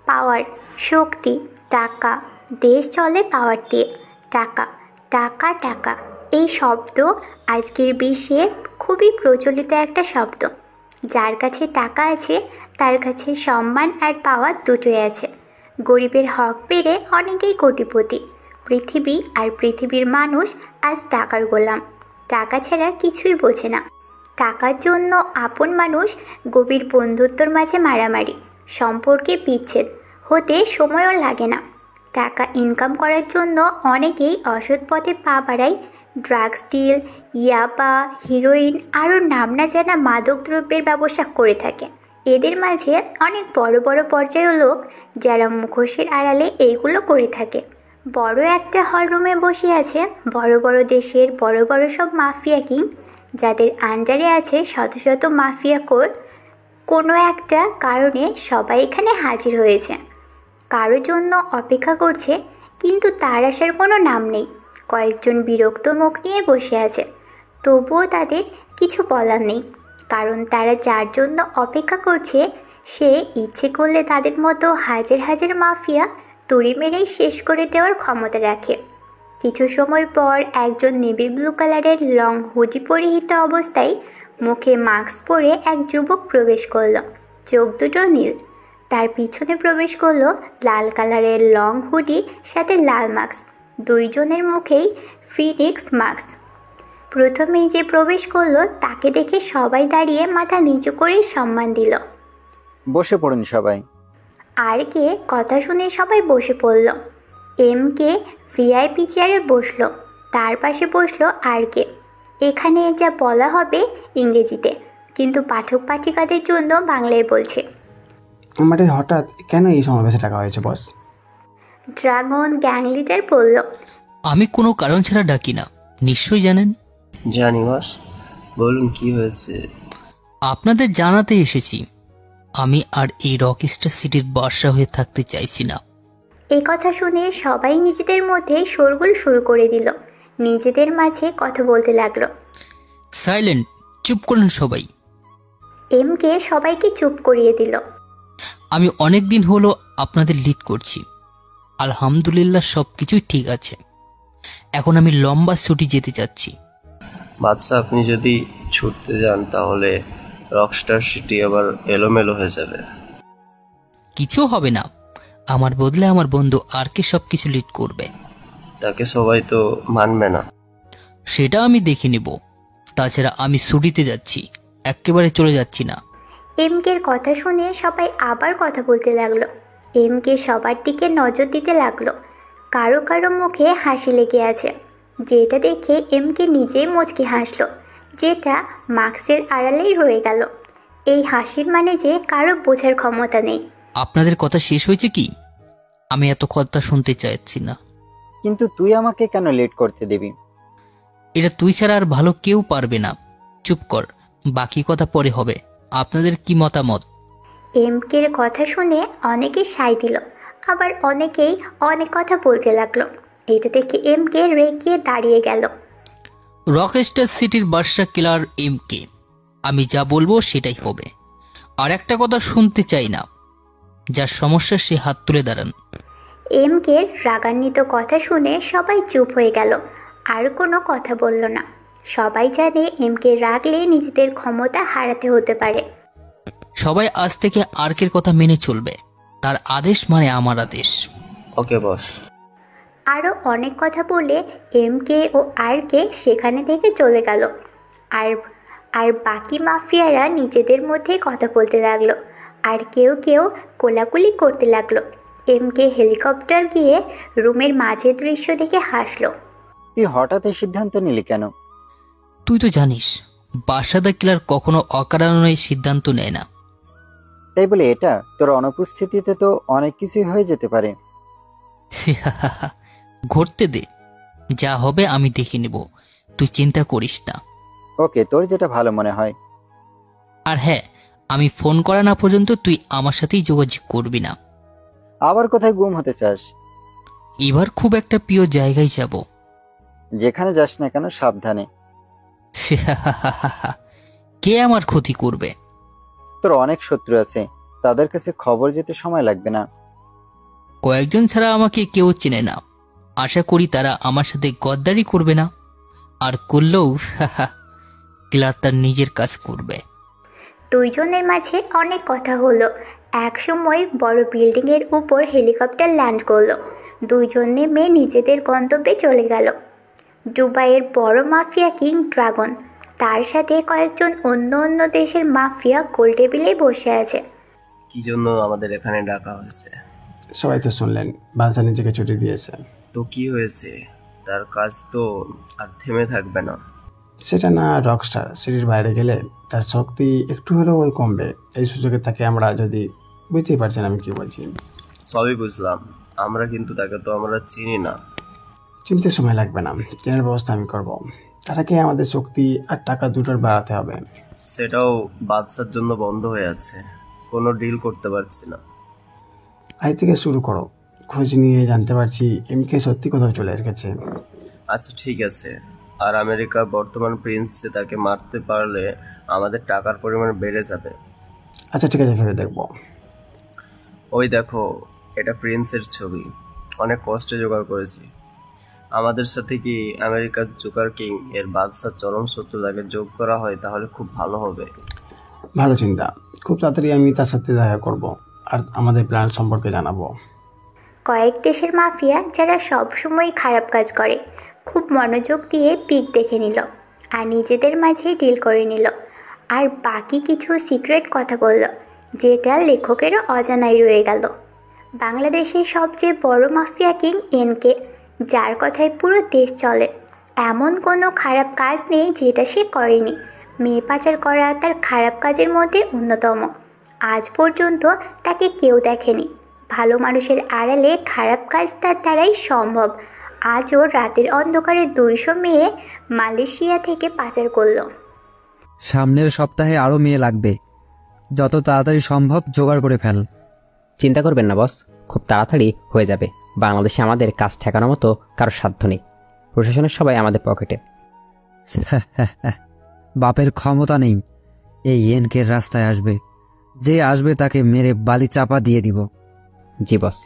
পাওয়ার, শক্তি, টাকা। দেশ চলে পাওয়ার দিয়ে। টাকা, টাকা, টাকা। এই শব্দ আজকের বিশ্বে খুবই প্রচলিত একটা শব্দ। যার কাছে টাকা আছে তার কাছে সম্মান আর পাওয়ার দুটোই আছে। গরিবের হক পেরে অনেকেই কোটিপতি। পৃথিবী আর পৃথিবীর মানুষ আজ টাকার গোলাম। টাকা ছাড়া কিছুই বোঝে না। টাকার জন্য আপন মানুষ গভীর বন্ধুত্বর মাঝে মারামারি, সম্পর্কে বিচ্ছেদ হতে সময়ও লাগে না। টাকা ইনকাম করার জন্য অনেকেই অসৎ পথে পা বাড়ায়। ড্রাগস ডিল, ইয়াবা, হিরোইন আরও নাম না জানা মাদক দ্রব্যের ব্যবসা করে থাকে। এদের মাঝে অনেক বড় বড় পর্যায়ের লোক যারা মুখোশের আড়ালে এইগুলো করে থাকে। বড় একটা হলরুমে বসে আছে বড় বড় দেশের বড় বড় সব মাফিয়া কিং, যাদের আন্ডারে আছে শত শত মাফিয়া কোর। কোনো একটা কারণে সবাই এখানে হাজির হয়েছে, কারোর জন্য অপেক্ষা করছে, কিন্তু তার আসার কোনো নাম নেই। কয়েকজন বিরক্ত মুখ নিয়ে বসে আছে, তবুও তাদের কিছু বলার নেই, কারণ তারা যার জন্য অপেক্ষা করছে সে ইচ্ছে করলে তাদের মতো হাজার হাজার মাফিয়া তুড়ি মেরেই শেষ করে দেওয়ার ক্ষমতা রাখে। কিছু সময় পর একজন নেভি ব্লু কালারের লং হুডি পরিহিত অবস্থায় মুখে মাস্ক পরে এক যুবক প্রবেশ করল, চোখ দুটো নীল। তার পিছনে প্রবেশ করলো লাল কালারের লং হুডি সাথে লাল মাস্ক, দুইজনের মুখেই ফিনিক্স মাস্ক। প্রথমেই যে প্রবেশ করলো তাকে দেখে সবাই দাঁড়িয়ে মাথা নিচু করে সম্মান দিল। বসে পড়ুন সবাই। আর কে কথা শুনে সবাই বসে পড়ল। এম কে ভিআইপি চেয়ারে বসলো, তার পাশে বসলো আর কে। এখানে যা বলা হবে ইংরেজিতে, কিন্তু পাঠক পাঠিকাদের জন্য বাংলায় বলছে। আমাদের হঠাৎ কেন এই সমাবেশে ডাকা হয়েছে বস? ড্রাগন গ্যাং লিডার বলল, আমি কোনো কারণ ছাড়া ডাকি না, নিশ্চয়ই জানেন। জানি বস, বলুন কি হয়েছে। আপনাদের জানাতে এসেছি আমি আর এই রকস্টার সিটির বাদশা হয়ে থাকতে চাইছি না। এই কথা শুনে সবাই নিজেদের মধ্যে শোরগোল শুরু করে দিল, নিজেদের মাঝে কথা বলতে লাগলো। সাইলেন্ট, চুপ করুন সবাই। এম কে সবাইকে চুপ করিয়ে দিল। আমি অনেক দিন হলো আপনাদের লিড করছি, আলহামদুলিল্লাহ সব কিছুই ঠিক আছে। এখন আমি লম্বা ছুটি যেতে চাচ্ছি। বাদশা, আপনি যদি ছুটতে যান তাহলে রকস্টার সিটি আবার এলোমেলো হয়ে যাবে। কিছু হবে না, আমার বদলে আমার বন্ধু আর কে সব কিছু লিড করবে। তাকে সবাই তো মানবে না। সেটা আমি দেখে নিব। তাছাড়া আমি ছুটিতে যাচ্ছি, একেবারে চলে যাচ্ছি না। এম কের কথা শুনে সবাই আবার কথা বলতে লাগলো। এম কে সবার দিকে নজর দিতে লাগলো। কারো কারো মুখে হাসি লেগে আছে, যেটা দেখে এম কে নিজেই মুচকি হাসলো, যেটা মাস্কের আড়ালেই রয়ে গেল। এই হাসির মানে যে কারো বোঝার ক্ষমতা নেই। আপনাদের কথা শেষ হয়েছে কি? আমি এত কথা শুনতে চাইছি না। কিন্তু তুই আমাকে কেন লেট করতে দিবি? এটা তুই ছাড়া আর ভালো কেউ পারবে না। চুপ কর, বাকি কথা পরে হবে। আপনাদের কি মতামত? এম কের কথা শুনে অনেকে সায় দিল, আবার অনেকেই অনেক কথা বলতে লাগলো। এটা দেখে এম কে রেগে দাঁড়িয়ে গেল। রকস্টার সিটির বাদশা কিলার এম কে, আমি যা বলবো সেটাই হবে। আর একটা কথা শুনতে চাই না। যার সমস্যা সে হাত তুলে দাঁড়ান। এম কে রাগান্বিত কথা শুনে সবাই চুপ হয়ে গেল, আর কোনো কথা বলল না। সবাই জানে এম কে রাগলে নিজেদের ক্ষমতা হারাতে হতে পারে। সবাই আজ থেকে আর্কের কথা মেনে চলবে। তার আদেশ মানে আমার আদেশ। ওকে বস। আরও অনেক কথা বলে এম কে ও আর কে সেখানে থেকে চলে গেল। আর আর বাকি মাফিয়ারা নিজেদের মধ্যেই কথা বলতে লাগলো, আর কেউ কেউ কোলাকুলি করতে লাগলো। এম কে হেলিকপ্টার গিয়ে রুমের মাঝের দৃশ্য দেখে হাসলো। তুই হঠাৎ এই সিদ্ধান্ত নিলি কেন? তুই তো জানিস বাদশাদা কিলার কখনো অকারণে সিদ্ধান্ত নেয় না। তাই বলে এটা তোর অনুপস্থিতিতে তো অনেক কিছুই হয়ে যেতে পারে। ঘটতে দে, যা হবে আমি দেখে নেব, তুই চিন্তা করিস না। ওকে, তোর যেটা ভালো মনে হয়। আর হ্যাঁ, আমি ফোন করা না পর্যন্ত তুই আমার সাথেই যোগাযোগ করবি না। আবার কোথায় গুম হতে চাস? এবার খুব একটা প্রিয় জায়গায় যাব। যেখানে যাস না কেন সাবধানে। কে আমার ক্ষতি করবে? তোর অনেক শত্রু আছে, তাদের কাছে খবর যেতে সময় লাগবে না। কয়েকজন ছাড়া আমাকে কেউ চেনে না। আশা করি তারা আমার সাথে গদ্দারি করবে না, আর করলেও কিলার তার নিজের কাজ করবে। দুইজনের মাঝে অনেক কথা হলো। এক সময় বড় বিল্ডিংয়ের উপর হেলিকপ্টার ল্যান্ড করলো। দুইজন নেমে নিজেদের গন্তব্যে চলে গেল। দুবাইয়ের বড় মাফিয়া কিং ড্রাগন, তার সাথে কয়েকজন অন্য অন্য দেশের মাফিয়া গোল টেবিলে বসে আছে। কি জন্য আমাদের এখানে ডাকা হয়েছে? সবাই তো শুনলেন, বাদশা নিজেকে ছুটি দিয়েছে। তো কি হয়েছে? তার কাজ তো আর থেমে থাকবে না। সেটা না, রকস্টার সিটির বাইরে গেলে তার শক্তি একটু হলেও কমবে। এই সুযোগে তাকে আমরা যদি, বুঝতেই পারছেন আমি কি বলছি। সবই বুঝলাম, আমরা কিন্তু তাকে তো আমরা চিনি না। চিনতে সময় লাগবে না, চেনার ব্যবস্থা আমি করব। তারাকে আমাদের শক্তি আর টাকা দুটোর বাড়াতে হবে। সেটাও বাদশার জন্য বন্ধ হয়ে আছে, কোনো ডিল করতে পারছি না। আজ থেকে শুরু করো। খোঁজ নিয়ে জানতে পারছি এমকে সত্যি কোথাও চলে গেছে। আচ্ছা ঠিক আছে। আর আমেরিকার বর্তমান প্রিন্স যে, তাকে মারতে পারলে আমাদের টাকার পরিমাণ বেড়ে যাবে। আচ্ছা ঠিক আছে, ভেবে দেখবো। ওই দেখো, এটা প্রিন্সের ছবি, অনেক কষ্টে জোগাড় করেছি। আমাদের সাথে কি আমেরিকার জোকার কিং এর বাদশার চরম শত্রুতাকে যোগ করা হয় তাহলে খুব ভালো হবে। ভালো চিন্তা। খুব তাড়াতাড়ি আমি তার সাথে দেখা করব আর আমাদের প্ল্যান সম্পর্কে জানাবো। কয়েক দেশের মাফিয়া যারা সবসময় খারাপ কাজ করে খুব মনোযোগ দিয়ে পিক দেখে নিল আর নিজেদের মাঝে ডিল করে নিল। আর বাকি কিছু সিক্রেট কথা বলল, যেটা লেখকেরও অজানাই রয়ে গেল। বাংলাদেশের সবচেয়ে বড় মাফিয়া কিং এনকে, যার কথায় পুরো দেশ চলে, এমন কোনো খারাপ কাজ নেই যেটা সে করেনি। মেয়ে পাচার করা তার খারাপ কাজের মধ্যে অন্যতম। আজ পর্যন্ত তাকে কেউ দেখেনি। ভালো মানুষের আড়ালে খারাপ কাজ তার দ্বারাই সম্ভব। আজও রাতের অন্ধকারে 200 মেয়ে মালয়েশিয়া থেকে পাচার করলো। সামনের সপ্তাহে আরও মেয়ে লাগবে, যত তাড়াতাড়ি সম্ভব জোগাড় করে ফেল। চিন্তা করবেন না বস, খুব তাড়াতাড়ি হয়ে যাবে। বাংলাদেশে আমাদের কাজ ঠেকানোর মতো কারো সাধ্য নেই। প্রশাসনের সবাই আমাদের পকেটে। বাপের ক্ষমতা নেই এই এনকের রাস্তায় আসবে। যে আসবে তাকে মেরে বালি চাপা দিয়ে দিব। জি বস।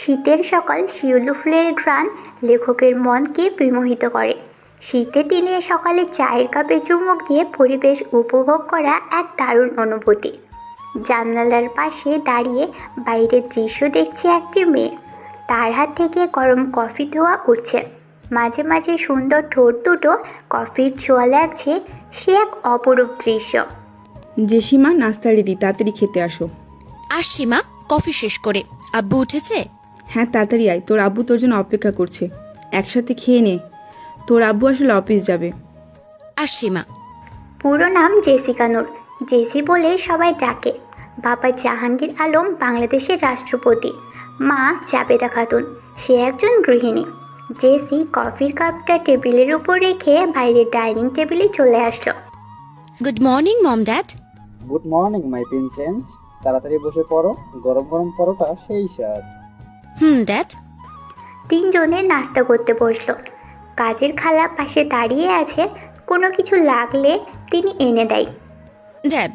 শীতের সকাল শিউলি ফুলের ঘ্রাণ লেখকের মনকে বিমোহিত করে। শীতের দিনে সকালে চায়ের কাপে চুমুক দিয়ে পরিবেশ উপভোগ করা এক দারুণ অনুভূতি। জানালার পাশে দাঁড়িয়ে বাইরের দৃশ্য দেখছে একটি মেয়ে। তার হাত থেকে গরম কফি ধোয়া উঠছে, মাঝে মাঝে সুন্দর ঠোঁট দুটো কফির ছোঁয়া লাগছে। সে এক অপরূপ দৃশ্য। জেসিমা, নাস্তা রেডি, তাড়াতাড়ি খেতে আসো। আসছি মা, কফি শেষ করে। আব্বু উঠেছে? হ্যাঁ তাড়াতাড়ি আয়, তোর আব্বু তোর জন্য অপেক্ষা করছে। একসাথে খেয়ে নে, তোর আব্বু আসলে অফিস যাবে। আসছি মা। পুরো নাম জেসিকা নূর, জেসি বলে সবাই ডাকে। বাবা জাহাঙ্গীর আলম বাংলাদেশের রাষ্ট্রপতি, মা জাবেদা খাতুন, সে একজন গৃহিণী। জেসি কফির কাপটা টেবিলের উপর রেখে বাইরের ডাইনিং টেবিলে চলে আসলো। Good morning mom dad. Good morning my princess. তাড়াতাড়ি বসে পড়ো, গরম গরম পরোটা সেই স্বাদ। ড্যাড। তিনজনে নাস্তা করতে বসলো। কাজের খালা পাশে দাঁড়িয়ে আছে, কোনো কিছু লাগলে তিনি এনে দেয়। ড্যাড,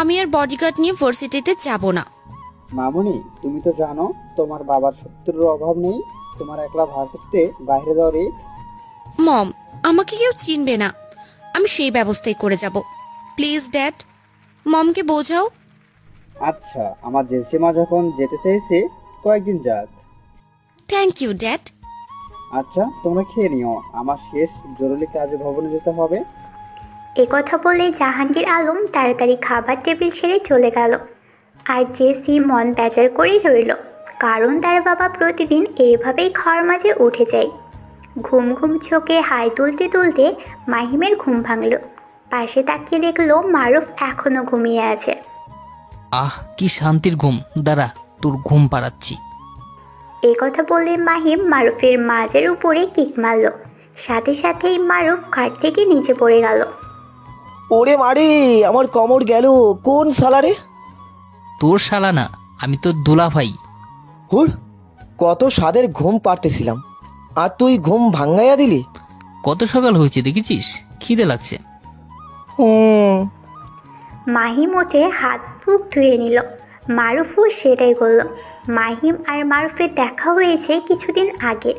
আমি আর বডিগার্ড নিয়ে ভার্সিটিতে যাব না। মামুনি, তুমি তো জানো তোমার বাবার শত্রুর অভাব নেই। তোমার একলা ভার্সিটিতে বাইরে যাওয়ার রিস্ক। মম, আমাকে কেউ চিনবে না, আমি সেই ব্যবস্থাই করে যাব। প্লিজ ড্যাড, মমকে বোঝাও। আচ্ছা, আমার জেসিমা যখন যেতে চেয়েছে কয়েকদিন যাক। Thank you dad. আচ্ছা, তোমরা খেয়ে নিও, আমার শেষ জরুরি কাজে ভবনে যেতে হবে। একথা বলে জাহাঙ্গীর আলম তাড়াতাড়ি খাবার টেবিল ছেড়ে চলে গেল। আর জেসি মন বেজার করেই রইল, কারণ তার বাবা প্রতিদিন এইভাবেই খাওয়ার মাঝে উঠে যায়। ঘুম ঘুম চোখে হাই তুলতে তুলতে মাহিমের ঘুম ভাঙল। পাশে তাকিয়ে দেখলো মারুফ এখনো ঘুমিয়ে আছে। আহ, কি শান্তির ঘুম! দাঁড়া, তোর ঘুম পাড়াচ্ছি। এই কথা বলে মাহিম মারুফের মাঝের উপরে কিক মারল। সাথে সাথেই মারুফ খাট থেকে নিচে পড়ে গেল। ওরে মারে, আমার কোমর গেল। কোন শালারে? তোর শালা না, আমি তোর দুলা ভাই। হুর, কত স্বাদের ঘুম পারতেছিলাম আর তুই ঘুম ভাঙ্গাইয়া দিলি। কত সকাল হয়েছে দেখেছিস? খিদে লাগছে। মাহিম উঠে হাত মুখ ধুয়ে নিল। মারুফও সেটাই করল। মাহিম আর মারুফের দেখা হয়েছে কিছুদিন আগে।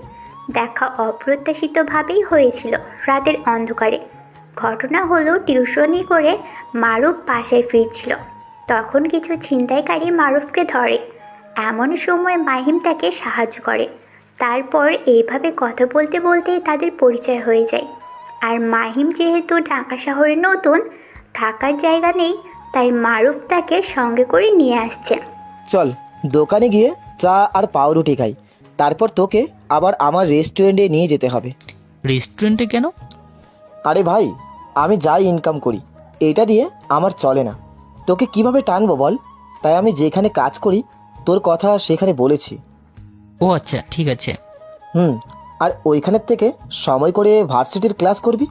দেখা অপ্রত্যাশিতভাবেই হয়েছিল রাতের অন্ধকারে। ঘটনা হলো, টিউশনি করে মারুফ বাসায় ফিরছিল। তখন কিছু ছিনতাইকারী মারুফকে ধরে। এমন সময় মাহিম তাকে সাহায্য করে। তারপর এইভাবে কথা বলতে বলতেই তাদের পরিচয় হয়ে যায়। আর মাহিম যেহেতু ঢাকা শহরে নতুন, থাকার জায়গা নেই, তাই মারুফ তাকে সঙ্গে করে নিয়ে আসছে। চল দোকানে গিয়ে চা আর পাউরুটি খাই, তারপর তোকে আবার আমার রেস্টুরেন্টে নিয়ে যেতে হবে। রেস্টুরেন্টে কেন? আরে ভাই, আমি যাই ইনকাম করি এটা দিয়ে আমার চলে না, তোকে কিভাবে টানবো বল? তাই আমি যেখানে কাজ করি তোর কথা সেখানে বলেছি। ও আচ্ছা, ঠিক আছে। আর ওইখানের থেকে সময় করে ভার্সিটির ক্লাস করবি।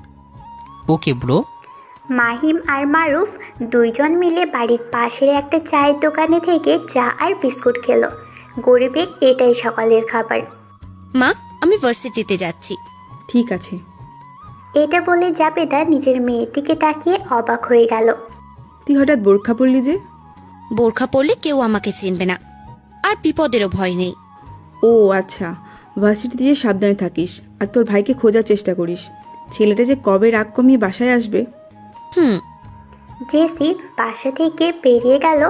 Okay bro. মাহিম আর মারুফ দুইজন মিলে বাড়ির পাশের একটা চায়ের দোকানে থেকে চা আর বিস্কুট খেলো। গরিবের এটাই সকালের খাবার। মা, আমি ভার্সিটিতে যাচ্ছি। ঠিক আছে। এটা বলে জাবেদা নিজের মেয়ের দিকে তাকিয়ে অবাক হয়ে গেল। তুই হঠাৎ বোরখা পরলি যে? বোরখা পরলে কেউ আমাকে চিনবে না, আর বিপদেরও ভয় নেই। ও আচ্ছা, ভার্সিটিতে যে সাবধানে থাকিস আর তোর ভাইকে খোঁজার চেষ্টা করিস। ছেলেটা যে কবে রাগ কমিয়ে বাসায় আসবে। জেসি বাসা থেকে বেরিয়ে গেল।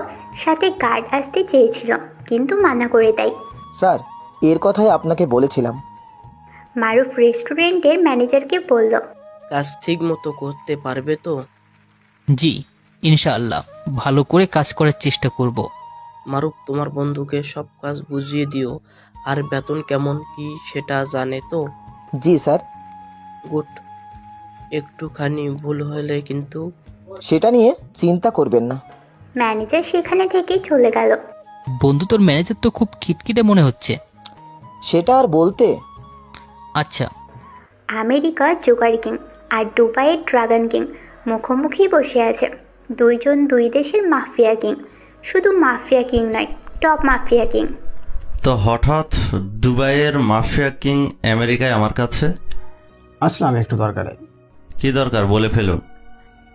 সাথে গার্ড আসতে চেয়েছিল, কিন্তু মানা করে দেয়। স্যার, এর কথাই আপনাকে বলেছিলাম। মারুফ রেস্টুরেন্টের ম্যানেজারকে বলল, কাজ ঠিক মতো করতে পারবে তো? জি ইনশাআল্লাহ, ভালো করে কাজ করার চেষ্টা করব। মারুফ, তোমার বন্ধুকে সব কাজ বুঝিয়ে দিও, আর বেতন কেমন কি সেটা জানে তো? জি স্যার। গুড। একটুখানি ভুল হলে কিন্তু। সেটা নিয়ে চিন্তা করবেন না। ম্যানেজার সেখানে থেকে চলে গেল। বন্ধু, তোর ম্যানেজার তো খুব খিটখিটে মনে হচ্ছে। সেটা আর বলতে। আচ্ছা। আমেরিকার জোগার কিং আর দুবাইয়ের ড্রাগন কিং মুখোমুখি বসে আছে। দুইজন দুই দেশের মাফিয়া কিং। শুধু মাফিয়া কিং নয়, টপ মাফিয়া কিং। তো হঠাৎ দুবাইয়ের মাফিয়া কিং আমেরিকায় আমার কাছে আসলাম একটু দরকারে। কি দরকার বলে ফেলুন।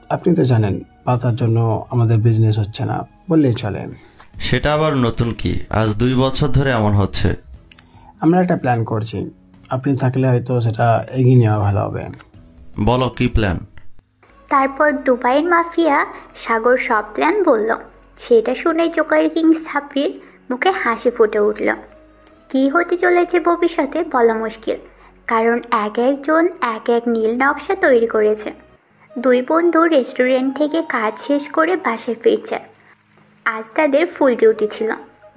আপনি তো জানেন পাতার জন্য আমাদের বিজনেস হচ্ছে না, বললেই চলে। সেটা আবার নতুন কি? আজ 2 বছর ধরে এমন হচ্ছে। আমরা একটা প্ল্যান করছি, আপনি থাকলে হয়তো সেটা এগিয়ে নেওয়া ভালো হবে। বলো কি প্ল্যান? তারপর দুবাইয়ের মাফিয়া সাগর সব প্ল্যান বলল। সেটা শুনে জোকার কিং সাব্বির মুখে হাসি ফুটে উঠল। কি হতে চলেছে ভবিষ্যতে বলা মুশকিল, কারণ এক একজন এক এক নীল নকশা তৈরি করেছে। দুই বন্ধু রেস্টুরেন্ট থেকে কাজ শেষ করে বাসায় ফিরছে। আজ তাদের ফুল ডিউটি ছিল।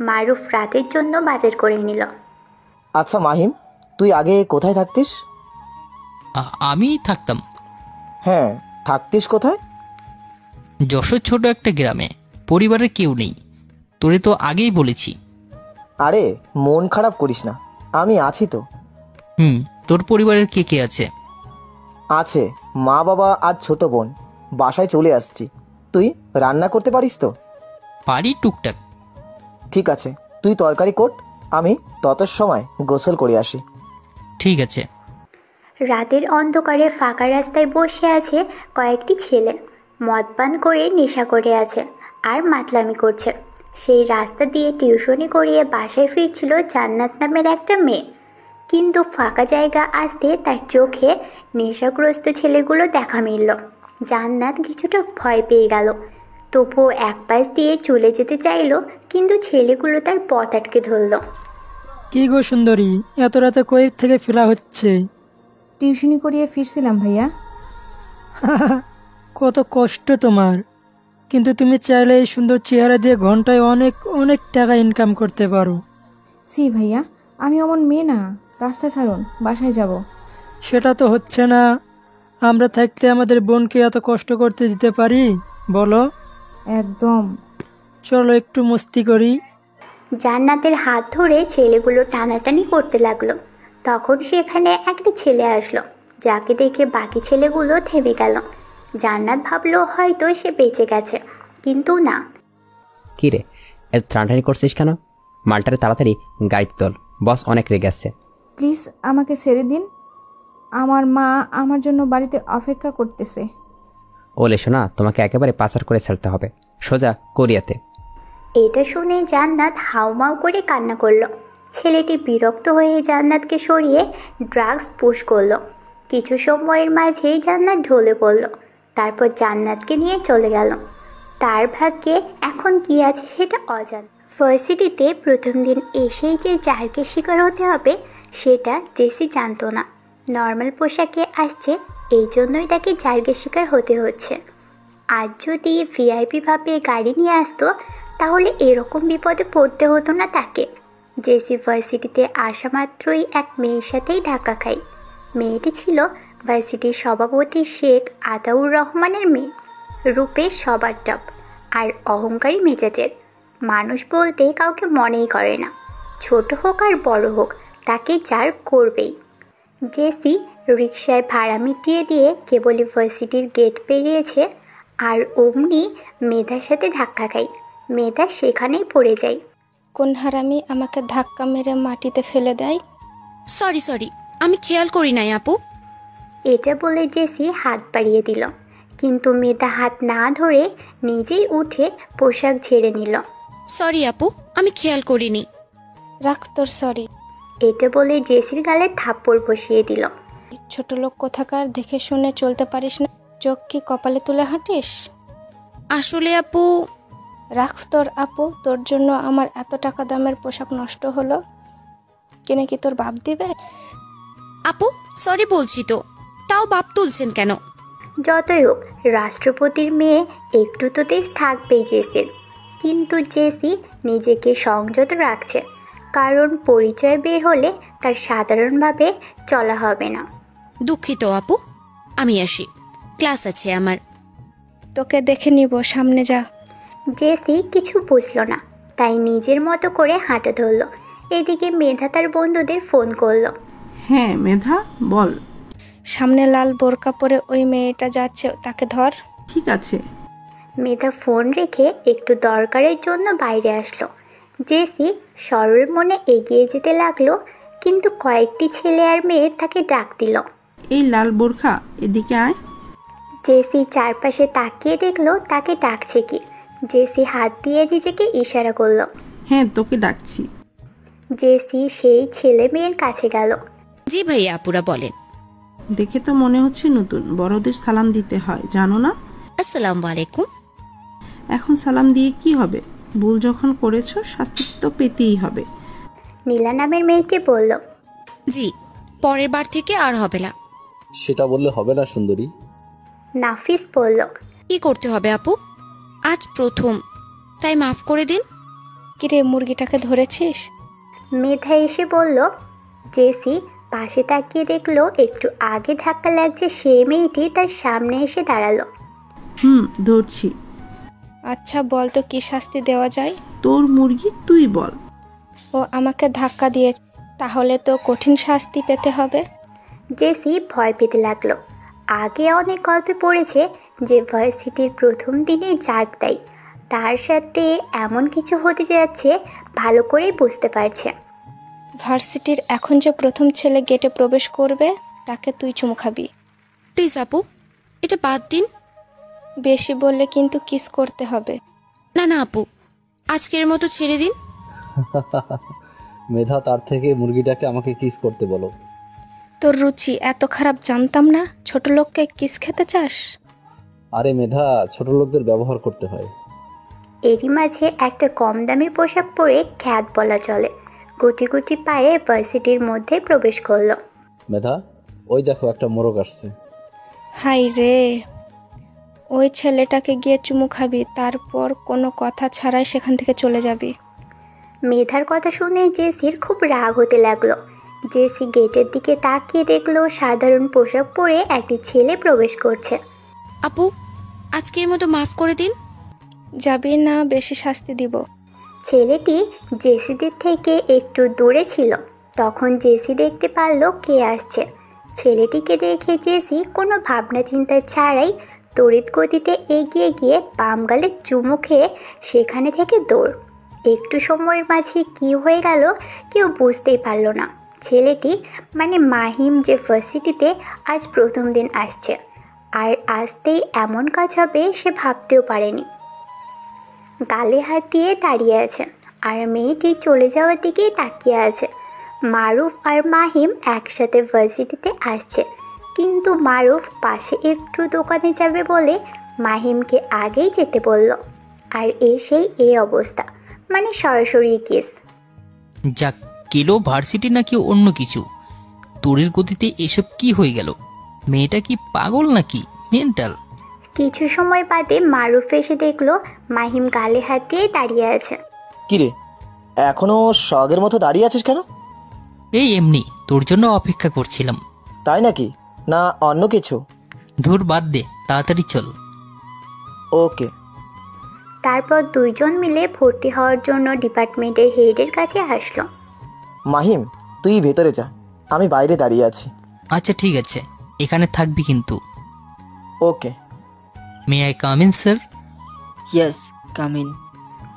মারুফ রাতের জন্য বাজার করে নিল। আচ্ছা মাহিম, তুই আগে কোথায় থাকতিস? আমি থাকতাম। হ্যাঁ, থাকতিস কোথায়? যশোর ছোট একটা গ্রামে, পরিবারের কেউ নেই। তোরে তো আগেই বলেছি। আরে মন খারাপ করিস না, আমি আছি তো। তোর পরিবারের কে কে আছে? আছে মা, বাবা আর ছোট বোন। বাসায় চলে আসছি। তুই রান্না করতে পারিস তো? পারি টুকটাক। ঠিক আছে, তুই তরকারি কোট, আমি তত সময় গোসল করে আসি। ঠিক আছে। রাতের অন্ধকারে ফাঁকা রাস্তায় বসে আছে কয়েকটি ছেলে। মদপান করে নেশা করে আছে আর মাতলামি করছে। সেই রাস্তা দিয়ে টিউশনি করিয়ে বাসায় ফিরছিল জান্নাত নামের একটা মেয়ে। কিন্তু ফাঁকা জায়গা আসতে তার চোখে নেশাগ্রস্ত ছেলেগুলো দেখা মিলল। জান্নাত কিছুটা ভয় পেয়ে গেল, তবুও এক পাশ দিয়ে চলে যেতে চাইল, কিন্তু ছেলেগুলো তার পথ আটকে ধরল। কি গো সুন্দরী, এত রাতে কই থেকে ফেরা হচ্ছে? টিউশনি করিয়ে ফিরছিলাম ভাইয়া। কত কষ্ট তোমার, কিন্তু তুমি চাইলে এই সুন্দর চেহারা দিয়ে ঘন্টায় অনেক অনেক টাকা ইনকাম করতে পারো। সি ভাইয়া, আমি অমন মেয়ে না, রাস্তা ছাড়ুন, বাসায় যাব। সেটা তো হচ্ছে না। আমরা থাকতে আমাদের বোনকে এত কষ্ট করতে দিতে পারি বলো? একদম। চলো একটু মস্তি করি। জান্নাতের হাত ধরে ছেলেগুলো টানাটানি করতে লাগলো। তখন সেখানে একটা ছেলে আসলো, যাকে দেখে বাকি ছেলেগুলো থেমে গেল। জান্নাত ভাবলো হয়তো সে বেঁচে গেছে, কিন্তু না। কি রে, এত টানাটানি করছিস কেন? মালটারে তাড়াতাড়ি গাড়িতে তোল, বস অনেক রেগে আছে। প্লিজ আমাকে ছেড়ে দিন, আমার মা আমার জন্য বাড়িতে অপেক্ষা করতেছে। ওলে শোনা, তোমাকে একেবারে পাচার করে ছাড়তে হবে, সোজা কোরিয়াতে। এটা শুনে জান্নাত হাউমাউ করে কান্না করলো। ছেলেটি বিরক্ত হয়ে জান্নাতকে সরিয়ে ড্রাগস পুশ করলো। কিছু সময়ের মাঝেই জান্নাত ঢলে পড়ল, তারপর জান্নাতকে নিয়ে চলে গেল। তার ভাগ্যে এখন কি আছে সেটা অজানা। ভার্সিটিতে প্রথম দিন এসেই যে জার্কের শিকার হতে হবে সেটা জেসি জানতো না। নর্মাল পোশাকে আসছে, এই জন্যই তাকে জার্কের শিকার হতে হচ্ছে। আজ যদি ভিআইপি ভাবে গাড়ি নিয়ে আসতো তাহলে এরকম বিপদে পড়তে হতো না তাকে। জেসি ভার্সিটিতে আসা মাত্রই এক মেয়ের সাথেই ধাক্কা খায়। মেয়েটি ছিল ভার্সিটির সভাপতি শেখ আতাউর রহমানের মেয়ে। রূপে সবার টপ আর অহংকারী মেজাজের। মানুষ বলতে কাউকে মনেই করে না, ছোট হোক আর বড় হোক তাকে যার করবেই। জেসি রিকশায় ভাড়া মিটিয়ে দিয়ে কেবলই ভার্সিটির গেট পেরিয়েছে আর অমনি মেধার সাথে ধাক্কা খায়। মেধা সেখানেই পড়ে যায়। কোন হারামি আমাকে ধাক্কা মেরে মাটিতে ফেলে দেয়? সরি, আমি খেয়াল করি নাই আপু। এটা বলে জেসি হাত বাড়িয়ে দিল, কিন্তু মেধা হাত না ধরে নিজেই উঠে পোশাক ঝেড়ে নিল। সরি আপু, আমি খেয়াল করিনি। রাখ তোর সরি। এটা বলে জেসির গালে থাপ্পড় বসিয়ে দিল। ছোট লোক কোথাকার, দেখে শুনে চলতে পারিস না? চোখ কি কপালে তুলে হাঁটিস? আসলে আপু। রাখ তোর আপু, তোর জন্য আমার এত টাকা দামের পোশাক নষ্ট হলো, কিনে কি তোর বাপ দিবে? আপু সরি বলছি তো, তাও বাপ তুলছেন কেন? যতই হোক রাষ্ট্রপতির মেয়ে, একটু তো তেজ থাকবেই জেসির। কিন্তু জেসি নিজেকে সংযত রাখছে, কারণ পরিচয় বের হলে তার সাধারণভাবে চলা হবে না। দুঃখিত আপু, আমি আসি, ক্লাস আছে আমার। তোকে দেখে নিব, সামনে যা। জেসি কিছু বুঝলো না, তাই নিজের মতো করে হাঁটা ধরল। এদিকে মেধা তার বন্ধুদের ফোন করলো। হ্যাঁ মেধা, বল। সামনে লাল বোরকা পরে ওই মেয়েটা যাচ্ছে, তাকে ধর। ঠিক আছে। মেধা ফোন রেখে একটু দরকারের জন্য বাইরে আসলো। জেসি সরল মনে এগিয়ে যেতে লাগলো, কিন্তু কয়েকটি ছেলে আর মেয়ে তাকে ডাক দিল। এই লাল বোরখা, এদিকে আয়। জেসি চারপাশে তাকিয়ে দেখলো তাকে ডাকছে কি। জেসি হাত দিয়ে নিজেকে ইশারা করলো। হ্যাঁ তোকে ডাকছি। জেসি সেই ছেলে মেয়ের কাছে গেল। জি ভাইয়া, আপুরা বলেন। দেখে তো মনে হচ্ছে নতুন, বড়দের সালাম দিতে হয়, জানো না? আসসালামু আলাইকুম। এখন সালাম দিয়ে কি হবে? ভুল যখন করেছো শাস্তি তো পেতেই হবে। নীলা নামের মেয়েটি বলল। জি, পরের বার থেকে আর হবে না। সেটা বললে হবে না সুন্দরী। নাফিস বলল। কি করতে হবে আপু? আজ প্রথম, তাই মাফ করে দিন। কিরে, মুরগিটাকে ধরেছিস? মেধা এসে বলল। জেসি পাশে তাকিয়ে দেখলো একটু আগে ধাক্কা লাগছে সেই মেয়েটি তার সামনে এসে দাঁড়ালো। ধরছি। আচ্ছা বল তো কি শাস্তি দেওয়া যায়? তোর মুরগি তুই বল। ও আমাকে ধাক্কা দিয়েছে, তাহলে তো কঠিন শাস্তি পেতে হবে। জেসি ভয় পেতে লাগলো। আগে অনেক গল্পে পড়েছে যে ভার্সিটির প্রথম দিনে জার্ক দেয়, তার সাথে এমন কিছু হতে যাচ্ছে ভালো করেই বুঝতে পারছে। ভার্সিটির এখন যে প্রথম ছেলে গেটে প্রবেশ করবে তাকে তুই চুমু খাবি। প্লিজ আপু, এটা বাদ দিন। বেশি বললে কিন্তু কিস করতে হবে। না না আপু, আজকের মতো ছেড়ে দিন। মেধা, তার থেকে মুরগিটাকে আমাকে কিস করতে বলো। তোর রুচি এত খারাপ জানতাম না, ছোট লোককে কিস খেতে চাস? আরে মেধা, ছোট লোকদের ব্যবহার করতে হয়। এরই মাঝে একটা কম দামি পোশাক পরে খ্যাত বলা চলে গুটি গুটি পায়ে ভার্সিটির মধ্যে প্রবেশ করলো। মেধা, ওই দেখো একটা মোরগ আসছে। হাই রে, ওই ছেলেটাকে গিয়ে চুমু খাবি, তারপর কোনো কথা ছাড়াই সেখান থেকে চলে যাবি। মেধার কথা শুনে জেসির খুব রাগ হতে লাগলো। জেসি গেটের দিকে তাকিয়ে দেখলো সাধারণ পোশাক পরে একটি ছেলে প্রবেশ করছে। আপু, আজকের মতো মাফ করে দিন। যাবি না, বেশি শাস্তি দিব। ছেলেটি জেসিদের থেকে একটু দূরে ছিল। তখন জেসি দেখতে পারলো কে আসছে। ছেলেটিকে দেখে জেসি কোনো ভাবনা চিন্তা ছাড়াই তড়িৎ গতিতে এগিয়ে গিয়ে বাম গালে চুমু খেয়ে সেখানে থেকে দৌড়। একটু সময়ের মাঝে কি হয়ে গেল কেউ বুঝতেই পারল না। ছেলেটি মানে মাহিম যে ভার্সিটিতে আজ প্রথম দিন আসছে, আর আসতেই এমন কাজ হবে সে ভাবতেও পারেনি। গালে হাত দিয়ে দাঁড়িয়ে আছে আর মেয়েটি চলে যাওয়ার দিকেই তাকিয়ে আছে। মারুফ আর মাহিম একসাথে ভার্সিটিতে আসছে, কিন্তু মারুফ পাশে একটু দোকানে যাবে বলে মাহিমকে আগেই যেতে বলল। আর এসেই এই অবস্থা, মানে সরাসরি কেস। যাক, কেলো ভার্সিটি নাকি অন্য কিছু। তোরের গতিতে এসব কি হয়ে গেল? মেয়েটা কি পাগল নাকি মেন্টাল? কিছু সময় বাদে মারুফ এসে দেখলো মাহিম গালে হাত দিয়ে দাঁড়িয়ে আছে। কিরে, এখনো শখের মতো দাঁড়িয়ে আছিস কেন? এই এমনি তোর জন্য অপেক্ষা করছিলাম। তাই নাকি, না অন্য কিছু? ধুর বাদ দে, তাড়াতাড়ি চল। ওকে। তারপর দুইজন মিলে ভর্তি হওয়ার জন্য ডিপার্টমেন্টের হেডের কাছে আসলো। মাহিম, তুই ভেতরে যা, আমি বাইরে দাঁড়িয়ে আছি। আচ্ছা ঠিক আছে, এখানে থাকবি কিন্তু। Okay. May I come in sir? Yes, come in.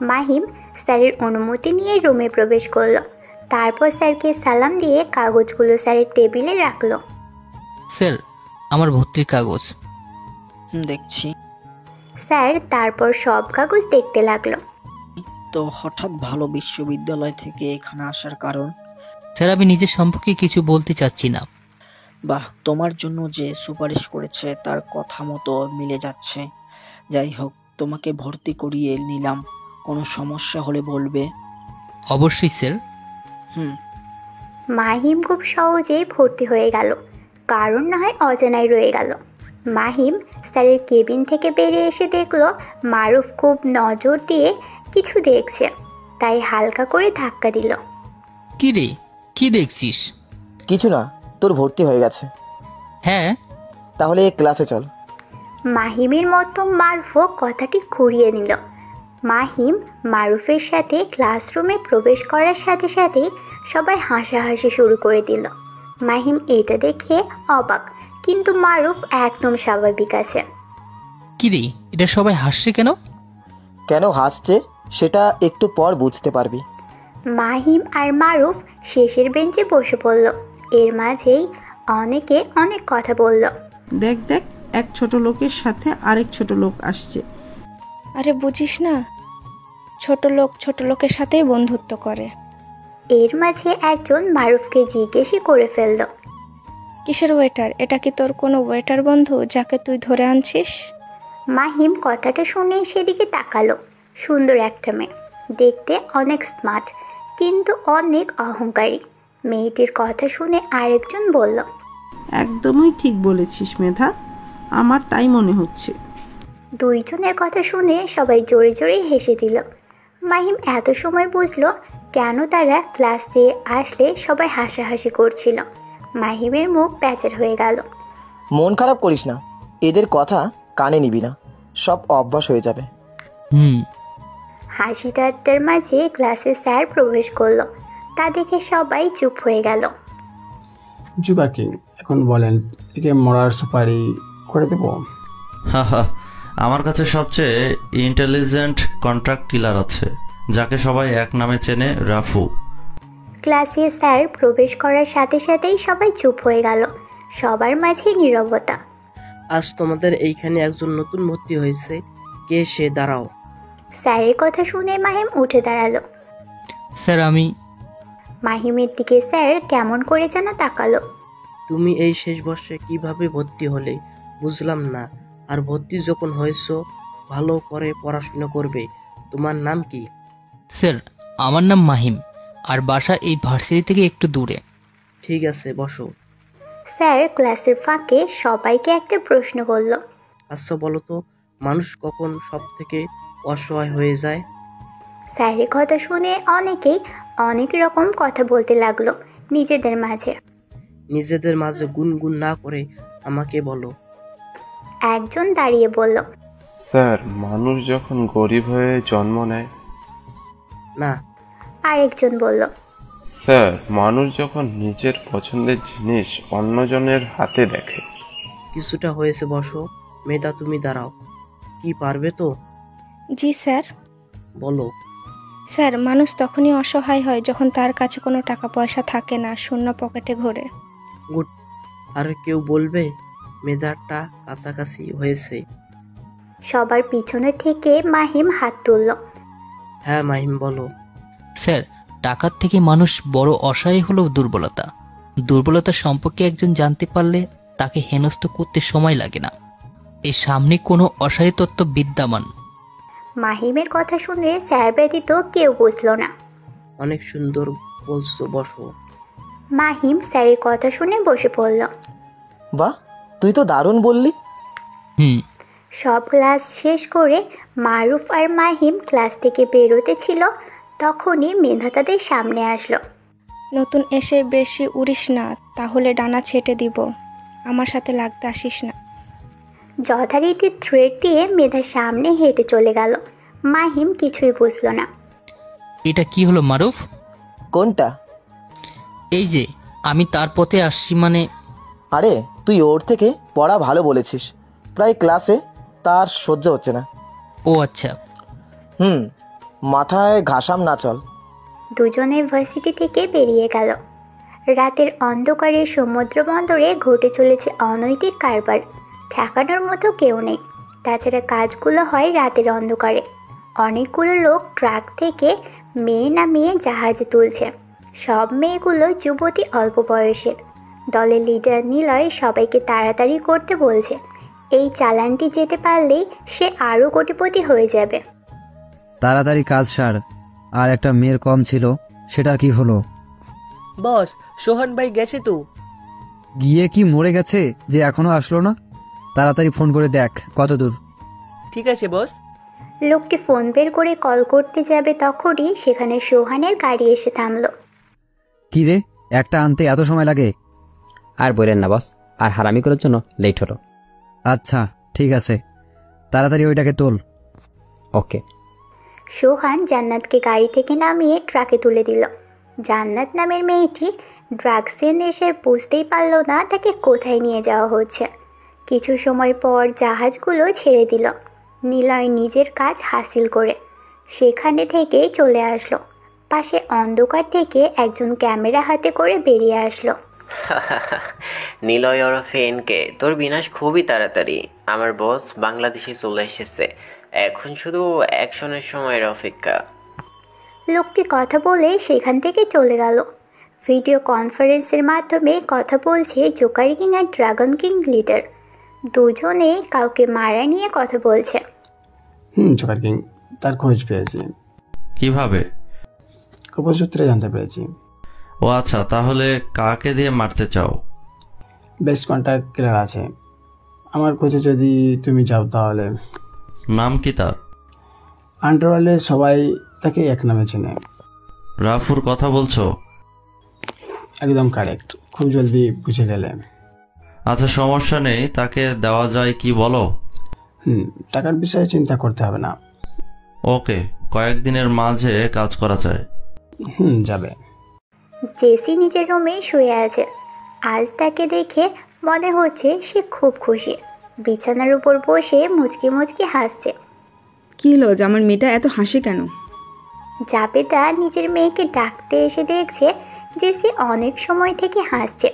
Mahim স্যারের অনুমতি নিয়ে রুমে প্রবেশ করলো। তারপর স্যারকে সালাম দিয়ে কাগজগুলো স্যারের টেবিলে রাখলো। স্যার, আমার ভর্তির কাগজ। দেখছি। স্যার তারপর সব কাগজ দেখতে লাগলো। তো হঠাৎ ভালো বিশ্ববিদ্যালয় থেকে এখানে আসার কারণ? স্যার, আমি নিজের সম্পর্কে কিছু বলতে চাচ্ছি না। বাহ, তোমার জন্য যে সুপারিশ করেছে তার কথা মতো মিলে যাচ্ছে। যাই হোক, তোমাকে ভর্তি করিয়ে নিলাম, কোনো সমস্যা হলে বলবে। অবশ্যই স্যার। মাহিম খুব সহজেই ভর্তি হয়ে গেল, কারণ না হয় অজানাই রয়ে গেল। মাহিম স্যারের কেবিন থেকে বেরিয়ে এসে দেখলো মারুফ খুব নজর দিয়ে কিছু দেখছে, তাই হালকা করে ধাক্কা দিল। কি রে, কি দেখছিস? কিছু না, তোর ভর্তি হয়ে গেছে। হ্যাঁ। তাহলে ক্লাসে চল। মাহিমের মতো মারুফও কথাটি ঘুরিয়ে নিল। মাহিম মারুফের সাথে ক্লাসরুমে প্রবেশ করার সাথে সাথেই সবাই হাসাহাসি শুরু করে দিল। মাহিম এটা দেখে অবাক, কিন্তু মারুফ একদম স্বাভাবিক আছে। কি রে, এটা সবাই হাসছে কেন? কেন হাসছে সেটা একটু পর বুঝতে পারবি। মাহিম আর মারুফ শেষের বেঞ্চে বসে পড়ল। এর মাঝেই অনেকে অনেক কথা বলল। দেখ দেখ, এক ছোট লোকের সাথে আরেক ছোট লোক আসছে। আরে বুঝিস না, ছোট লোকের সাথেই বন্ধুত্ব করে। এর মাঝে একজন মারুফকে জিজ্ঞেসই করে ফেলল, কিসের ওয়েটার? এটা কি তোর কোনো ওয়েটার বন্ধু যাকে তুই ধরে আনছিস? মাহিম কথাটা শুনে সেদিকে তাকালো। সুন্দর একটা মেয়ে, দেখতে অনেক স্মার্ট, কিন্তু অনেক অহংকারী। মেয়েটির কথা শুনে আরেকজন বলল, একদমই ঠিক বলেছিস মেধা, আমার তাই মনে হচ্ছে। দুইজনের কথা শুনে সবাই জোরে জোরে হেসে দিল। মাহিম এত সময় বুঝলো কেন তারা ক্লাসে আসলে সবাই হাসাহাসি করছিল। মাহিমের মুখ প্যাঁচার হয়ে গেল। মন খারাপ করিস না, এদের কথা কানে নিবি না, সব অভ্যাস হয়ে যাবে। হাসি ঠাট্টার মাঝে ক্লাসে স্যার প্রবেশ করলো। তা দেখে সবাই চুপ হয়ে গেল। জুগার কিং, এখন বলেন, একে মরার সুপারি করে দেব? হাহা, আমার কাছে সবচেয়ে ইন্টেলিজেন্ট কন্ট্রাক্ট কিলার আছে, যাকে সবাই এক নামে চেনে, রাফু। ক্লাসে স্যার প্রবেশ করার সাথে সাথেই সবাই চুপ হয়ে গেল। সবার মাঝে নীরবতা। আজ তোমাদের এইখানে একজন নতুন ভর্তি হয়েছে, কে সে? দাঁড়াও। স্যারের কথা শুনে মাহিম উঠে দাঁড়ালো। স্যার, আমি। মাহিমের দিকে স্যার কেমন করে যেন তাকালো। তুমি এই শেষ বর্ষে কিভাবে ভর্তি হলে বুঝলাম না, আর ভর্তি যখন হয়েছো ভালো করে পড়াশোনা করবে। তোমার নাম কি? স্যার, আমার নাম মাহিম, আর বাসা এই ভার্সিটি থেকে একটু দূরে। ঠিক আছে, বসো। স্যার ক্লাসের ফাঁকে সবাইকে একটা প্রশ্ন করলো। আচ্ছা বলো তো, মানুষ কখন সব থেকে অসহায় হয়ে যায়? স্যারের কথা শুনে অনেকেই অনেক রকম কথা বলতে লাগলো নিজেদের মাঝে। নিজেদের মাঝে গুনগুন না করে আমাকে বলো। একজন দাঁড়িয়ে বলল, স্যার, মানুষ যখন গরিব হয়ে জন্ম নেয়। না। আরেকজন বলল, স্যার, মানুষ যখন নিজের পছন্দের জিনিস অন্যজনের হাতে দেখে। কিছুটা হয়েছে, বসো। মেধা, তুমি দাঁড়াও। কি পারবে তো? জি স্যার। বলো। স্যার, মানুষ তখনই অসহায় হয় যখন তার কাছে কোনো টাকা পয়সা থাকে না, শূন্য পকেটে ঘোরে। গুড। আর কেউ বলবে? মেধাটা কাছাকাছি হয়েছে। সবার পিছনে থেকে মাহিম হাত তুলল। হ্যাঁ মাহিম বলো। স্যার, টাকার থেকে মানুষ বড় অসহায় হলেও দুর্বলতা। দুর্বলতা সম্পর্কে একজন জানতে পারলে তাকে হেনস্থ করতে সময় লাগে না। এর সামনে কোনো অসহায় তত্ত্ব বিদ্যমান। মাহিমের কথা শুনে স্যার ব্যতীত কেউ বুঝল না। অনেক সুন্দর বলছো, বসো। মাহিম স্যারের কথা শুনে বসে পড়ল। বাহ, তুই তো দারুণ বললি। সব ক্লাস শেষ করে মারুফ আর মাহিম ক্লাস থেকে বেরোতে ছিল, তখনই মেধা তাদের সামনে আসলো। নতুন এসে বেশি উড়িস না, তাহলে ডানা ছেটে দিব। আমার সাথে লাগতে আসিস না। যথারীতি থ্রেড দিয়ে মেধার সামনে হেঁটে চলে গেল। মাহিম কিছুই বুঝল না। এটা কি হলো মারুফ? কোনটা? এই যে আমি তার পথে আসছি মানে। আরে তুই ওর থেকে পড়া ভালো বলেছিস, প্রায় ক্লাসে তার সহ্য হচ্ছে না। ও আচ্ছা। মাথায় ঘাসাম না, চল। দুজনে ভার্সিটি থেকে বেরিয়ে গেল। রাতের অন্ধকারে সমুদ্র বন্দরে ঘটে চলেছে অনৈতিক কারবার। ঠেকানোর মতো কেউ নেই। তাছাড়া কাজগুলো হয় রাতের অন্ধকারে। অনেকগুলো লোক ট্রাক থেকে মেয়ে নামিয়ে জাহাজে তুলছে। সব মেয়েগুলো যুবতী, অল্প বয়সের। দলের লিডার নিলয় সবাইকে তাড়াতাড়ি করতে বলছে। এই চালানটি যেতে পারলেই সে আরও কোটিপতি হয়ে যাবে। তাড়াতাড়ি কাজ সার। আর একটা মেয়ের কম ছিল, সেটার কি হলো? বস, সোহান ভাই গেছে তো। গিয়ে কি মরে গেছে যে এখনো আসলো না? তাড়াতাড়ি ফোন করে দেখ কত দূর। ঠিক আছে বস। লোকটি ফোন বের করে কল করতে যাবে, তখনই সেখানে সোহানের গাড়ি এসে থামলো। কি রে, একটা আনতে এত সময় লাগে? আর বলেন না বস, আর হারামি করার জন্য লেট হলো। আচ্ছা ঠিক আছে, তাড়াতাড়ি ওইটাকে তোল। ওকে। সোহান জান্নাতকে গাড়ি থেকে নামিয়ে ট্রাকে তুলে দিল। জান্নাত নামের মেয়েটি ড্রাগসের এসে বুঝতেই পারল না তাকে কোথায় নিয়ে যাওয়া হচ্ছে। কিছু সময় পর জাহাজগুলো ছেড়ে দিল। নিলয় নিজের কাজ হাসিল করে সেখানে থেকে চলে আসলো। পাশে অন্ধকার থেকে একজন ক্যামেরা হাতে করে বেরিয়ে আসলো। নিলয় ওরফে এনকে, তোর বিনাশ খুবই তাড়াতাড়ি। আমার বস বাংলাদেশে চলে এসেছে, এখন শুধু অ্যাকশনের সময়ের অপেক্ষা। লোকটি কথা বলে সেখান থেকে চলে গেল। ভিডিও কনফারেন্সের মাধ্যমে কথা বলছে জোকার কিং আর ড্রাগন কিং লিডার। দুজনে কাউকে মারা নিয়ে কথা বলছে। জোকার কিং, তার খোঁজ পেয়েছি। কিভাবে? খবর সূত্রে জানতে পেরেছি। ও আচ্ছা, তাহলে কাকে দিয়ে মারতে চাও? বেস্ট কন্ট্যাক্ট কিলার আছে আমার খোঁজে, যদি তুমি যাও তাহলে। নাম কি তার? আন্ডারওয়ার্ল্ডে সবাই তাকে এক নামে চেনে। রাফুর কথা বলছো? একদম কারেক্ট, খুব জলদি বুঝে গেলে। আচ্ছা সমস্যা নেই, তাকে দেওয়া যায় কি বলো? টাকার বিষয়ে চিন্তা করতে হবে না। ওকে, কয়েকদিনের মাঝে কাজ করা যায়। যাবে। জেসি নিজের রুমে শুয়ে আছে। আজ তাকে দেখে মনে হচ্ছে সে খুব খুশি। বিছানার উপর বসে মুচকি মুচকি হাসছে। কি হলো, আমার মেয়েটা এত হাসে কেন? জাবেদা নিজের মেয়েকে ডাকতে এসে দেখছে জেসি অনেক সময় থেকে হাসছে।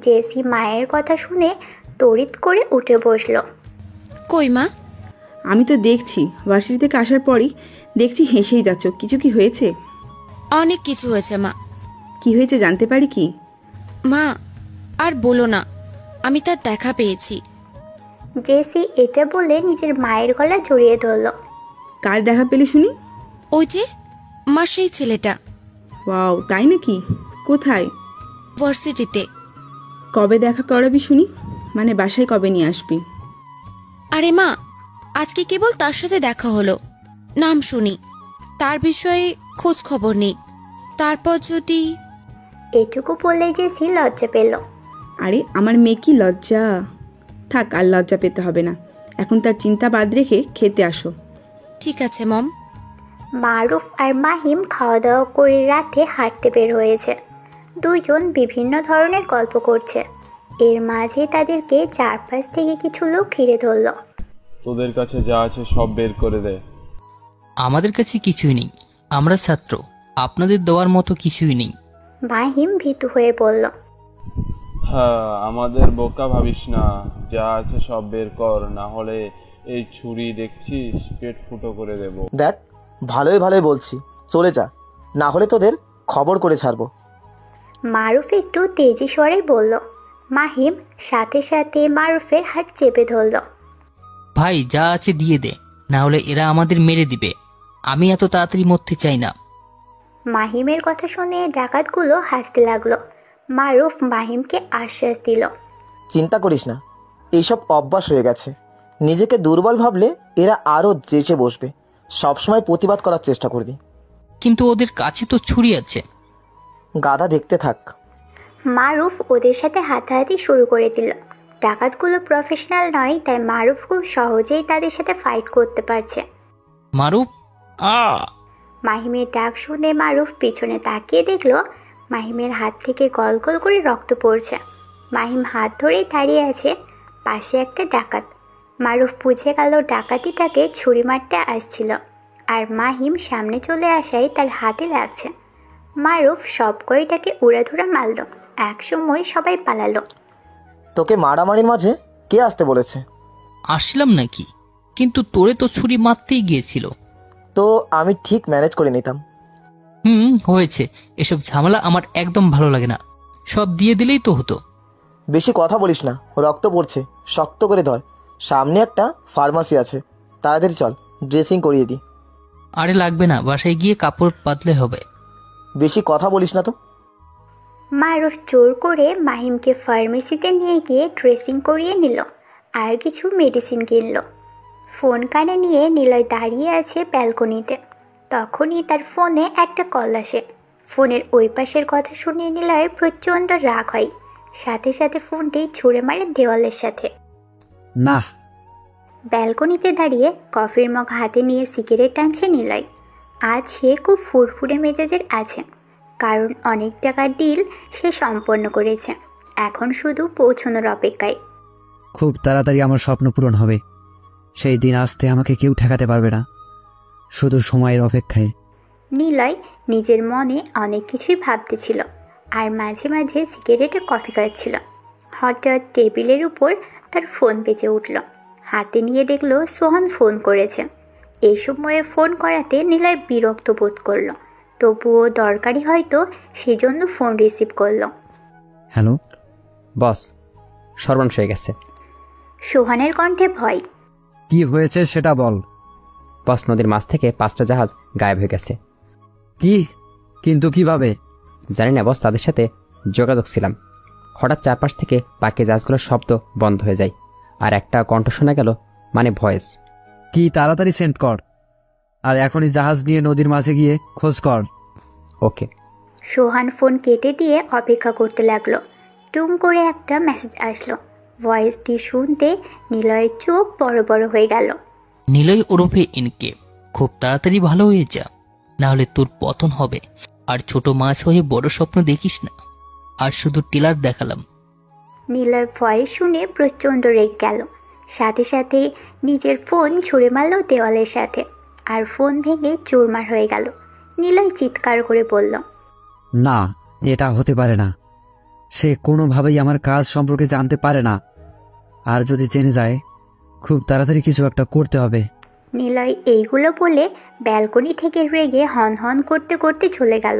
জেসি মায়ের কথা শুনে তড়িৎ করে উঠে বসলো। কই মা? আমি তো দেখছি, ভার্সিটি থেকে আসার পরই দেখছি হেসেই যাচ্ছ। কিছু কি হয়েছে? অনেক কিছু হয়েছে মা। কি হয়েছে জানতে পারি কি? মা আর বলো না, আমি তার দেখা পেয়েছি। জেসি এটা বলে নিজের মায়ের গলা জড়িয়ে ধরল। কার দেখা পেলে শুনি? ওই যে মা, সেই ছেলেটা। ওয়াও, তাই নাকি? কোথায়? ভার্সিটিতে। কবে দেখা করাবি শুনি? মানে বাসায় কবে নিয়ে আসবি? আরে মা, আজকে কেবল তার সাথে দেখা হলো, নাম শুনি, তার বিষয়ে খোঁজ খবর নেই। তারপর যদি। এটুকু বললে জেসি লজ্জা পেল। আরে আমার মেয়ে কি লজ্জা! থাক, আর লজ্জা পেতে হবে না। এখন তার চিন্তা বাদ রেখে খেতে আসো। ঠিক আছে মম। মারুফ আর মাহিম খাওয়া দাওয়া করে রাতে হাঁটতে বের হয়েছে। দুইজন বিভিন্ন ধরনের গল্প করছে। এর মাঝে তাদেরকে চারপাশ থেকে কিছু লোক ঘিরে ধরল। তোদের কাছে যা আছে সব বের করে দে। আমাদের কাছে কিছুই নেই, আমরা ছাত্র, আপনাদের দেওয়ার মতো কিছুই নেই। মাহিম ভীতু হয়ে বলল। হ্যাঁ, আমাদের বোকা ভাবিস না, যা আছে সব বের কর, না হলে এই ছুরি দেখছিস পেট ফুটো করে দেব। দেখ, ভালোই ভালোই বলছি, চলে যা, না হলে তোদের খবর করে ছাড়বো। মারুফ একটু তেজি স্বরে বলল। মাহিম সাথে সাথে মারুফের হাত চেপে ধরল। ভাই যা আছে দিয়ে দে, না হলে এরা আমাদের মেরে দিবে। আমি এত তাড়াতাড়ি মরতে চাই না। মাহিমের কথা শুনে ডাকাতগুলো হাসতে লাগলো। মারুফ মাহিমকে আশ্বাস দিল। চিন্তা করিস না, এইসব অভ্যাস হয়ে গেছে। নিজেকে দুর্বল ভাবলে এরা আরও জেঁচে বসবে। সবসময় প্রতিবাদ করার চেষ্টা করবি। কিন্তু ওদের কাছে তো ছুরি আছে। গাধা, দেখতে থাক। মারুফ ওদের সাথে হাতাহাতি শুরু করে দিল। ডাকাতগুলো প্রফেশনাল নয়, তাই মারুফ খুব সহজেই তাদের সাথে ফাইট করতে পারছে। মারুফ মাহিমের ডাক শুনে মারুফ পিছনে তাকিয়ে দেখল মাহিমের হাত থেকে গল গল করে রক্ত পড়ছে। মাহিম হাত ধরেই দাঁড়িয়ে আছে, পাশে একটা ডাকাত। মারুফ বুঝে গেল ডাকাতিটাকে ছুরি মারতে আসছিল, আর মাহিম সামনে চলে আসায় তার হাতে লাগছে। মারুফ সব কয়টাকে উড়াধুরা মারল। একসময় সবাই পালালো। তোকে মারামারির মাঝে কে আসতে বলেছে? আসলাম নাকি? কিন্তু তোরে তো ছুরি মারতেই গিয়েছিল। তো আমি ঠিক ম্যানেজ করে নিতাম। হয়েছে। এসব ঝামেলা আমার একদম ভালো লাগে না। সব দিয়ে দিলেই তো হতো। বেশি কথা বলিস না, রক্ত পড়ছে, শক্ত করে ধর। সামনে একটা ফার্মাসি আছে, তাড়াতাড়ি চল, ড্রেসিং করিয়ে দি। আরে লাগবে না, বাসায় গিয়ে কাপড় পাতলে হবে। বেশি কথা বলিস না তো। মারুফ জোর করে মাহিমকে ফার্মেসিতে নিয়ে গিয়ে ড্রেসিং করিয়ে নিল, আর কিছু মেডিসিন কিনল। ফোন কানে নিয়ে নিলয় দাঁড়িয়ে আছে ব্যালকনিতে। তখনই তার ফোনে একটা কল আসে। ফোনের ওই পাশের কথা শুনে নিলয় প্রচণ্ড রাগ হয়। সাথে সাথে ফোনটি ছুঁড়ে মারে দেওয়ালের সাথে। না। ব্যালকনিতে দাঁড়িয়ে কফির মগ হাতে নিয়ে সিগারেট টানছে নিলয়। আজ সে খুব ফুরফুরে মেজাজের আছে, কারণ অনেক টাকার ডিল সে সম্পন্ন করেছে। এখন শুধু পৌঁছানোর অপেক্ষায়। খুব তাড়াতাড়ি আমার স্বপ্ন পূরণ হবে। সেই দিন আসতে আমাকে কেউ ঠেকাতে পারবে না, শুধু সময়ের অপেক্ষায়। নিলয় নিজের মনে অনেক কিছুই ভাবতেছিল, আর মাঝে মাঝে সিগারেটে কফি খাচ্ছিল। হঠাৎ টেবিলের উপর তার ফোন বেজে উঠল। হাতে নিয়ে দেখলো সোহান ফোন করেছে। এই সময়ে ফোন করাতে নিলয় বিরক্ত বোধ করলো, তবুও দরকারি হয়তো সেজন্য ফোন রিসিভ করলো। হ্যালো বস, সর্বনাশ হয়ে গেছে। সোহানের কণ্ঠে ভয়। কি হয়েছে সেটা বল। বস, নদীর মাছ থেকে 5টা জাহাজ গায়েব হয়ে গেছে। কি? কিন্তু কিভাবে? জানি না বস, তাদের সাথে যোগাযোগ ছিলাম। হঠাৎ চারপাশ থেকে বাকি জাহাজগুলোর শব্দ বন্ধ হয়ে যায়, আর একটা কণ্ঠ শোনা গেল, মানে ভয়েস। কি? তাড়াতাড়ি সেন্ড কর, আর এখনই জাহাজ নিয়ে নদীর মাঝে গিয়ে খোঁজ কর। ওকে। সোহান ফোন কেটে দিয়ে অপেক্ষা করতে লাগলো। টুম করে একটা মেসেজ আসলো। ভয়েসটি শুনতে নিলয়ের চোখ বড় বড় হয়ে গেল। নিলয় ওরফে এনকে, খুব তাড়াতাড়ি ভালো হয়ে যা, না হলে তোর পতন হবে। আর ছোট মাছ হয়ে বড় স্বপ্ন দেখিস না। আর শুধু টেলার দেখালাম। নিলয় ভয়েস শুনে প্রচণ্ড রেগে গেল। সাথে সাথে নিজের ফোন ছুঁড়ে মারল দেওয়ালের সাথে, আর ফোন ভেঙে চুরমার হয়ে গেল। নিলয় চিৎকার করে বলল, না, এটা হতে পারে না। সে কোনোভাবেই আমার কাজ সম্পর্কে জানতে পারে না, আর যদি জেনে যায় খুব তাড়াতাড়ি কিছু একটা করতে হবে। নিলয় এইগুলো বলে ব্যালকনি থেকে রেগে হন হন করতে করতে চলে গেল।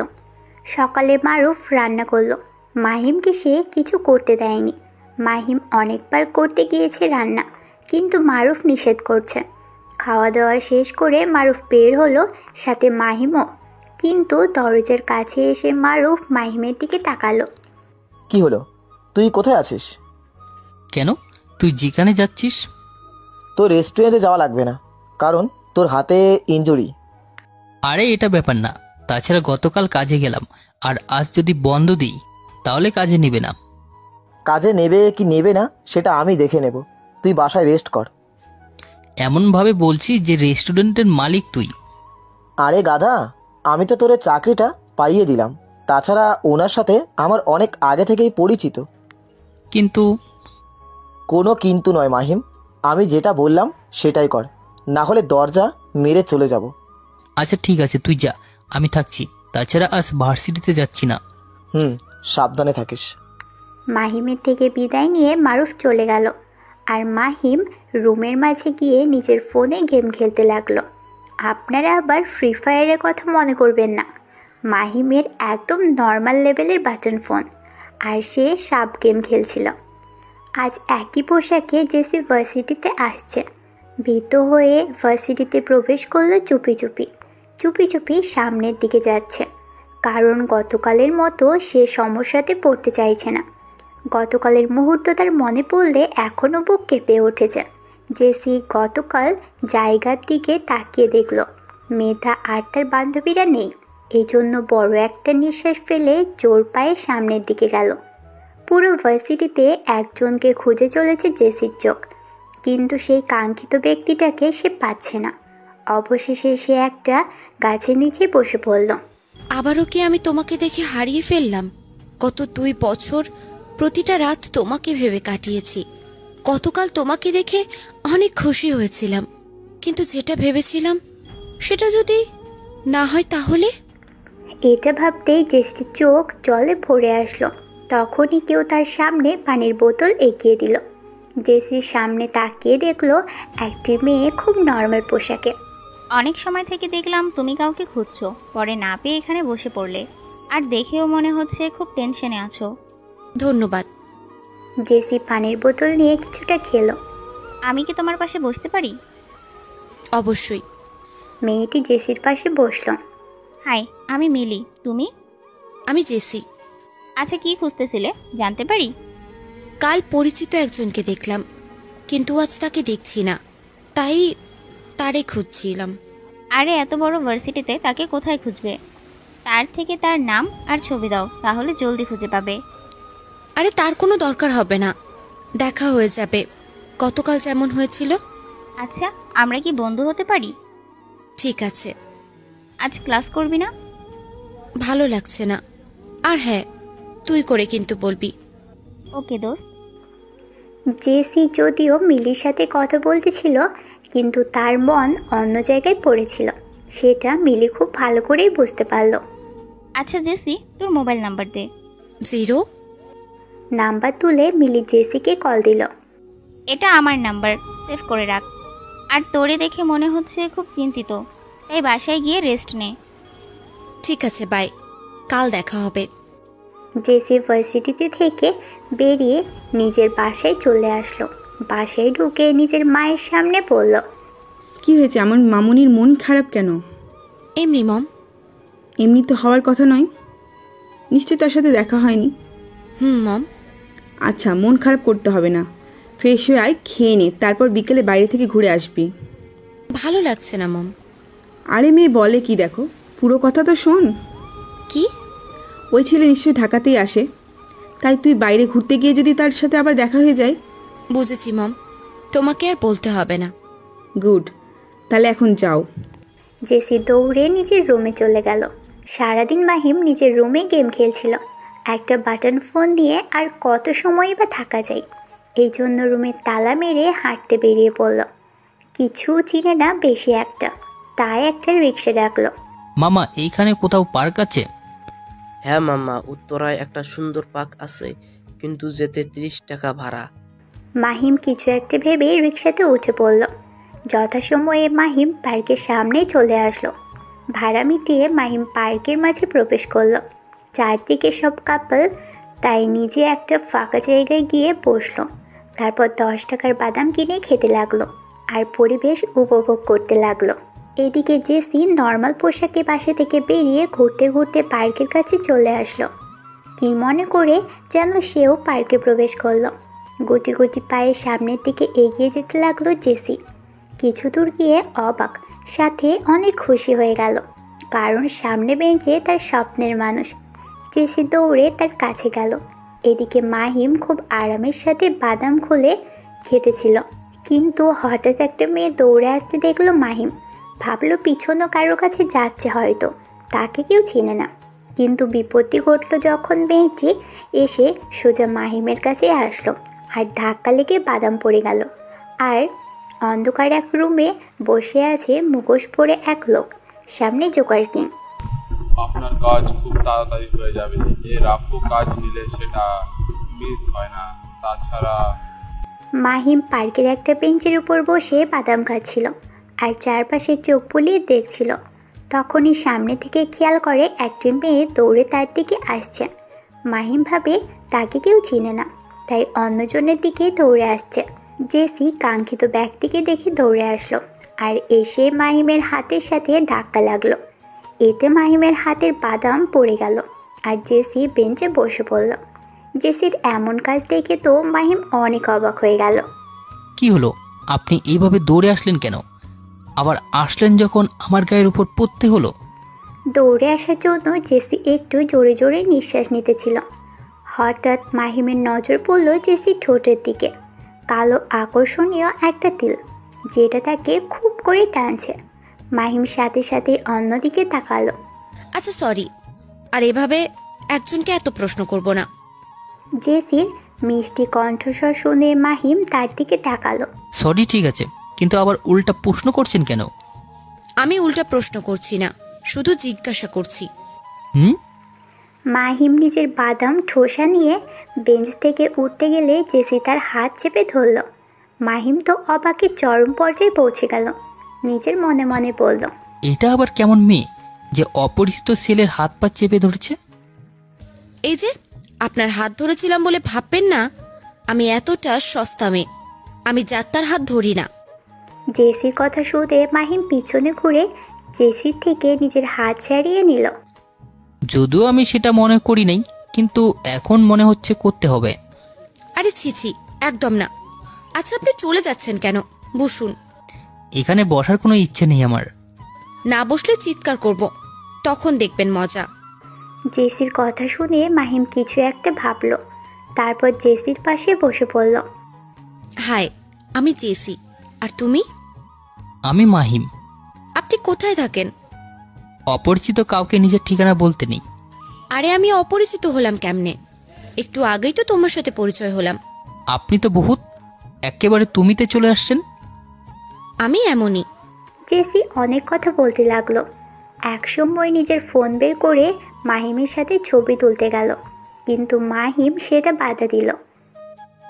সকালে মারুফ রান্না করলো। মাহিমকে সে কিছু করতে দেয়নি। মাহিম অনেকবার করতে গিয়েছে রান্না, কিন্তু মারুফ নিষেধ করছে। খাওয়া দাওয়া শেষ করে মারুফ বের হলো, সাথে মাহিমও। কিন্তু দরজার কাছে এসে মারুফ মাহিমের দিকে তাকালো। কি হলো? তুই কোথায় আছিস? কেন, তুই যেখানে যাচ্ছিস? তোর রেস্টুরেন্টে যাওয়া লাগবে না, কারণ তোর হাতে ইনজুরি। আরে এটা ব্যাপার না। তাছাড়া গতকাল কাজে গেলাম, আর আজ যদি বন্ধ দিই তাহলে কাজে নেবে না। কাজে নেবে কি নেবে না সেটা আমি দেখে নেব। তুই বাসায় রেস্ট কর। এমনভাবে বলছি যে রেস্টুরেন্টের মালিক তুই। আরে গাধা, আমি তো তোর চাকরিটা পাইয়ে দিলাম। তাছাড়া ওনার সাথে আমার অনেক আগে থেকেই পরিচিত। কিন্তু কোনো কিন্তু নয় মাহিম, আমি যেটা বললাম সেটাই কর, না হলে দরজা মেরে চলে যাব। আচ্ছা ঠিক আছে, তুই যা, আমি থাকছি। তাছাড়া আজ ভার্সিটিতে যাচ্ছি না। সাবধানে থাকিস। মাহিমের থেকে বিদায় নিয়ে মারুফ চলে গেল, আর মাহিম রুমের মাঝে গিয়ে নিজের ফোনে গেম খেলতে লাগলো। আপনারা আবার ফ্রি ফায়ারের কথা মনে করবেন না। মাহিমের একদম নর্মাল লেভেলের বাটন ফোন, আর সে সাব গেম খেলছিল। আজ একই পোশাকে জেসি ভার্সিটিতে আসছে। ভীত হয়ে ভার্সিটিতে প্রবেশ করলো চুপি চুপি। চুপি চুপি সামনের দিকে যাচ্ছে, কারণ গতকালের মতো সে সমস্যাতে পড়তে চাইছে না। গতকালের মুহূর্ত তার মনে পড়লে এখনও বুক কেঁপে উঠেছে। জেসি গতকাল জায়গার দিকে তাকিয়ে দেখল মেধা আর তার বান্ধবীরা নেই। এই জন্য বড় একটা নিঃশ্বাস ফেলে জোর পায়ে সামনের দিকে গেল। পুরো ভার্সিটিতে একজনকে খুঁজে চলেছে জেসির চোখ, কিন্তু সেই কাঙ্ক্ষিত ব্যক্তিটাকে সে পাচ্ছে না। অবশেষে সে একটা গাছের নিচে বসে পড়ল। আবারও কি আমি তোমাকে দেখে হারিয়ে ফেললাম? গত 2 বছর প্রতিটা রাত তোমাকে ভেবে কাটিয়েছি। গতকাল তোমাকে দেখে অনেক খুশি হয়েছিলাম, কিন্তু যেটা ভেবেছিলাম সেটা যদি না হয় তাহলে? এটা ভাবতেই জেসির চোখ জলে ভরে আসলো। তখনই কেউ তার সামনে পানির বোতল এগিয়ে দিল। জেসির সামনে তাকিয়ে দেখলো একটি মেয়ে খুব নর্মাল পোশাকে। অনেক সময় থেকে দেখলাম তুমি কাউকে খুঁজছো, পরে না পেয়ে এখানে বসে পড়লে, আর দেখেও মনে হচ্ছে খুব টেনশনে আছো। ধন্যবাদ। জেসি পানির বোতল নিয়ে কিছুটা খেলো। আমি কি তোমার পাশে বসতে পারি? অবশ্যই। মেয়েটি জেসির পাশে বসলো। হাই, আমি মিলি। তুমি? আমি জেসি। আচ্ছা, কি খুঁজতেছিলে জানতে পারি? কাল পরিচিত একজনকে দেখলাম, কিন্তু আজ তাকে দেখছি না, তাই তারে খুঁজছিলাম। আরে এত বড় ভার্সিটিতে তাকে কোথায় খুঁজবে? তার থেকে তার নাম আর ছবি দাও, তাহলে জলদি খুঁজে পাবে। আরে তার কোনো দরকার হবে না, দেখা হয়ে যাবে, গতকাল যেমন হয়েছিল। আচ্ছা, আমরা কি বন্ধু হতে পারি? ঠিক আছে। আজ ক্লাস করবি না? ভালো লাগছে না। আর হ্যাঁ, তুই করে কিন্তু বলবি। ওকে দোস্ত। জেসি যদিও মিলির সাথে কথা বলতেছিল, কিন্তু তার মন অন্য জায়গায় পড়েছিল। সেটা মিলি খুব ভালো করেই বুঝতে পারল। আচ্ছা জেসি, তোর মোবাইল নাম্বার দে। 0। নাম্বার তুলে মিলি জেসিকে কল দিল। এটা আমার নাম্বার, সেভ করে রাখ। আর তোরে দেখে মনে হচ্ছে খুব চিন্তিত, তাই বাসায় গিয়ে রেস্ট নে। ঠিক আছে, বাই, কাল দেখা হবে। জেসি ভার্সিটিতে থেকে বেরিয়ে নিজের বাসায় চলে আসলো। বাসায় ঢুকে নিজের মায়ের সামনে পড়ল। কি হয়েছে? আমার মামুনির মন খারাপ কেন? এমনি মম। এমনি তো হওয়ার কথা নয়, নিশ্চয়ই তার সাথে দেখা হয়নি। মম। আচ্ছা, মন খারাপ করতে হবে না, ফ্রেশ হয়ে আয়, খেয়ে নে, তারপর বিকেলে বাইরে থেকে ঘুরে আসবি। ভালো লাগছে না মম। আরে মেয়ে বলে কি, দেখো পুরো কথা তো শোন। কি? ওই ছেলে নিশ্চয়ই ঢাকাতেই আসে, তাই তুই বাইরে ঘুরতে গিয়ে যদি তার সাথে আবার দেখা হয়ে যায়। বুঝেছি মম, তোমাকে আর বলতে হবে না। গুড, তাহলে এখন যাও। জেসি দৌড়ে নিজের রুমে চলে গেল। সারাদিন মাহিম নিজের রুমে গেম খেলছিল। একটা বাটন ফোন দিয়ে আর কত সময়ই বা থাকা যায়। এই জন্য রুমে তালা মেরে হাঁটতে বেরিয়ে পড়ল। কিছু চিনে না বেশি একটা, তাই একটা রিক্সা ডাকলো। মামা, এইখানে কোথাও পার্ক আছে? হ্যাঁ মামা, উত্তরায় একটা সুন্দর পার্ক আছে, কিন্তু যেতে 30 টাকা ভাড়া। মাহিম কিছু একটা ভেবে রিক্সাতে উঠে পড়ল। যথাসময়ে মাহিম পার্কের সামনেই চলে আসলো। ভাড়া মিটিয়ে মাহিম পার্কের মাঝে প্রবেশ করলো। চারদিকে সব কাপল, তাই নিজে একটা ফাঁকা জায়গায় গিয়ে বসলো। তারপর 10 টাকার বাদাম কিনে খেতে লাগলো আর পরিবেশ উপভোগ করতে লাগলো। এদিকে জেসি নর্মাল পোশাকে বাসা থেকে বেরিয়ে ঘুরতে ঘুরতে পার্কের কাছে চলে আসলো। কি মনে করে যেন সেও পার্কে প্রবেশ করলো। গুটি গুটি পায়ে সামনের দিকে এগিয়ে যেতে লাগলো জেসি। কিছু দূর গিয়ে অবাক, সাথে অনেক খুশি হয়ে গেল, কারণ সামনে বেঞ্চে তার স্বপ্নের মানুষ। জেসি দৌড়ে তার কাছে গেল। এদিকে মাহিম খুব আরামের সাথে বাদাম খুলে খেতেছিল, কিন্তু হঠাৎ একটা মেয়ে দৌড়ে আসতে দেখলো মাহিম। ভাবলো পিছনও কারো কাছে যাচ্ছে, হয়তো তাকে কেউ চেনে না। কিন্তু বিপত্তি ঘটল যখন মেয়েটি এসে সোজা মাহিমের কাছে আসলো আর ধাক্কা লেগে বাদাম পড়ে গেল। আর অন্ধকার এক রুমে বসে আছে মুখোশ পরে এক লোক, সামনে জোকার কিং। আপনার কাজ খুব তাড়াতাড়ি হয়ে যাবে, এর আপু কাজ নিলে সেটা মিস হয় না। তাছাড়া মাহিম পার্কের একটা বেঞ্চের উপর বসে বাদাম খাচ্ছিল। আর চারপাশে চোখ বুলিয়ে দেখছিল। তখনই সামনে থেকে খেয়াল করে একটি মেয়ে দৌড়ে তার দিকে আসছে। মাহিম ভাবে তাকে কেউ চিনে না, তাই অন্যজনের দিকে দৌড়ে আসছে। জেসি কাঙ্ক্ষিত ব্যক্তিকে দেখে দৌড়ে আসলো আর এসে মাহিমের হাতের সাথে ধাক্কা লাগলো। এতে মাহিমের হাতের বাদাম পড়ে গেল আর জেসি বেঞ্চে বসে পড়ল। জেসির এমন কাজ দেখে তো মাহিম অনেক অবাক হয়ে গেল। কি হলো, আপনি এইভাবে দৌড়ে আসলেন কেন? আবার আসলেন যখন আমার গায়ের উপর পড়তে হলো। দৌড়ে আসার জন্য জেসি একটু জোরে জোরে নিঃশ্বাস নিতেছিল। হঠাৎ মাহিমের নজর পড়ল জেসির ঠোঁটের দিকে। কালো আকর্ষণীয় একটা তিল, যেটা তাকে খুব করে টানছে। মাহিম সাথে সাথে অন্যদিকে তাকালো। আচ্ছা সরি, আর এভাবে একজনকে এত প্রশ্ন করব না। জেসির মিষ্টি কণ্ঠস্বর শুনে মাহিম তার দিকে তাকালো। সরি ঠিক আছে, কিন্তু আবার উল্টা প্রশ্ন করছেন কেন? আমি উল্টা প্রশ্ন করছি না, শুধু জিজ্ঞাসা করছি। মাহিম নিজের বাদাম ঠোসা নিয়ে বেঞ্চ থেকে উঠতে গেলে জেসি তার হাত চেপে ধরল। মাহিম তো অবাকের চরম পর্যায়ে পৌঁছে গেল। নিজের মনে মনে বলল, এটা আবার কেমন মেয়ে যে অপরিচিত ছেলের হাত পা চেপে ধরেছে? এই যে আপনার হাত ধরেছিলাম বলে ভাববেন না আমি এতটা সস্তা মেয়ে। আমি যাত্রার হাত ধরি না। জেসির কথা শুনে মাহিম পিছনে ঘুরে জেসির থেকে নিজের হাত ছাড়িয়ে নিল। যদিও আমি সেটা মনে করি নাই, কিন্তু এখন মনে হচ্ছে করতে হবে। আরে ছি, একদম না। আচ্ছা আপনি চলে যাচ্ছেন কেন? বসুন। এখানে বসার কোনো ইচ্ছে নেই আমার। না বসলে চিৎকার করব, তখন দেখবেন মজা। জেসির কথা শুনে মাহিম কিছু একটা ভাবল, তারপর জেসির পাশে বসে পড়ল। হাই, আমি জেসি। আর তুমি? আমি মাহিম। আপনি কোথায় থাকেন? অপরিচিত কাউকে নিজের ঠিকানা বলতে নেই। আরে আমি অপরিচিত হলাম কেমনে? একটু আগেই তো তোমার সাথে পরিচয় হলাম। আপনি তো বহুত একেবারে তুমিতে চলে আসছেন। আমি এমনই। জেসি অনেক কথা বলতে লাগলো। একসময় নিজের ফোন বের করে মাহিমের সাথে ছবি তুলতে গেল, কিন্তু মাহিম সেটা বাধা দিল।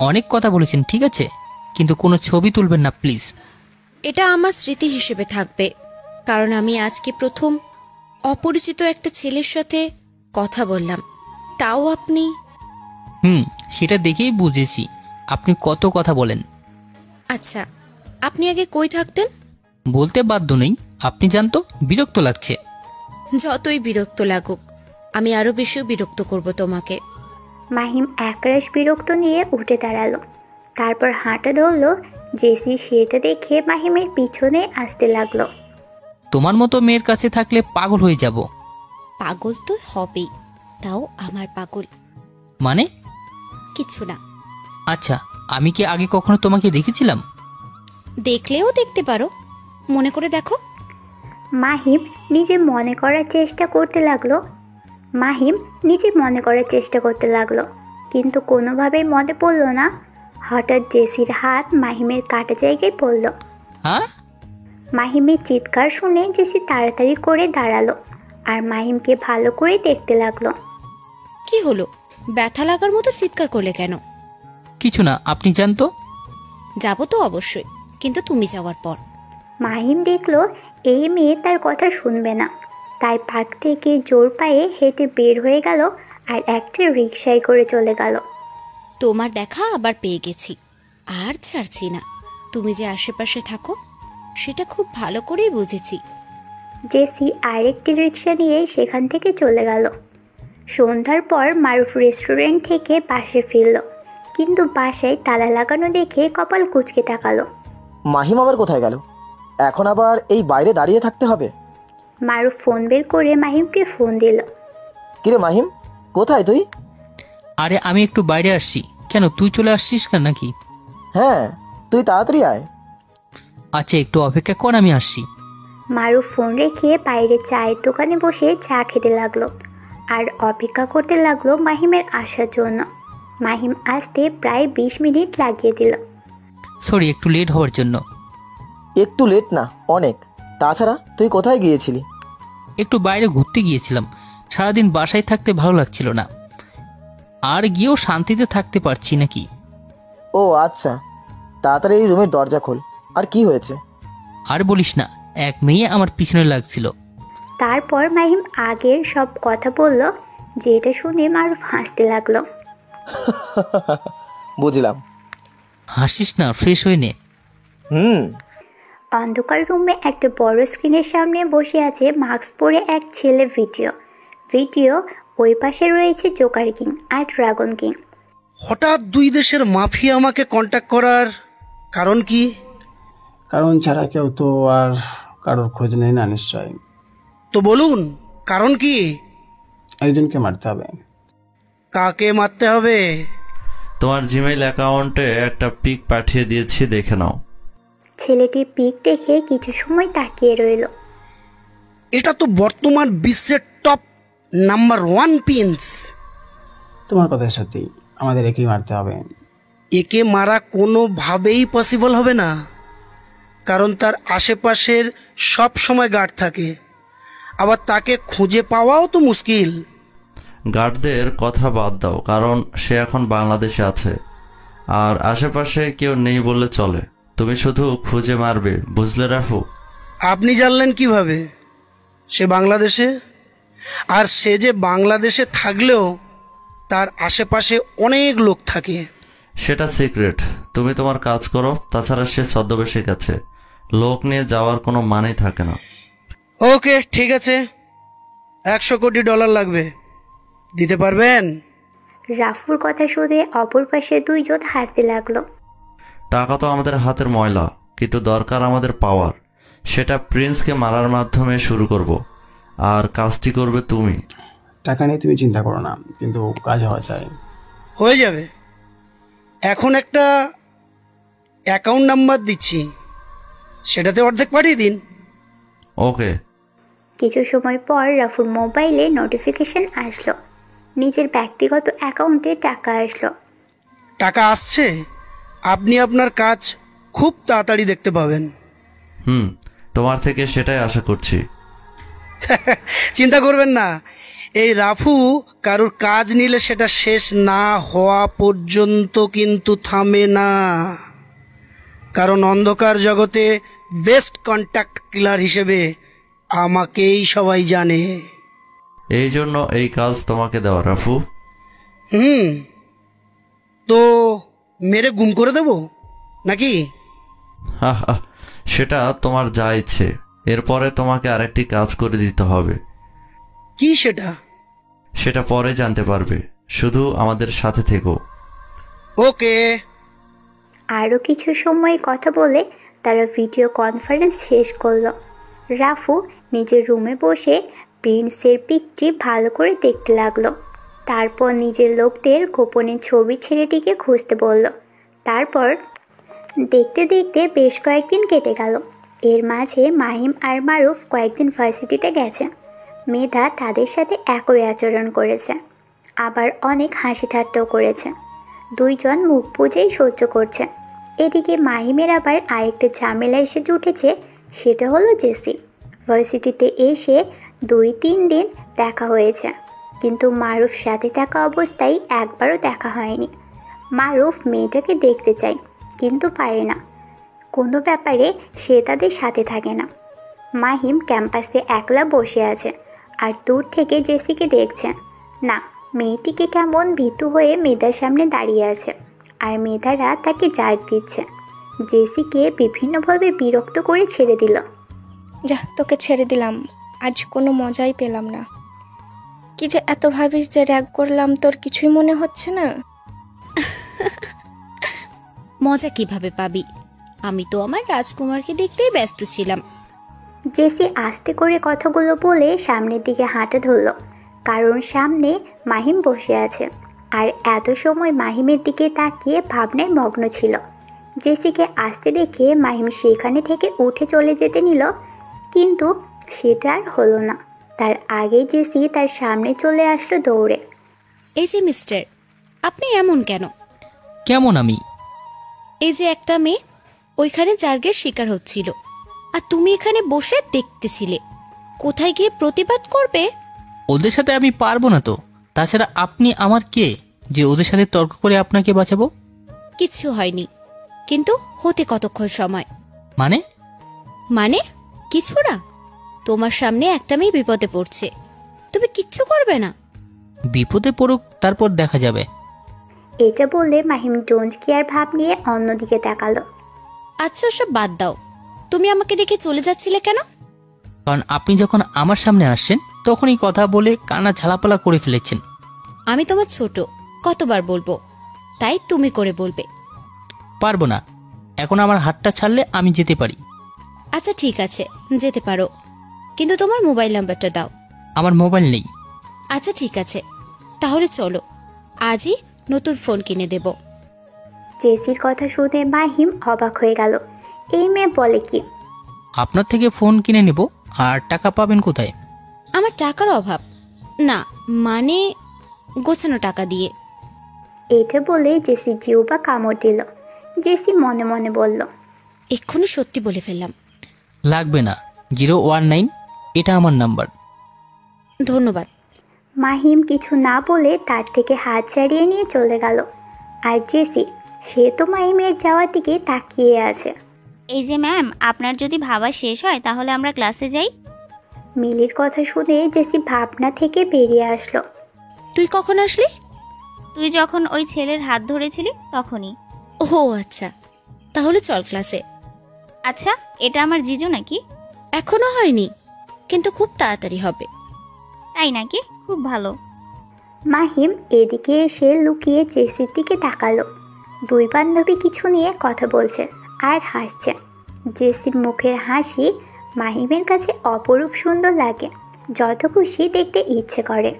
অনেক কথা বলেছেন ঠিক আছে, কিন্তু কোনো ছবি তুলবেন না প্লিজ। এটা আমার স্মৃতি হিসেবে থাকবে, কারণ আমি আজকে প্রথম অপরিচিত একটা ছেলের সাথে কথা বললাম, তাও আপনি। সেটা দেখেই বুঝেছি আপনি কত কথা বলেন। আচ্ছা, আপনি আগে কই থাকতেন? বলতে বাধ্য নেই, আপনি জানতো বিরক্ত লাগছে। যতই বিরক্ত লাগুক, আমি আরো বেশি বিরক্ত করব তোমাকে। মাহিম একরাশ বিরক্ত নিয়ে উঠে দাঁড়ালো, তারপর হাঁটা ধরলো। জেসি সেটা দেখে মাহিমের পিছনে আসতে লাগলো। তোমার মতো মেয়ের কাছে থাকলে পাগল হয়ে যাব। পাগল তো হবেই, তাও আমার পাগল। মানে? কিছু না। আচ্ছা, আমি কি আগে কখনো তোমাকে দেখেছিলাম? দেখলেও দেখতে পারো, মনে করে দেখো। মাহিম নিজে মনে করার চেষ্টা করতে লাগলো, কিন্তু কোনোভাবেই মনে পড়ল না। হঠাৎ জেসির হাত মাহিমের কাটা জায়গায় পড়ল। মাহিমের চিৎকার শুনে জেসি তাড়াতাড়ি করে দাঁড়ালো আর মাহিমকে ভালো করে দেখতে লাগলো। কি হলো, ব্যথা লাগার মতো চিৎকার করলে কেন? কিছু না, আপনি জানতো। যাবো তো অবশ্যই, কিন্তু তুমি যাওয়ার পর। মাহিম দেখলো এই মেয়ে তার কথা শুনবে না, তাই পার্ক থেকে জোর পায়ে হেঁটে বের হয়ে গেল আর একটা রিকশায় করে চলে গেল। তোমার দেখা আবার পেয়ে গেছি, আর ছাড়ছি না। তুমি যে আশেপাশে থাকো সেটা খুব ভালো করেই বুঝেছি। জেসি আরেকটি রিকশা নিয়ে সেখান থেকে চলে গেল। সন্ধ্যার পর মারুফ রেস্টুরেন্ট থেকে বাসে ফিরল, কিন্তু বাসায় তালা লাগানো দেখে কপাল কুঁচকে তাকালো। মাহিম আবার কোথায় গেল? এখন আবার এই বাইরে দাঁড়িয়ে থাকতে হবে? মারুফ ফোন বের করে মাহিমকে ফোন দিল। কিরে মাহিম, কোথায় তুই? আরে আমি একটু বাইরে আসছি। কেন, তুই চলে আসছিস কেন নাকি? হ্যাঁ, তুই তাড়াতাড়ি আয়। আচ্ছা, একটু অপেক্ষা কর, আমি আসছি। মারুফ ফোন রেখে বাইরে চায়ের দোকানে বসে চা খেতে লাগলো আর অপেক্ষা করতে লাগলো মাহিমের আসার জন্য। মাহিম আসতে প্রায় 20 মিনিট লাগিয়ে দিল। সরি, একটু লেট হওয়ার জন্য। একটু লেট না, অনেক। তাছাড়া তুই কোথায় গিয়েছিলি? একটু বাইরে ঘুরতে গিয়েছিলাম। সারাদিন বাসায় থাকতে ভালো লাগছিল না, আর গিয়েও শান্তিতে থাকতে পারছি নাকি। ও আচ্ছা, তাড়াতাড়ি এই রুমের দরজা খোল। আর কি হয়েছে? আর বলিস না, এক মেয়ে আমার পিছনে লাগছিল। তারপর মাহিম আগের সব কথা বলল, যেটা শুনে মারুফ হাসতে লাগলো। বুঝলাম। হাসিস না, ফ্রেশ হয়ে নে। অন্ধকার রুমে একটা বড় স্ক্রিনের সামনে বসে আছে মাস্ক পরে এক ছেলে। ভিডিও ওই পাশে রয়েছে জোকার কিং আর ড্রাগন কিং। হঠাৎ দুই দেশের মাফিয়া আমাকে কন্ট্যাক্ট করার কারণ কি? কারণ ছাড়া কেউ তো আর কারোর খোঁজ নেই না নিশ্চয়। তো বলুন কারণ কি? একজনকে মারতে হবে। কাকে মারতে হবে? তোমার জিমেইল অ্যাকাউন্টে একটা পিক পাঠিয়ে দিয়েছি, দেখে নাও। ছেলেটি পিক দেখে কিছু সময় তাকিয়ে রইল। এটা তো বর্তমান বিশ্বের টপ নাম্বার 1 প্রিন্স। তোমার কথা সত্যি, আমাদের একেই মারতে হবে। একে মারা কোনোভাবেই পসিবল হবে না, কারণ তার আশেপাশের সব সময় গার্ড থাকে, আবার তাকে খুঁজে পাওয়াও তো মুশকিল। গার্ডদের কথা বাদ দাও, কারণ সে এখন বাংলাদেশে আছে আর আশেপাশে কেউ নেই বললে চলে। তুমি শুধু খুঁজে মারবে, বুঝলে রাফু? আপনি জানলেন কিভাবে সে বাংলাদেশে? আর সে যে বাংলাদেশে থাকলেও তার আশেপাশে অনেক লোক থাকে। সেটা সিক্রেট, তুমি তোমার কাজ করো। তাছাড়া সে ছদ্মবেশে গেছে, লোক নিয়ে যাওয়ার কোনো মানেই থাকে না। ওকে ঠিক আছে, $100 কোটি লাগবে, দিতে পারবেন? রাফুর কথা শুনে অপর পাশে দুইজন হাসতে লাগলো। টাকা তো আমাদের হাতের ময়লা, কিন্তু দরকার আমাদের পাওয়ার। সেটা প্রিন্সকে মারার মাধ্যমে শুরু করব, আর কাজটি করবে তুমি। টাকা নিয়ে তুমি চিন্তা করো না, কিন্তু কাজ হওয়া চাই। হয়ে যাবে। এখন একটা অ্যাকাউন্ট নাম্বার দিচ্ছি, সেটাতে অর্ধেক পাঠিয়ে দিন। ওকে। কিছু সময় পর রাফুর মোবাইলে নোটিফিকেশন আসলো, নিজের ব্যক্তিগত অ্যাকাউন্টে টাকা আসলো। টাকা আসছে, আপনি আপনার কাজ খুব তাড়াতাড়ি দেখতে পাবেন। তোমার থেকে সেটাই আশা করছি। চিন্তা করবেন না, এই রাফু কারোর কাজ নিলে সেটা শেষ না হওয়া পর্যন্ত কিন্তু থামে না, কারণ অন্ধকার জগতে বেস্ট কন্ট্যাক্ট কিলার হিসেবে আমাকেই সবাই জানে। এই জন্য এই কাজ তোমাকে দেওয়া রাফু। তো মেরে গুম করে দেব নাকি? সেটা তোমার যা ইচ্ছে। এরপরে তোমাকে আরেকটি কাজ করে দিতে হবে। কি সেটা? সেটা পরে জানতে পারবে, শুধু আমাদের সাথে থেকো। ওকে। আরও কিছু সময় কথা বলে তারা ভিডিও কনফারেন্স শেষ করলো। রাফু নিজের রুমে বসে প্রিন্সের পিকটি ভালো করে দেখতে লাগলো। তারপর নিজের লোকদের গোপনে ছবি ছেলেটিকে খুঁজতে বলল। তারপর দেখতে দেখতে বেশ কয়েকদিন কেটে গেল। এর মাঝে মাহিম আর মারুফ কয়েকদিন ভার্সিটিতে গেছে। মেধা তাদের সাথে একই আচরণ করেছে, আবার অনেক হাসি ঠাট্টাও করেছে। দুইজন মুখ বুঝেই সহ্য করছে। এদিকে মাহিমের আবার আরেকটা ঝামেলা এসে জুটেছে, সেটা হলো জেসি। ভার্সিটিতে এসে 2-3 দিন দেখা হয়েছে, কিন্তু মারুফ সাথে থাকা অবস্থায় একবারও দেখা হয়নি। মারুফ মেয়েটাকে দেখতে চায়, কিন্তু পারে না। কোনো ব্যাপারে সে তাদের সাথে থাকে না। মাহিম ক্যাম্পাসে একলা বসে আছে আর দূর থেকে জেসিকে দেখছে। না, মেয়েটিকে কেমন ভীতু হয়ে মেধার সামনে দাঁড়িয়ে আছে, আর মেধারা তাকে জার্ক দিচ্ছে। জেসিকে বিভিন্নভাবে বিরক্ত করে ছেড়ে দিল। যা, তোকে ছেড়ে দিলাম, আজ কোনো মজাই পেলাম না। কি যে এত ভাবিস যে র্যাগ করলাম, তোর কিছুই মনে হচ্ছে না? মজা কিভাবে পাবি? আমি তো আমার রাজকুমারকে দেখতেই ব্যস্ত ছিলাম। জেসি আস্তে করে কথাগুলো বলে সামনের দিকে হাঁটা ধরল, কারণ সামনে মাহিম বসে আছে আর এত সময় মাহিমের দিকে তাকিয়ে ভাবনায় মগ্ন ছিল। জেসিকে আসতে দেখে মাহিম সেখানে থেকে উঠে চলে যেতে নিল, কিন্তু সেটা আর হলো না। তার আগেই জেসি তার সামনে চলে আসলো দৌড়ে। এই যে মিস্টার, আপনি এমন কেন? কেমন আমি? এই যে একটা মেয়ে ওইখানে জার্গের শিকার হচ্ছিল, আর তুমি এখানে বসে দেখতেছিলে। কোথায় গিয়ে প্রতিবাদ করবে? ওদের সাথে আমি পারবো না তো। তাছাড়া আপনি আমার কে যে ওদের সাথে তর্ক করে আপনাকে বাঁচাবো? কিচ্ছু হয়নি, কিন্তু হতে কতক্ষণ সময়? মানে? মানে কিছু না? তোমার সামনে একটা মেয়ে বিপদে পড়ছে, তুমি কিচ্ছু করবে না? বিপদে পড়ুক, তারপর দেখা যাবে। এটা বললে মাহিম ডোন্ট কেয়ার ভাব নিয়ে অন্যদিকে তাকালো। আচ্ছা ওসব বাদ দাও, তুমি আমাকে দেখে চলে যাচ্ছিলে কেন? কারণ আপনি যখন আমার সামনে আসছেন তখনই কথা বলে কানা ঝালাপালা করে ফেলেছেন। আমি তোমার ছোট, কতবার বলবো, তাই তুমি করে বলবে। পারবো না, এখন আমার হাতটা ছাড়লে আমি যেতে পারি। আচ্ছা ঠিক আছে, যেতে পারো, কিন্তু তোমার মোবাইল নাম্বারটা দাও। আমার মোবাইল নেই। আচ্ছা ঠিক আছে, তাহলে চলো, আজই নতুন ফোন কিনে দেব। জেসির কথা শুনে মাহিম অবাক হয়ে গেল। এই মেয়ে বলে কি? আপনার থেকে ফোন কিনে নেব, আর টাকা পাবেন কোথায়? আমার টাকার অভাব না, মানে গোছানো টাকা দিয়ে। এটা বলে জেসি জিউবা কামড় দিল। জেসি মনে মনে বলল, এক্ষুনি সত্যি বলে ফেললাম। লাগবে না, 019 এটা আমার নাম্বার। ধন্যবাদ। মাহিম কিছু না বলে তার থেকে হাত ছাড়িয়ে নিয়ে চলে গেল। আর জেসি, সে তো মাহিমের যাওয়ার দিকে তাকিয়ে আছে। এই যে ম্যাম, আপনার যদি ভাবা শেষ হয় তাহলে আমরা ক্লাসে যাই। মিলির কথা শুনে জেসি ভাবনা থেকে বেরিয়ে আসলো। তুই কখন আসলি? তুই যখন ওই ছেলের হাত ধরেছিলি তখনই। ও আচ্ছা, তাহলে চল ক্লাসে। আচ্ছা, এটা আমার জিজু নাকি? এখনো হয়নি, কিন্তু খুব তাড়াতাড়ি হবে। তাই নাকি? খুব ভালো। মাহিম এদিকে এসে লুকিয়ে জেসির দিকে তাকালো। দুই বান্ধবী কিছু নিয়ে কথা বলছে আর হাসছে। জেসির মুখের হাসি মাহিমের কাছে অপরূপ সুন্দর লাগে, যত খুশি দেখতে ইচ্ছে করে।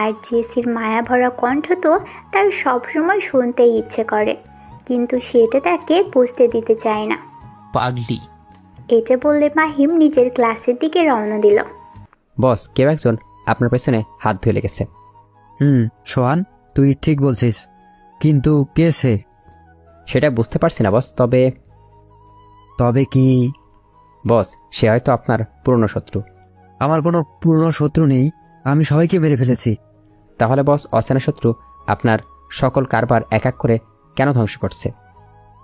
আর জেসির মায়া ভরা কণ্ঠ তো তার সবসময় শুনতে ইচ্ছে করে, কিন্তু সেটা তাকে বুঝতে দিতে চায় না। পাগলি। এটা বললে মাহিম নিজের ক্লাসের দিকে রওনা দিল। বস, কেউ একজন আপনার পেছনে হাত ধুয়ে লেগেছে। সোহান, তুই ঠিক বলছিস, কিন্তু কে সে? সেটা বুঝতে পারছি না বস, তবে কি? বস, সে হয়তো আপনার পুরনো শত্রু। আমার কোনো পুরনো শত্রু নেই, আমি সবাইকে মেরে ফেলেছি। তাহলে বস, অচেনা শত্রু আপনার সকল কারবার এক এক করে কেন ধ্বংস করছে?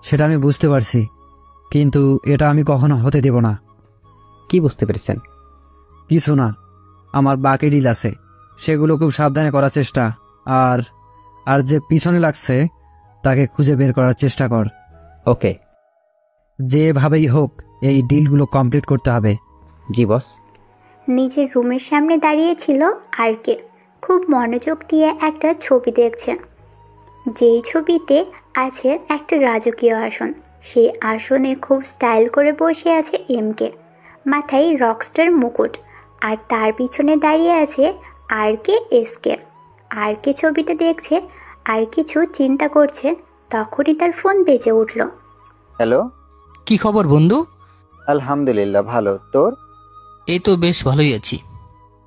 সেটা আমি বুঝতে পারছি, কিন্তু এটা আমি কখনো হতে দেব না। কি বুঝতে পেরেছেন? কিছু না, আমার বাকি ডিল আছে, সেগুলো খুব সাবধানে করার চেষ্টা। আর আর যে পিছনে লাগছে তাকে খুঁজে বের করার চেষ্টা কর। ওকে। যেভাবেই হোক এই ডিলগুলো কমপ্লিট করতে হবে। জি বস। নিজের রুমের সামনে দাঁড়িয়েছিল আর কে খুব মনোযোগ দিয়ে একটা ছবি দেখছে। যেই ছবিতে আছে একটা রাজকীয় আসন, সেই আসনে খুব স্টাইল করে বসে আছে এমকে, মাথায় রকস্টার মুকুট, আর তার পিছনে দাঁড়িয়ে আছে এসকে। ছবিটা দেখছে আর কিছু চিন্তা করছে, তখনই তার ফোন বেজে উঠল। হ্যালো, কি খবর বন্ধু? আলহামদুলিল্লাহ, ভালো। তোর? এই তো বেশ ভালোই আছি।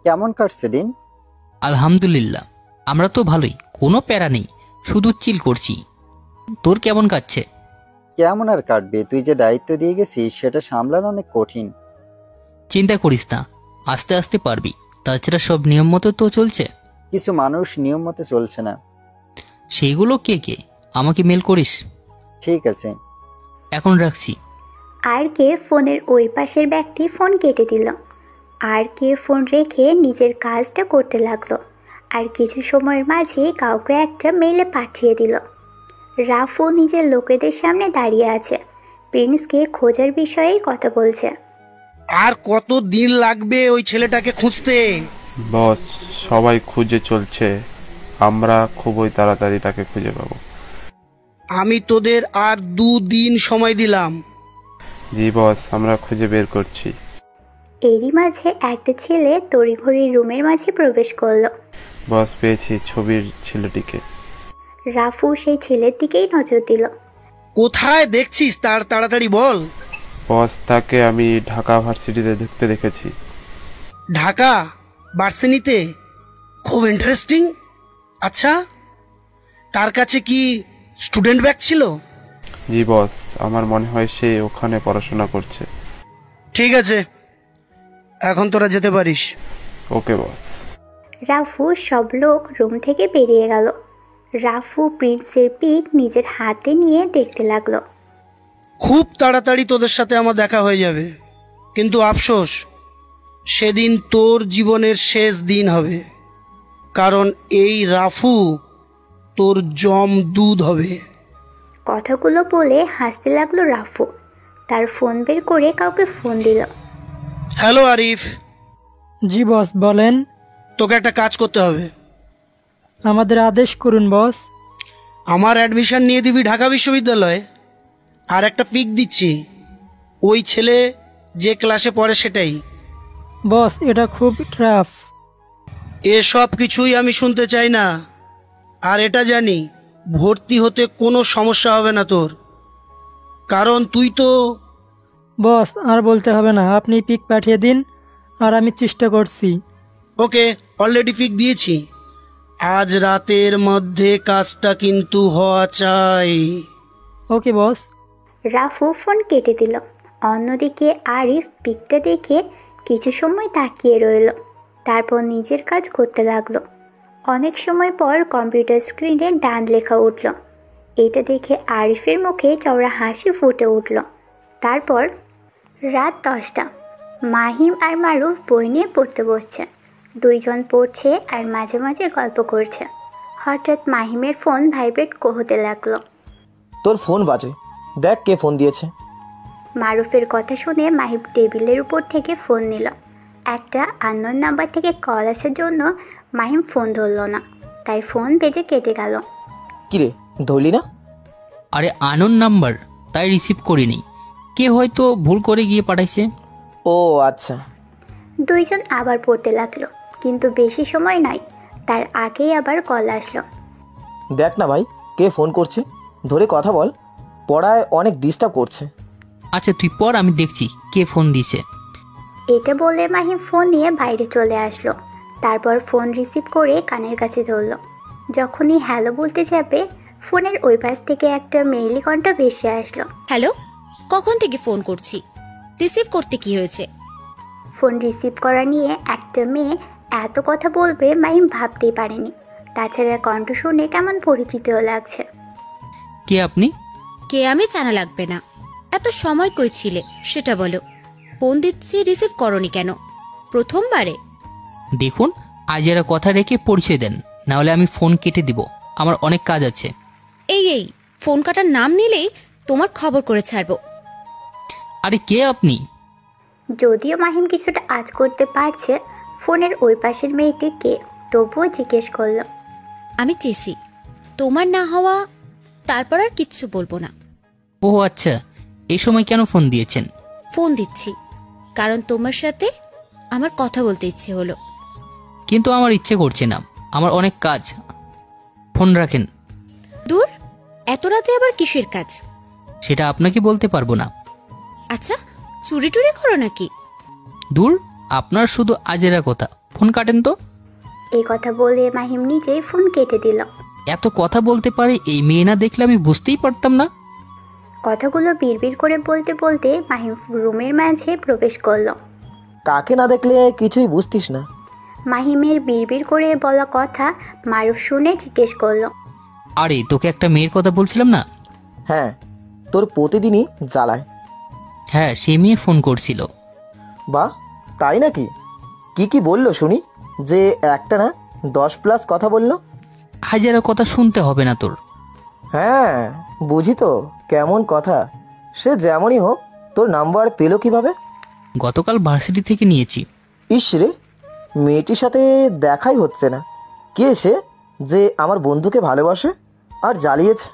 কেমন কাটছে দিন? আলহামদুলিল্লাহ, আমরা তো ভালোই, কোনো প্যারা নেই, শুধু চিল করছি। তোর কেমন কাটছে? কেমন আর কাটবে, তুই যে দায়িত্ব দিয়ে গেছিস সেটা সামলানো অনেক কঠিন। চিন্তা করিস না, আস্তে আস্তে পারবি। তাছাড়া সব নিয়ম মতো তো চলছে। কিছু মানুষ নিয়ম মতো চলছে না। সেইগুলো কে কে আমাকে মেল করিস। ঠিক আছে, এখন রাখছি। ফোনের ওই পাশের ব্যক্তি ফোন কেটে দিল। ফোন রেখে নিজের কাজটা করতে লাগলো। আর কিছু সময়ের মাঝে কাউকে একটা মেলে পাঠিয়ে দিল। রাফু নিজের লোকেদের সামনে দাঁড়িয়ে আছে, প্রিন্সকে খোঁজার বিষয়ে কথা বলছে। আর কত দিন লাগবে ওই ছেলেটাকে খুঁজতে? বস, সবাই খুঁজে চলছে, আমরা খুবই তাড়াতাড়ি তাকে খুঁজে পাবো। আমি তোদের আর 2 দিন সময় দিলাম। জি বস, আমরা খুঁজে বের করছি। এরই মাঝে একটা ছেলে তড়িঘড়ি রুমের মাঝে প্রবেশ করলো। বস, পেয়েছি ছবির ছেলেটিকে। রাফু সেই ছেলের দিকেই নজর দিল। কোথায় দেখছিস তার তাড়াতাড়ি বল। বস, তাকে আমি ঢাকা ভার্সিটিতে দেখেছি। ঢাকা ভার্সিটিতে? খুব ইন্টারেস্টিং। আচ্ছা, তার কাছে কি স্টুডেন্ট ব্যাগ ছিল? জি বস, আমার মনে হয় সে ওখানে পড়াশোনা করছে। ঠিক আছে, এখন তোরা যেতে পারিস। ওকে বস। রাফু সব লোক রুম থেকে বেরিয়ে গেল। রাফু প্রিন্সের পিক নিজের হাতে নিয়ে দেখতে লাগলো। খুব তাড়াতাড়ি তোদের সাথে আমার দেখা হয়ে যাবে। কিন্তু আফসোস, সেদিন তোর জীবনের শেষ দিন হবে, কারণ এই রাফু তোর জম দুধ হবে। কথাগুলো বলে হাসতে লাগলো রাফু। তার ফোন বের করে কাউকে ফোন দিল। হ্যালো আরিফ। জি বস, বলেন। তোকে একটা কাজ করতে হবে। আমাদের আদেশ করুন বস। আমার অ্যাডমিশন নিয়ে দিবি ঢাকা বিশ্ববিদ্যালয়ে, আর একটা পিক দিচ্ছি, ওই ছেলে যে ক্লাসে পড়ে সেটাই। বস, এটা খুব টাফ। এসব কিছুই আমি শুনতে চাই না, আর এটা জানি ভর্তি হতে কোনো সমস্যা হবে না তোর, কারণ তুই তো। বস, আর বলতে হবে না, আপনি পিক পাঠিয়ে দিন আর আমি চেষ্টা করছি। ওকে, অলরেডি পিক দিয়েছি। আজ রাতের মধ্যে কাজটা কিন্তু হওয়া চাই। ওকে বস। রাফু ফোন কেটে দিল। অন্যদিকে আরিফ পিকটা দেখে কিছু সময় তাকিয়ে রইল, তারপর নিজের কাজ করতে লাগলো। অনেক সময় পর কম্পিউটার স্ক্রিনে ডান লেখা উঠল। এটা দেখে আরিফের মুখে চওড়া হাসি ফুটে উঠল। তারপর রাত 10টা। মাহিম আর মারুফ বই নিয়ে পড়তে বসছে। দুইজন পড়ছে আর মাঝে মাঝে গল্প করছে। হঠাৎ মাহিমের ফোন ভাইব্রেট হতে লাগলো। তোর ফোন বাজে, দেখ কে ফোন দিয়েছে। মারুফের কথা শুনে মাহিম টেবিলের উপর থেকে ফোন নিল। একটা আননোন নাম্বার থেকে কল আসার জন্য মাহিম ফোন ধরল না, তাই ফোন বেজে কেটে গেল। কিরে, ধরলি না? আরে আননোন নাম্বার, তাই রিসিভ করিনি। কে হয়তো ভুল করে গিয়ে পাঠাইছে। ও আচ্ছা। দুইজন আবার পড়তে লাগলো, কিন্তু বেশি সময় নয়, তার আগেই আবার কল আসলো। দেখ না ভাই, কে ফোন করছে, ধরে কথা বল, পড়ায় অনেক ডিস্টার্ব করছে। আচ্ছা তুই পড়, আমি দেখছি কে ফোন দিয়েছে। এটা বলে মাহিম ফোন নিয়ে বাইরে চলে আসলো। তারপর ফোন রিসিভ করে কানের কাছে ধরলো। যখনই হ্যালো বলতে যাবে, ফোনের ওই পাশ থেকে একটা মেইলি কণ্ঠ ভেসে আসলো। হ্যালো, কখন থেকে ফোন করছি, রিসিভ করতে কি হয়েছে? ফোন রিসিভ করা নিয়ে একটা মেয়ে এত কথা বলবে মাহিম ভাবতেই পারেনি। তাছাড়া কণ্ঠ শুনে কেমন পরিচিতও লাগছে। কে আপনি? কে আমি জানা লাগবে না, এত সময় কই ছিলে সেটা বলো। ফোন দিচ্ছি, রিসিভ করনি কেন? প্রথমবারে? দেখুন, আজ এরা কথা রেখে পরিচয় দেন, নাহলে আমি ফোন কেটে দিব, আমার অনেক কাজ আছে। এই ফোন কাটার নাম নিলেই তোমার খবর করে ছাড়বো। আরে কে আপনি? যদিও মাহিম কিছুটা আজ করতে পারছে ফোনের ওই পাশের মেয়েটি কে, তবুও জিজ্ঞেস করলো। আমি চেয়েছি, তোমার না হওয়া, তারপর আর কিচ্ছু বলবো না। ও আচ্ছা, এই সময় কেন ফোন দিয়েছেন? ফোন দিচ্ছি কারণ তোমার সাথে আমার কথা বলতে ইচ্ছে হলো। কিন্তু আমার ইচ্ছে করছে না, আমার অনেক কাজ। ফোন রাখেন। দূর, এত রাতে আবার কিসের কাজ? সেটা আপনাকে বলতে পারবো না। আচ্ছা, চুরি টুরি করো নাকি? দূর, আপনার শুধু আজেরা কথা, ফোন কাটেন তো। এই কথা বলে মাহিম নিজেই ফোন কেটে দিল। এত কথা বলতে পারে এই মেয়ে না দেখলে আমি বুঝতেই পারতাম না। কথাগুলো বিড়বিড় করে বলতে বলতে মাহিম রুমের মাঝে প্রবেশ করলো। কাকে না দেখলে কিছুই বুঝতিস না। মাহিমের বিড়বিড় করে বলা কথা মারুফ শুনে জিজ্ঞেস করলো। আরে তোকে একটা মেয়ের কথা বলছিলাম না? হ্যাঁ, তোর প্রতিদিনই জ্বালায়। হ্যাঁ, সে মেয়ে ফোন করছিল। বাহ, তাই নাকি? কি বললো শুনি, যে একটা না 10+ কথা বললো? হাজারো কথা শুনতে হবে না তোর। হ্যাঁ বুঝি তো, কেমন কথা। সে যেমনই হোক, তোর নাম্বার পেলো কিভাবে? গতকাল ভার্সিটি থেকে নিয়েছি। ইস রে, মেয়েটির সাথে দেখাই হচ্ছে না। কে সে যে আমার বন্ধুকে ভালোবাসে আর জ্বালিয়েছে?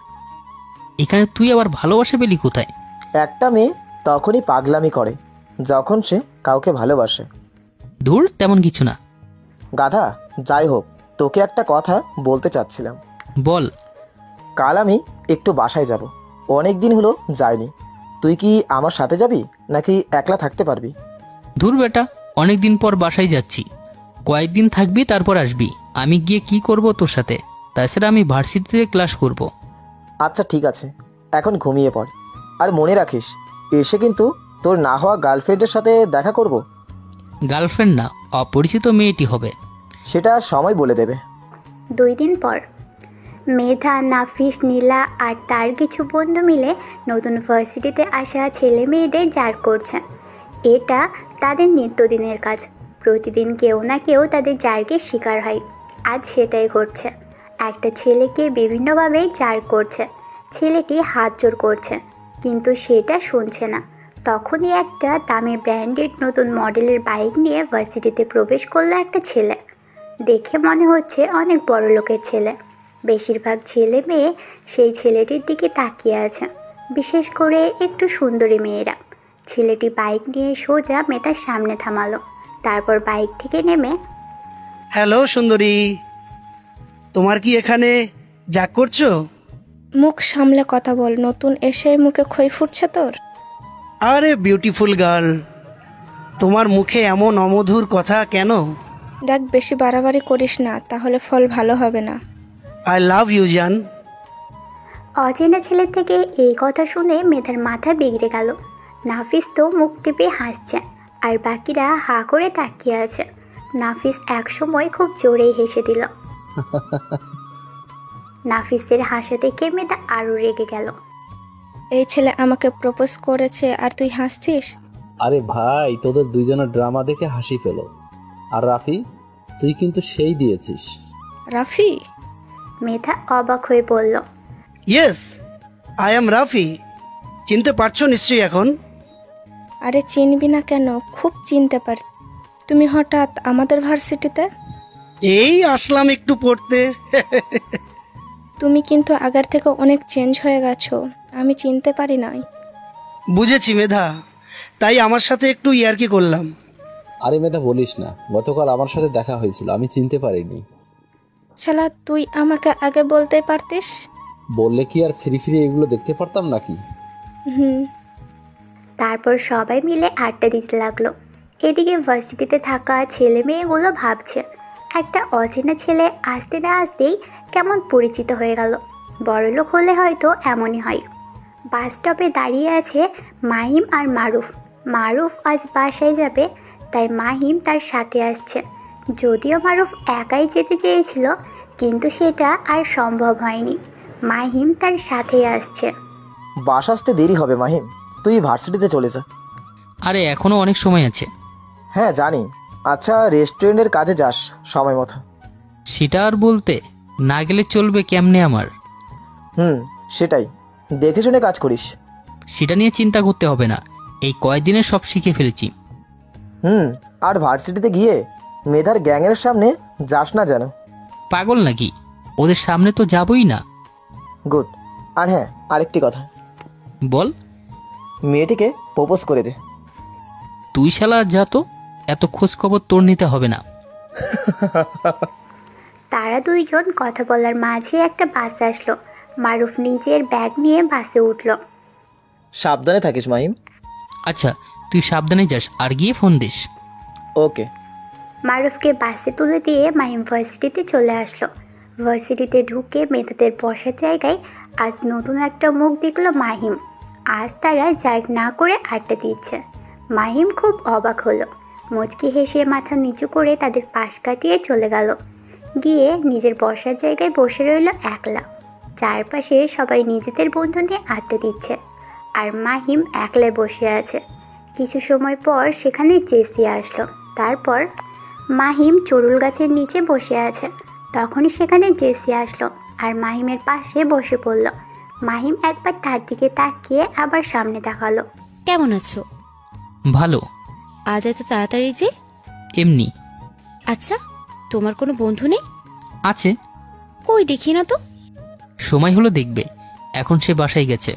এখানে তুই আবার ভালোবাসা পেলি কোথায়? একটা মেয়ে তখনই পাগলামি করে যখন সে কাউকে ভালোবাসে। দূর, তেমন কিছু না। গাধা, যাই হোক, তোকে একটা কথা বলতে চাচ্ছিলাম। বল। কাল আমি একটু বাসায় যাব, অনেক দিন হলো যাইনি। তুই কি আমার সাথে যাবি নাকি একলা থাকতে পারবি? দূর বেটা, অনেক দিন পর বাসায় যাচ্ছি, কয়েকদিন থাকবি তারপর আসবি। আমি গিয়ে কি করব তোর সাথে? তাছাড়া আমি ভার্সিটিতে ক্লাস করব। আচ্ছা ঠিক আছে, এখন ঘুমিয়ে পড়। আর মনে রাখিস, এসে কিন্তু তোর না হওয়া গার্লফ্রেন্ডের সাথে দেখা করব। গার্লফ্রেন্ড না, অপরিচিত মেয়েটি হবে। সেটা সময় বলে দেবে। 2 দিন পর মেধা, নাফিস, নীলা আর তার কিছু বন্ধু মিলে নতুন ভার্সিটিতে আসা ছেলে মেয়েদের জার করছে। এটা তাদের নিত্যদিনের কাজ। প্রতিদিন কেউ না কেউ তাদের জার্কের শিকার হয়। আজ সেটাই ঘটছে। একটা ছেলেকে বিভিন্নভাবে জার করছে, ছেলেটি হাত জোর করছে, কিন্তু সেটা শুনছে না। তখনই একটা দামি ব্র্যান্ডেড নতুন মডেলের বাইক নিয়ে ভার্সিটিতে প্রবেশ করলো একটা ছেলে। দেখে মনে হচ্ছে অনেক বড় লোকের ছেলে। বেশিরভাগ ছেলে মেয়ে সেই ছেলেটির দিকে তাকিয়ে আছে, বিশেষ করে একটু সুন্দরী মেয়েরা। ছেলেটি বাইক নিয়ে সোজা মেয়েটার সামনে থামালো, তারপর বাইক থেকে নেমে, হ্যালো সুন্দরী, তোমার কি এখানে যা করছো? মুখ সামলে কথা বল, নতুন এসে মুখে খই ফুটছে তোর? আরে বিউটিফুল গার্ল, তোমার মুখে এমন অমধুর কথা কেন? দেখ, বেশি বাড়াবাড়ি করিস না, তাহলে ফল ভালো হবে না। আই লাভ ইউ জান। অচেনা ছেলের থেকে এই কথা শুনে মেয়েটার মাথা বিগড়ে গেল। নাফিস তো মুখ টিপে হাসছে, আর বাকিরা হা করে তাকিয়ে আছে। নাফিস একসময় খুব জোরেই হেসে দিল। নাফিসের হাসা দেখে মেয়েটা আরও রেগে গেল। এই ছেলে আমাকে প্রপোজ করেছে আর তুই হাসছিস? আরে ভাই, তোদের দুইজনের ড্রামা দেখে হাসি পেল। আর রাফি, তুই কিন্তু সেই দিয়েছিস। রাফি? মেয়েটা অবাক হয়ে বলল, ইয়েস, আই এম রাফি। চিনতে পারছো নিশ্চয়ই এখন? আরে চিনবি না কেন, খুব চিনতে পারি। তুমি হঠাৎ আমাদের ভার্সিটিতে? এই আসলাম একটু পড়তে। তুমি কিন্তু আগের থেকে অনেক চেঞ্জ হয়ে গেছো, আমি চিনতে পারি নাই। বুঝেছি মেধা, তাই আমার সাথে একটু ইয়ার্কি করলাম। আরে মেধা বলিস না, গতকাল আমার সাথে দেখা হয়েছিল, আমি চিনতে পারিনি। শালা, তুই আমাকে আগে বলতে পারতিস। বললে কি আর ফ্রি ফ্রি এগুলো দেখতে পারতাম নাকি? তারপর সবাই মিলে আড্ডা দিতে লাগলো। এদিকে ভার্সিটিতে থাকা ছেলে মেয়েগুলো ভাবছে, একটা অচেনা ছেলে আসতে না আসতেই কেমন পরিচিত হয়ে গেল। বড়লোক হলে হয়তো এমনই হয়। বাস স্টপে দাঁড়িয়ে আছে মাহিম আর মারুফ। মারুফ আজ বাসায় যাবে, তাই মাহিম তার সাথে আসছে। যদিও মারুফ একাই যেতে চেয়েছিল, কিন্তু সেটা আর সম্ভব হয়নি। মাহিম তার সাথেই আসছে। বাস আসতে দেরি হবে মাহিম, তুই ভার্সিটিতে চলে যা। আরে এখনো অনেক সময় আছে। হ্যাঁ জানি। আচ্ছা, রেস্টুরেন্টের কাজে যাস সময় মতো। সেটা আর বলতে, না গেলে চলবে কেমনে আমার? সেটাই, দেখে শুনে কাজ করিস। সেটা নিয়ে চিন্তা করতে হবে না, এই কয়েকদিনে সব শিখে ফেলেছি। আর ভার্সিটিতে গিয়ে মেধার গ্যাংয়ের সামনে যাস না যেন। পাগল নাকি? ওদের সামনে তো যাবই না। গুড। আর হ্যাঁ, আরেকটি কথা। বল। মেয়েটিকে প্রপোজ করে দে। তুই শালা যা তো, এত খোঁজ খবর তোর নিতে হবে না। তারা দুইজন কথা বলার মাঝে একটা বাস আসলো। মারুফ নিজের ব্যাগ নিয়ে বাসে উঠল। সাবধানে থাকিস মাহিম। আচ্ছা, তুই সাবধানে যাস, আর গিয়ে ফোন দিস। ওকে। মারুফকে বাসে তুলে দিয়ে মাহিম ভার্সিটিতে চলে আসলো। ভার্সিটিতে ঢুকে মেধাদের বসার জায়গায় আজ নতুন একটা মুখ দেখল মাহিম। আজ তারা জার্ক না করে আড্ডা দিচ্ছে। মাহিম খুব অবাক হলো। মুচকি হেসে মাথা নিচু করে তাদের পাশ কাটিয়ে চলে গেল। গিয়ে নিজের বসার জায়গায় বসে রইল একলা। চারপাশে সবাই নিজেদের বন্ধু নিয়ে আড্ডা দিচ্ছে, আর মাহিম একলাই বসে আছে। কিছু সময় পর সেখানে জেসি আসলো। তারপর মাহিম চড়ুল গাছের নিচে বসে আছে। তখনই সেখানে জেসি আসলো আর মাহিমের পাশে বসে পড়ল। মাহিম একবার তার দিকে তাকিয়ে আবার সামনে তাকালো। কেমন আছো? ভালো। আজ এত তাড়াতাড়ি যে? এমনি। আচ্ছা, তোমার কোনো বন্ধু নেই? আছে। কই দেখি না তো। সময় হলো দেখবে, এখন সে বাসায় গেছে।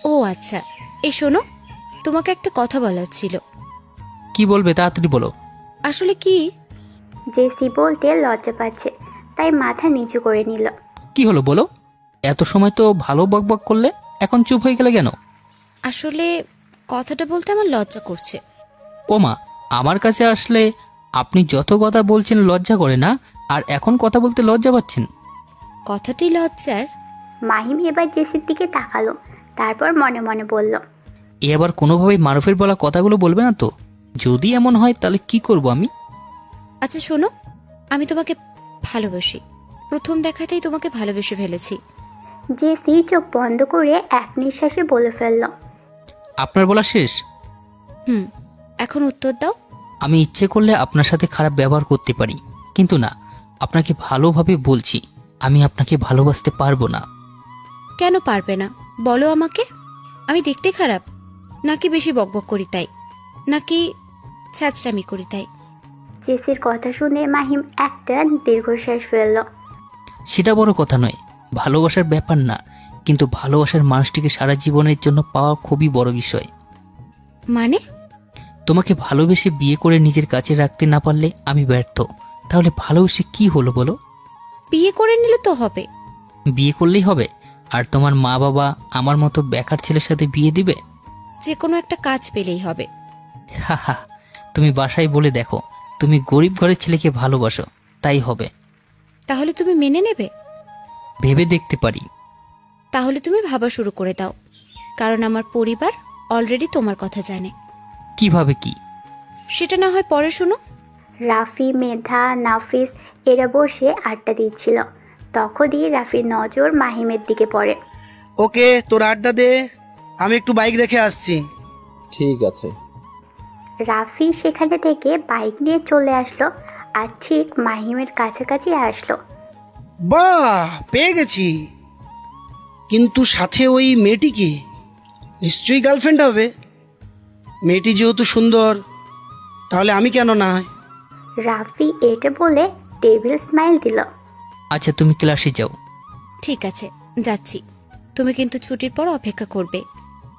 ও আচ্ছা, এই শোনো, তোমাকে একটা কথা বলার ছিল। কি বলবে, তাড়াতাড়ি বলো। আসলে কি? জেসি বলতে লজ্জা পাচ্ছে, তাই মাথা নিচু করে নিল। কি হলো বলো? এত সময় তো ভালো বকবক করলে, এখন চুপ হয়ে গেলে কেন? আসলে কথাটা বলতে আমার লজ্জা করছে। ওমা, আমার কাছে আসলে আপনি যত কথা বলছেন লজ্জা করে না, আর এখন কথা বলতে লজ্জা পাচ্ছেন। কথাটি লজ্জার? মাহিম এবার জেসির দিকে তাকালো, তারপর মনে মনে বলল, এবার কোনোভাবেই মারুফের বলা কথাগুলো বলবে না তো? যদি এমন হয় তাহলে কি করব আমি? আচ্ছা শোনো, আমি তোমাকে ভালোবাসি। প্রথম দেখাতেই তোমাকে ভালোবেসে ফেলেছি। জেসি চোখ বন্ধ করে এক নিঃশ্বাসে বলে ফেলল, আপনার বলা শেষ? এখন উত্তর দাও। আমি ইচ্ছে করলে আপনার সাথে খারাপ ব্যবহার করতে পারি, কিন্তু না, আপনাকে ভালোভাবে বলছি, আমি আপনাকে ভালোবাসতে পারবো না। কেন পারবে না বলো আমাকে? আমি দেখতে খারাপ, নাকি বেশি বকবক করি তাই, নাকি ছ্যাঁচড়ামি করি তাই? জেসির কথা শুনে মাহিম একটা দীর্ঘশ্বাস ফেলল। সেটা বড় কথা নয়, ভালোবাসার ব্যাপার না, কিন্তু ভালোবাসার মানুষটিকে সারা জীবনের জন্য পাওয়া খুবই বড় বিষয়। মানে? তোমাকে ভালোবেসে বিয়ে করে নিজের কাছে রাখতে না পারলে আমি ব্যর্থ, তাহলে ভালোবেসে কি হলো বলো? বিয়ে করে নিলে তো হবে। বিয়ে করলেই হবে? আর তোমার মা বাবা আমার মতো বেকার ছেলের সাথে বিয়ে দিবে? যে কোনো একটা কাজ পেলেই হবে। হাহা, তুমি বাসায় বলে দেখো তুমি গরিব ঘরের ছেলেকে ভালোবাসো, তাই হবে। তাহলে তুমি মেনে নেবে? ভেবে দেখতে পারি। তাহলে তুমি ভাবা শুরু করে দাও, কারণ আমার পরিবার অলরেডি তোমার কথা জানে। কিভাবে কি? সেটা না হয় পরে শোনো। রাফি, মেধা, নাফিস এরা বসে আড্ডা দিচ্ছিল। তখনই রাফির নজর মাহিমের দিকে পড়ে। ওকে, তোর আড্ডা দে, আমি একটু বাইক রেখে আসছি। ঠিক আছে। রাফি সেখানে থেকে বাইক নিয়ে চলে আসলো আর ঠিক মাহিমের কাছাকাছি আসলো। বাহ, পেয়ে গেছি। কিন্তু সাথে ওই মেয়েটি কি? নিশ্চয়ই গার্লফ্রেন্ড হবে। মেয়েটি যেহেতু সুন্দর, তাহলে আমি কেন না? রাফি এটা বলে টেবিল স্মাইল দিল। আচ্ছা, তুমি ক্লাসে যাও। ঠিক আছে, যাচ্ছি। তুমি কিন্তু ছুটির পর অপেক্ষা করবে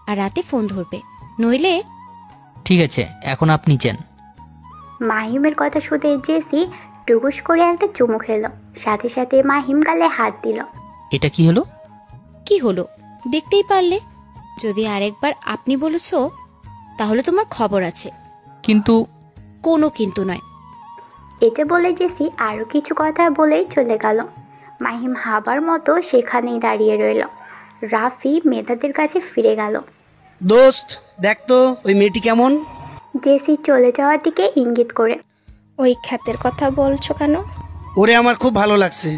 আর রাতে ফোন ধরবে, নইলে। ঠিক আছে, এখন আপনি যান। মাহিমের কথা শুনে জেসি টুকুস করে একটা চুমু খেলো, সাথে সাথে মাহিম গালে হাত দিল। এটা কি হলো? কি হলো দেখতেই পারলে। যদি আরেকবার আপনি বলেছ তাহলে তোমার খবর আছে। কিন্তু? কোনো কিন্তু নয়। এটা বলে জেসি আরও কিছু কথা বলেই চলে গেল। মাহিম হাবার মতো সেখানেই দাঁড়িয়ে রইল। রাফি মেধাদের কাছে ফিরে গেল। দোস্ত, দেখ তো ওই মেয়েটি কেমন। জেসি চলে যাওয়ার দিকে ইঙ্গিত করে। ওই খ্যাতের কথা বলছো কেন? ওরে আমার খুব ভালো লাগছে।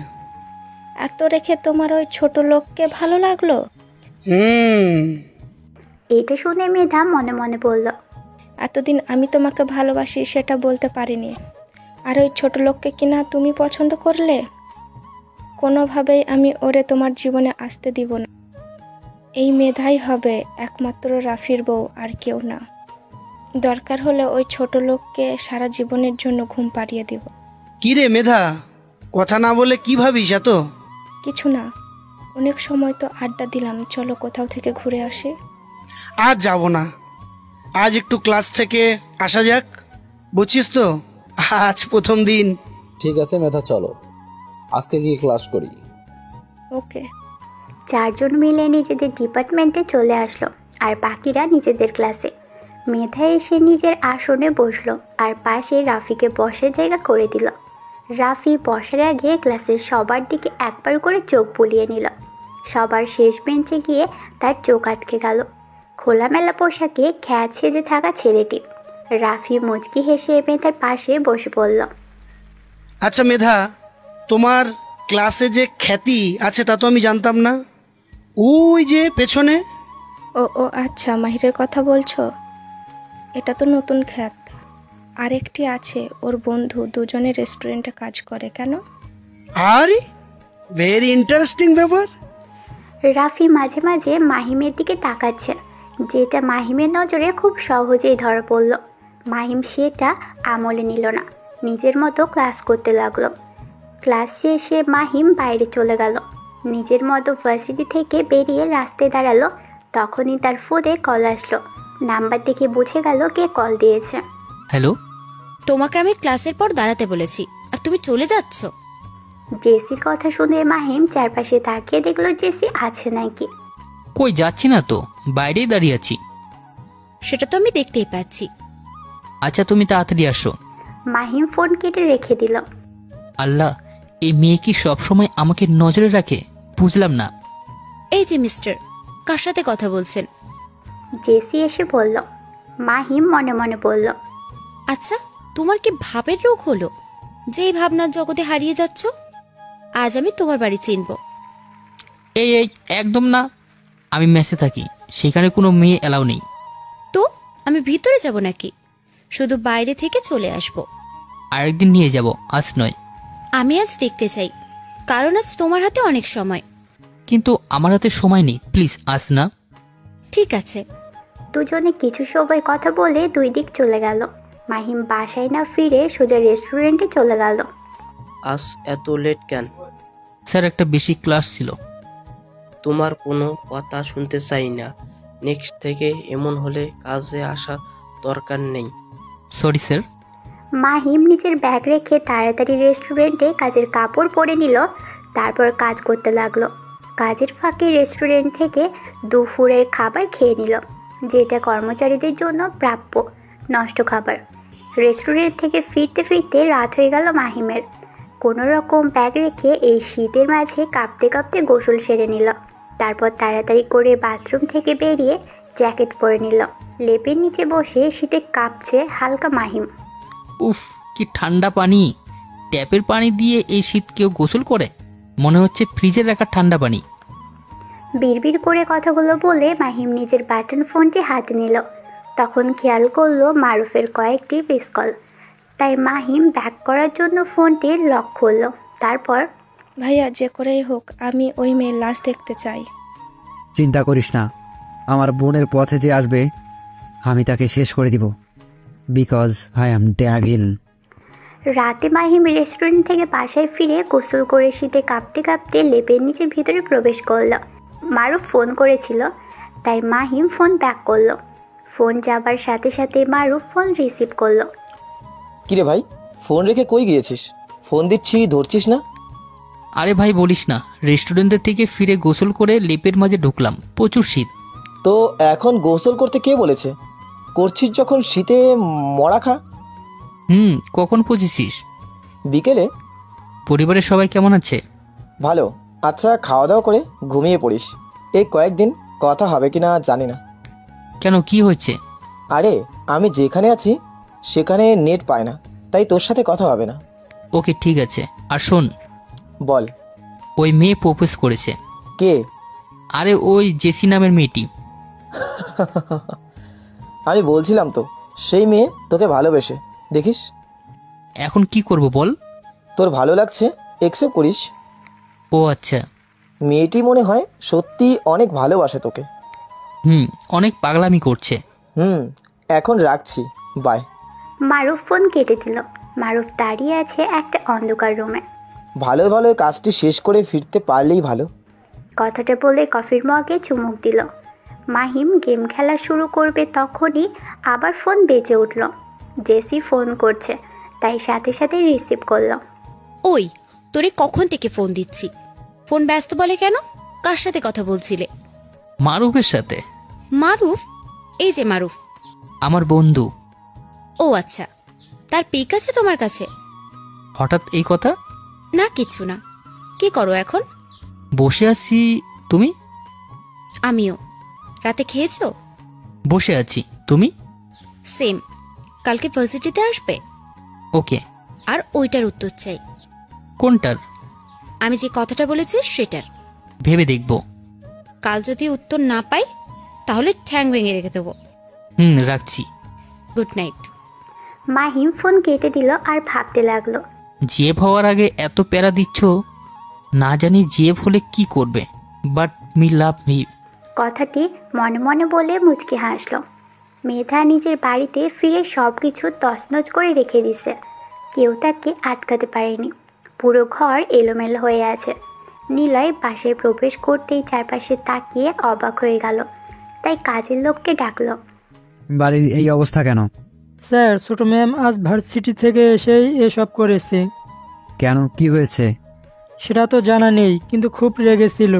এত রেখে তোমার ওই ছোট লোককে ভালো লাগলো? এটা শুনে মেধা মনে মনে বলল, এতদিন আমি তোমাকে ভালোবাসি সেটা বলতে পারিনি, আর ওই ছোট লোককে কিনা তুমি পছন্দ করলে? কোনোভাবেই আমি ওরে তোমার জীবনে আসতে দিব না। এই মেধাই হবে একমাত্র রাফির বউ, আর কেউ না। দরকার হলে ওই ছোট লোককে সারা জীবনের জন্য ঘুম পাড়িয়ে দিব। কি রে মেধা, কথা না বলে কি ভাবিস এত? কিছু না, অনেক সময় তো আড্ডা দিলাম, চলো কোথাও থেকে ঘুরে আসি। আজ যাব না, আজ একটু ক্লাস থেকে আসা যাক, বুঝছিস তো, আজ প্রথম দিন। ঠিক আছে মেধা, চলো আজকে গিয়ে ক্লাস করি। ওকে। চারজন মিলে নিজেদের ডিপার্টমেন্টে চলে আসলো আর বাকিরা নিজেদের ক্লাসে। মেধা এসে নিজের আসনে বসলো আর পাশে রাফিকে বসার জায়গা করে দিল। রাফি বসার আগে ক্লাসের সবার দিকে একবার করে চোখ বুলিয়ে নিল। সবার শেষ বেঞ্চে গিয়ে তার চোখ আটকে গেল খোলামেলা পোশাকে খ্যাত সেজে থাকা ছেলেটি। রাফি মুচকি হেসে মেধার পাশে বসে পড়ল। আচ্ছা মেধা, তোমার ক্লাসে যে খ্যাতি আছে তা তো আমি জানতাম না। ওই যে পেছনে। ও আচ্ছা, মাহিরের কথা বলছো? এটা তো নতুন খ্যাত। আরেকটি আছে, ওর বন্ধু, দুজনে রেস্টুরেন্টে কাজ করে। কেন? আরে ভেরি ইন্টারেস্টিং ব্যাপার। রাফি মাঝে মাঝে মাহিমের দিকে তাকাচ্ছে, যেটা মাহিমের নজরে খুব সহজেই ধরা পড়ল। মাহিম সেটা আমলে নিল না, নিজের মতো ক্লাস করতে লাগলো। ক্লাস শেষে মাহিম বাইরে চলে গেল। নিজের মতো ভার্সিটি থেকে বেরিয়ে রাস্তায় দাঁড়ালো। তখনই তার ফোনে কল আসলো। নাম্বার দেখে বুঝে গেল কে কল দিয়েছে। হ্যালো। তোমাকে আমি ক্লাসের পর দাঁড়াতে বলেছি আর তুমি চলে যাচ্ছ। জেসির কথা শুনে মাহিম চারপাশে তাকিয়ে দেখলো জেসি আছে নাকি। কই যাচ্ছি না তো, বাইরেই দাঁড়িয়ে আছি। সেটা তো আমি দেখতেই পাচ্ছি। আচ্ছা তুমি তাড়াতাড়ি আসো। মাহিম ফোন কেটে রেখে দিল। আল্লাহ, এই মেয়ে কি সবসময় আমাকে নজরে রাখে? বুঝলাম না। এই যে মিস্টার, কার সাথে কথা বলছেন? জেসি এসে বলল। মাহিম মনে মনে বলল, আচ্ছা তোমার কি ভাবের রোগ হলো যে এই ভাবনার জগতে হারিয়ে যাচ্ছ? আজ আমি তোমার বাড়ি চিনব। এই একদম না, আমি মেসে থাকি, সেখানে কোনো মেয়ে এলাও নেই। তো আমি ভিতরে যাব নাকি? শুধু বাইরে থেকে চলে আসব। আরেকদিন নিয়ে যাব, আজ নয়। আমি আজ দেখতে চাই, কারণ আজ তোমার হাতে অনেক সময়। কিন্তু আমার হাতে সময় নেই, প্লিজ আজ না। ঠিক আছে। দুজনে কিছু সময় কথা বলে দুই দিক চলে গেল। মাহিম বাসায় না ফিরে সোজা রেস্টুরেন্টে চলে গেল। আজ এত লেট কেন? স্যার, একটা বেশি ক্লাস ছিল। তোমার কোনো কথা শুনতে চাই না। নেক্সট থেকে এমন হলে কাজে আসার দরকার নেই। Sorry sir. মাহিম নিজের ব্যাগ রেখে তাড়াতাড়ি রেস্টুরেন্টে কাজের কাপড় পরে নিল, তারপর কাজ করতে লাগলো। কাজের ফাঁকে রেস্টুরেন্ট থেকে দুপুরের খাবার খেয়ে নিল, যেটা কর্মচারীদের জন্য প্রাপ্য নষ্ট খাবার। রেস্টুরেন্ট থেকে ফিরতে ফিরতে রাত হয়ে গেল মাহিমের। কোনো রকম ব্যাগ রেখে এই শীতের মাঝে কাঁপতে কাঁপতে গোসল সেরে নিল। তারপর তাড়াতাড়ি করে বাথরুম থেকে বেরিয়ে জ্যাকেট পরে নিল। লেপের নিচে বসে শীতে কাঁপছে হালকা মাহিম। উফ, কি ঠান্ডা পানি! ট্যাপের পানি দিয়ে এই শীত কেউ গোসল করে? মনে হচ্ছে ফ্রিজে রাখা ঠান্ডা পানি। বিড়বিড় করে কথাগুলো বলে মাহিম নিজের বাটন ফোনটি হাতে নিল। তখন খেয়াল করলো মারুফের কয়েকটি মিস কল। তাই মাহিম ব্যাক করার জন্য ফোনটি লক করলো। তারপর, ভাইয়া যে করেই হোক আমি ওই মেয়ের লাশ দেখতে চাই। চিন্তা করিস না, আমার বোনের পথে যে আসবে আমি তাকে শেষ করে দিব, বিকজ আই অ্যাম ডেভিল। রাতে মাহিম রেস্টুরেন্ট থেকে বাসায় ফিরে গোসল করে শীতে কাঁপতে কাঁপতে লেপের নিচের ভিতরে প্রবেশ করলো। মারুফ ফোন করেছিল, তাই মাহিম ফোন ব্যাক করলো। ফোন যাবার সাথে সাথে মারুফ ফোন রিসিভ করলো। কিরে ভাই, ফোন রেখে কই গিয়েছিস? ফোন দিচ্ছি, ধরছিস না? আরে ভাই বলিস না, রেস্টুরেন্টের থেকে ফিরে গোসল করে লেপের মাঝে ঢুকলাম, প্রচুর শীত। তো এখন গোসল করতে কে বলেছে? করছিস যখন শীতে মরা খা। কখন পৌঁছেছিস? বিকেলে। পরিবারের সবাই কেমন আছে? ভালো। আচ্ছা, খাওয়া দাওয়া করে ঘুমিয়ে পড়িস। এই কয়েকদিন কথা হবে কিনা জানি না। কেন, কি হয়েছে? আরে আমি যেখানে আছি সেখানে নেট পায় না, তাই তোর সাথে কথা হবে না। ওকে ঠিক আছে। আর শোন। বল। ওই মেয়ে প্রপোজ করেছে। কে? আরে ওই জেসি নামের মেয়েটি। আমি বলছিলাম তো, সেই মেয়ে তোকে ভালোবেসে, দেখিস। এখন কি করব বল? তোর ভালো লাগছে, একসেপ্ট করিস। ও আচ্ছা। মেয়েটি মনে হয় সত্যি অনেক ভালোবাসে তোকে। অনেক পাগলামি করছে। এখন রাখছি, বাই। মারুফ ফোন কেটে দিল। মারুফ দাঁড়িয়ে আছে একটা অন্ধকার রুমে। ভালো ভালো কাজটি শেষ করে ফিরতে পারলেই ভালো। কথাটা বলে কফির মগে চুমুক দিল। মাহিম গেম খেলা শুরু করবে তখনই আবার ফোন বেজে উঠল। জেসি ফোন করছে, তাই সাথে সাথে রিসিভ করলো। ওই, তোরে কখন থেকে ফোন দিচ্ছি, ফোন ব্যস্ত বলে কেন? কার সাথে কথা বলছিলে? মারুফের সাথে। মারুফ? এই যে মারুফ আমার বন্ধু। ও আচ্ছা, তার পিক আছে তোমার কাছে? হঠাৎ এই কথা? না কিছু না। কি করো এখন? বসে আছি। তুমি? আমিও। রাতে খেয়েছো? বসে আছি। তুমি? সেম। কালকে ভার্সিটিতে আসবে? ওকে। আর ওইটার উত্তর চাই। কোনটার? আমি যে কথাটা বলেছি সেটার। ভেবে দেখব। কাল যদি উত্তর না পাই তাহলে ঠ্যাং ভেঙে রেখে দেবো। রাখছি। Good night. মাহিম ফোন কেটে দিল আর ভাবতে লাগলো, জিএফ হওয়ার আগে এত প্যারা দিচ্ছ, না জানি জিএফ হলে কি করবে, বাট মি লাভ মি। কথাটি মনে মনে বলে মুচকি হাসল। মেধা নিজের বাড়িতে ফিরে সব কিছু তছনছ করে রেখে দিছে। কেউ তাকে আটকাতে পারেনি। পুরো ঘর এলোমেলো হয়ে আছে। নিলয় বাসায় প্রবেশ করতেই চারপাশে তাকিয়ে অবাক হয়ে গেল, তাই কাজের লোককে ডাকলো। বাড়ির এই অবস্থা কেন? স্যার, ছোট ম্যাম আজ ভার্সিটি থেকে এসেই এসব করেছে। কেন, কি হয়েছে? সেটা তো জানা নেই, কিন্তু খুব রেগেছিল।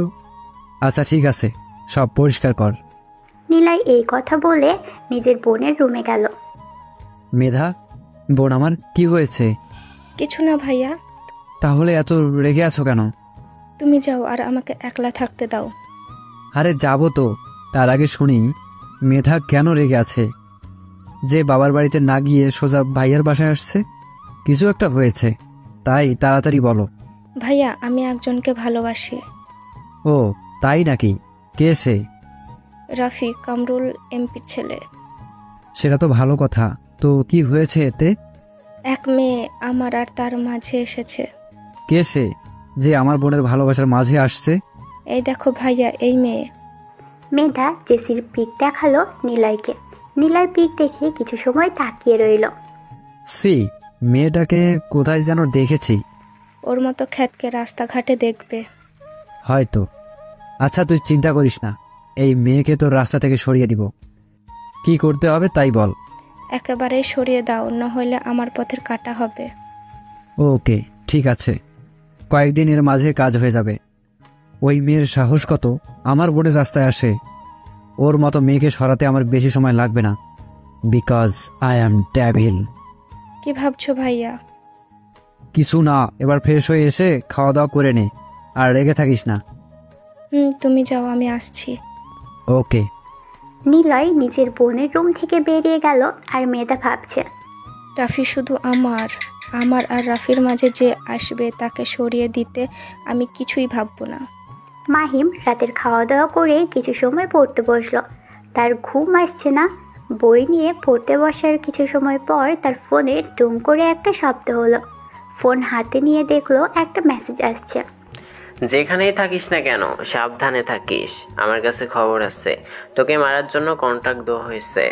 আচ্ছা ঠিক আছে, সব পরিষ্কার কর। নিলয় এই কথা বলে নিজের বোনের রুমে গেল। মেধা, বোন আমার, কি হয়েছে? কিছু না ভাইয়া। তাহলে এত রেগে আছো কেন? তুমি যাও আর আমাকে একলা থাকতে দাও। আরে যাবো তো, তার আগে শুনি মেধা কেন রেগে আছে? যে বাবার বাড়িতে না গিয়ে সোজা ভাইয়ার বাসায় আসছে, কিছু একটা হয়েছে, তাই তাড়াতাড়ি বলো। ভাইয়া, আমি একজনকে ভালোবাসি। ও তাই নাকি? কে সে? রাফি, কামরুল এমপির ছেলে। সেটা তো ভালো কথা, তো কি হয়েছে এতে? এক মেয়ে আমার আর তার মাঝে এসেছে। কে সে যে আমার বোনের ভালোবাসার মাঝে আসছে? এই দেখো ভাইয়া, এই মেয়ে। মেধা জেসির পিক দেখালো নিলয়কে। নিলয় পিক দেখে কিছু সময় তাকিয়ে রইল। সি, মেয়েটাকে কোথায় যেন দেখেছি। ওর মতো খ্যাতকে রাস্তাঘাটে দেখবে হয়তো। আচ্ছা তুই চিন্তা করিস না, এই মেয়েকে তোর রাস্তা থেকে সরিয়ে দিব। কি করতে হবে তাই বল। একেবারেই সরিয়ে দাও, নহলে আমার পথের কাটা হবে। ওকে ঠিক আছে, কয়েকদিন এর মাঝে কাজ হয়ে যাবে। ওই মেয়ের সাহস কত আমার বোনের রাস্তায় আসে। ওর মতো মেয়েকে সরাতে আমার বেশি সময় লাগবে না, বিকজ আই অ্যাম ডেভিল। কি ভাবছো ভাইয়া? কিছু না, এবার ফ্রেশ হয়ে এসে খাওয়া দাওয়া করে নে, আর রেগে থাকিস না। তুমি যাও, আমি আসছি। ওকে। নিলয় নিজের বোনের রুম থেকে বেরিয়ে গেল আর মেয়েটা ভাবছে, রাফি শুধু আমার আর রাফির মাঝে যে আসবে তাকে সরিয়ে দিতে আমি কিছুই ভাববো না। মাহিম রাতের খাওয়া দাওয়া করে কিছু সময় পড়তে বসলো। তার ঘুম আসছে না। বই নিয়ে পড়তে বসার কিছু সময় পর তার ফোনে টুম করে একটা শব্দ হলো। ফোন হাতে নিয়ে দেখলো একটা মেসেজ আসছে। যেখানেই থাকিস না কেন সাবধানে থাকিস, আমার কাছে খবর আছে, তোকে মারার জন্য কন্ট্যাক্ট দেওয়া হয়েছে।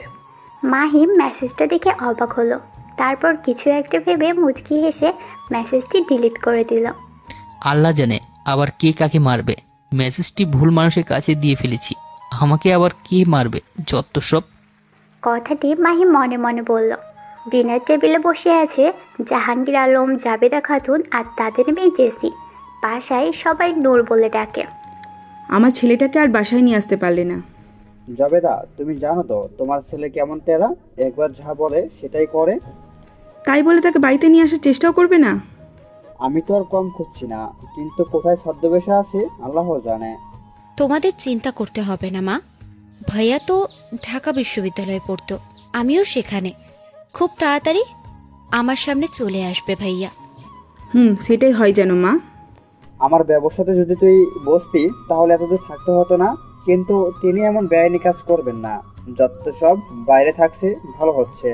মাহিম মেসেজটা দেখে অবাক হলো। তারপর কিছু একটা ভেবে মুচকি হেসে মেসেজটি ডিলিট করে দিল। আল্লাহ জানে আবার কে কাকে মারবে। মেসেজটি ভুল মানুষের কাছে দিয়ে ফেলেছি, আমাকে আবার কে মারবে, যত সব। কথাটি মাহিম মনে মনে বলল। ডিনার টেবিলে বসে আছে জাহাঙ্গীর আলম, জাবেদা খাতুন আর তাদের মেয়ে জেসি। বাসায় সবাই নূর বলে ডাকে। আমার ছেলেটাকে আর বাসায় নিয়ে আসতে পারলে না। জাবেদা, তুমি জানো তো তোমার ছেলে কেমন টেরা, একবার যা বলে সেটাই করে। তাই বলে তাকে বাড়িতে নিয়ে আসার চেষ্টাও করবে না? আমি তো আর কম খুঁজছি না, কিন্তু কোথায় ছদ্মবেশে আছে আল্লাহ জানে। তোমাদের চিন্তা করতে হবে না মা, ভাইয়া তো ঢাকা বিশ্ববিদ্যালয়ে পড়তো, আমিও সেখানে। খুব তাড়াতাড়ি আমার সামনে চলে আসবে ভাইয়া। সেটাই হয় যেন মা। আমার ব্যবসাতে যদি তুই বসতি তাহলে এতদূর থাকতে হতো না, কিন্তু তিনি এমন বেআইনি কাজ করবেন না, যত সব বাইরে থাকছে ভালো হচ্ছে।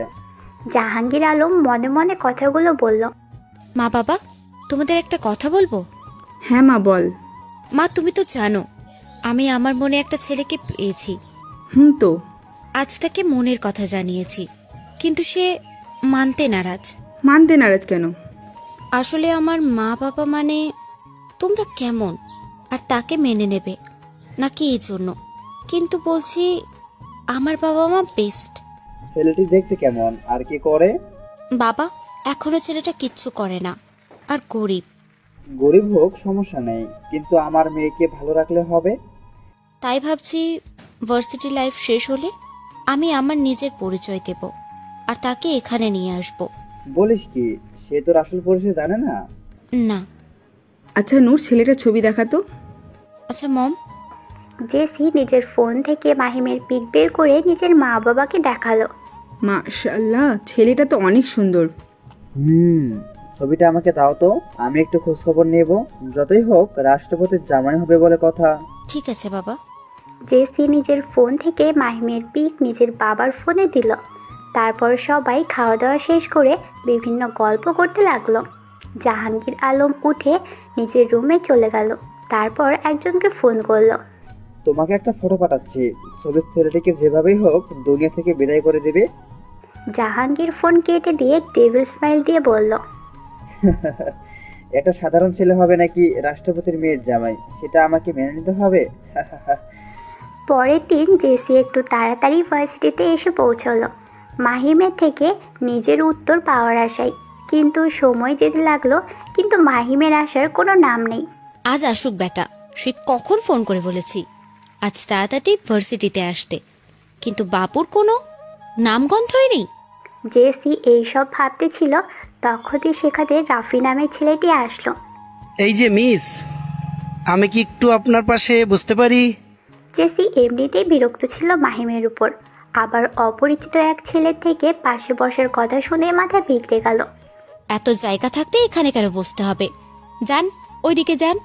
জাহাঙ্গীর আলম মনে মনে কথাগুলো বলল। মা বাবা, তোমাদের একটা কথা বলবো? হ্যাঁ মা, বল। মা তুমি তো জানো আমি আমার মনে একটা ছেলেকে পেয়েছি। তো আজ তাকে মনের কথা জানিয়েছি, কিন্তু সে মানতে নারাজ। মানতে নারাজ কেন? আসলে আমার মা বাবা মানে তোমরা কেমন, আর তাকে মেনে নেবে নাকি এই জন্য। কিন্তু বলছি আমার বাবা মা বেস্ট। ছেলেটি দেখতে কেমন আর কি করে? বাবা এখনো ছেলেটা কিচ্ছু করে না, আর গরিব। গরিব হোক সমস্যা নেই, কিন্তু আমার মেয়েকে ভালো রাখলে হবে। তাই ভাবছি ভার্সিটি লাইফ শেষ হলে আমি আমার নিজের পরিচয় দেব আর তাকে এখানে নিয়ে আসব। বলিস কি, সে তোর আসল পরিচয় জানে না? না। আচ্ছা নূর, ছেলেটার ছবি দেখাতো। আচ্ছা মম। জেসি নিজের ফোন থেকে মাহিমের পিক বের করে নিজের মা বাবাকে দেখালো। মাশাআল্লাহ, ছেলেটা তো অনেক সুন্দর। ছবিটা আমাকে দাও তো, আমি একটু খোঁজ খবর নেব। যতই হোক রাষ্ট্রপতির জামাই হবে বলে কথা। ঠিক আছে বাবা। জেসি নিজের ফোন থেকে মাহিমের পিক নিজের বাবার ফোনে দিল। তারপর সবাই খাওয়া দাওয়া শেষ করে বিভিন্ন গল্প করতে লাগলো। জাহাঙ্গীর আলম উঠে নিজের রুমে চলে গেল। তারপর একজনকে ফোন করলো। তোমাকে একটা ফটো পাঠাচ্ছি, ছবির ছেলেটিকে যেভাবেই হোক দুনিয়া থেকে বিদায় করে দেবে। জাহাঙ্গীর ফোন কেটে দিয়ে ডেভিল স্মাইল দিয়ে বলল, এটা সাধারণ ছেলে হবে নাকি রাষ্ট্রপতির মেয়ের জামাই, সেটা আমাকে মেনে নিতে হবে। পরের দিন জেসি একটু তাড়াতাড়ি ভার্সিটিতে এসে পৌঁছলো মাহিমের থেকে নিজের উত্তর পাওয়ার আশায়। কিন্তু সময় যেতে লাগলো, কিন্তু মাহিমের আসার কোনো নাম নেই। আজ আসুক বেটা, সে কখন ফোন করে বলেছি আজ তাড়াতাড়ি ভার্সিটিতে আসতে, কিন্তু বাবুর কোনো নামগন্ধই নেই। জেসি এইসব ভাবতে ছিল, তখনই সেখানে রাফি নামের ছেলেটি আসলো। এই যে মিস, আমি কি একটু আপনার পাশে বুঝতে পারি? জেসি এমনিতেই বিরক্ত ছিল মাহিমের উপর, আবার অপরিচিত এক ছেলের থেকে পাশে বসার কথা শুনে মাথা বিগড়ে গেল। এত জায়গা থাকতে এখানে কেন বসতে হবে? যান, ওইদিকে যান।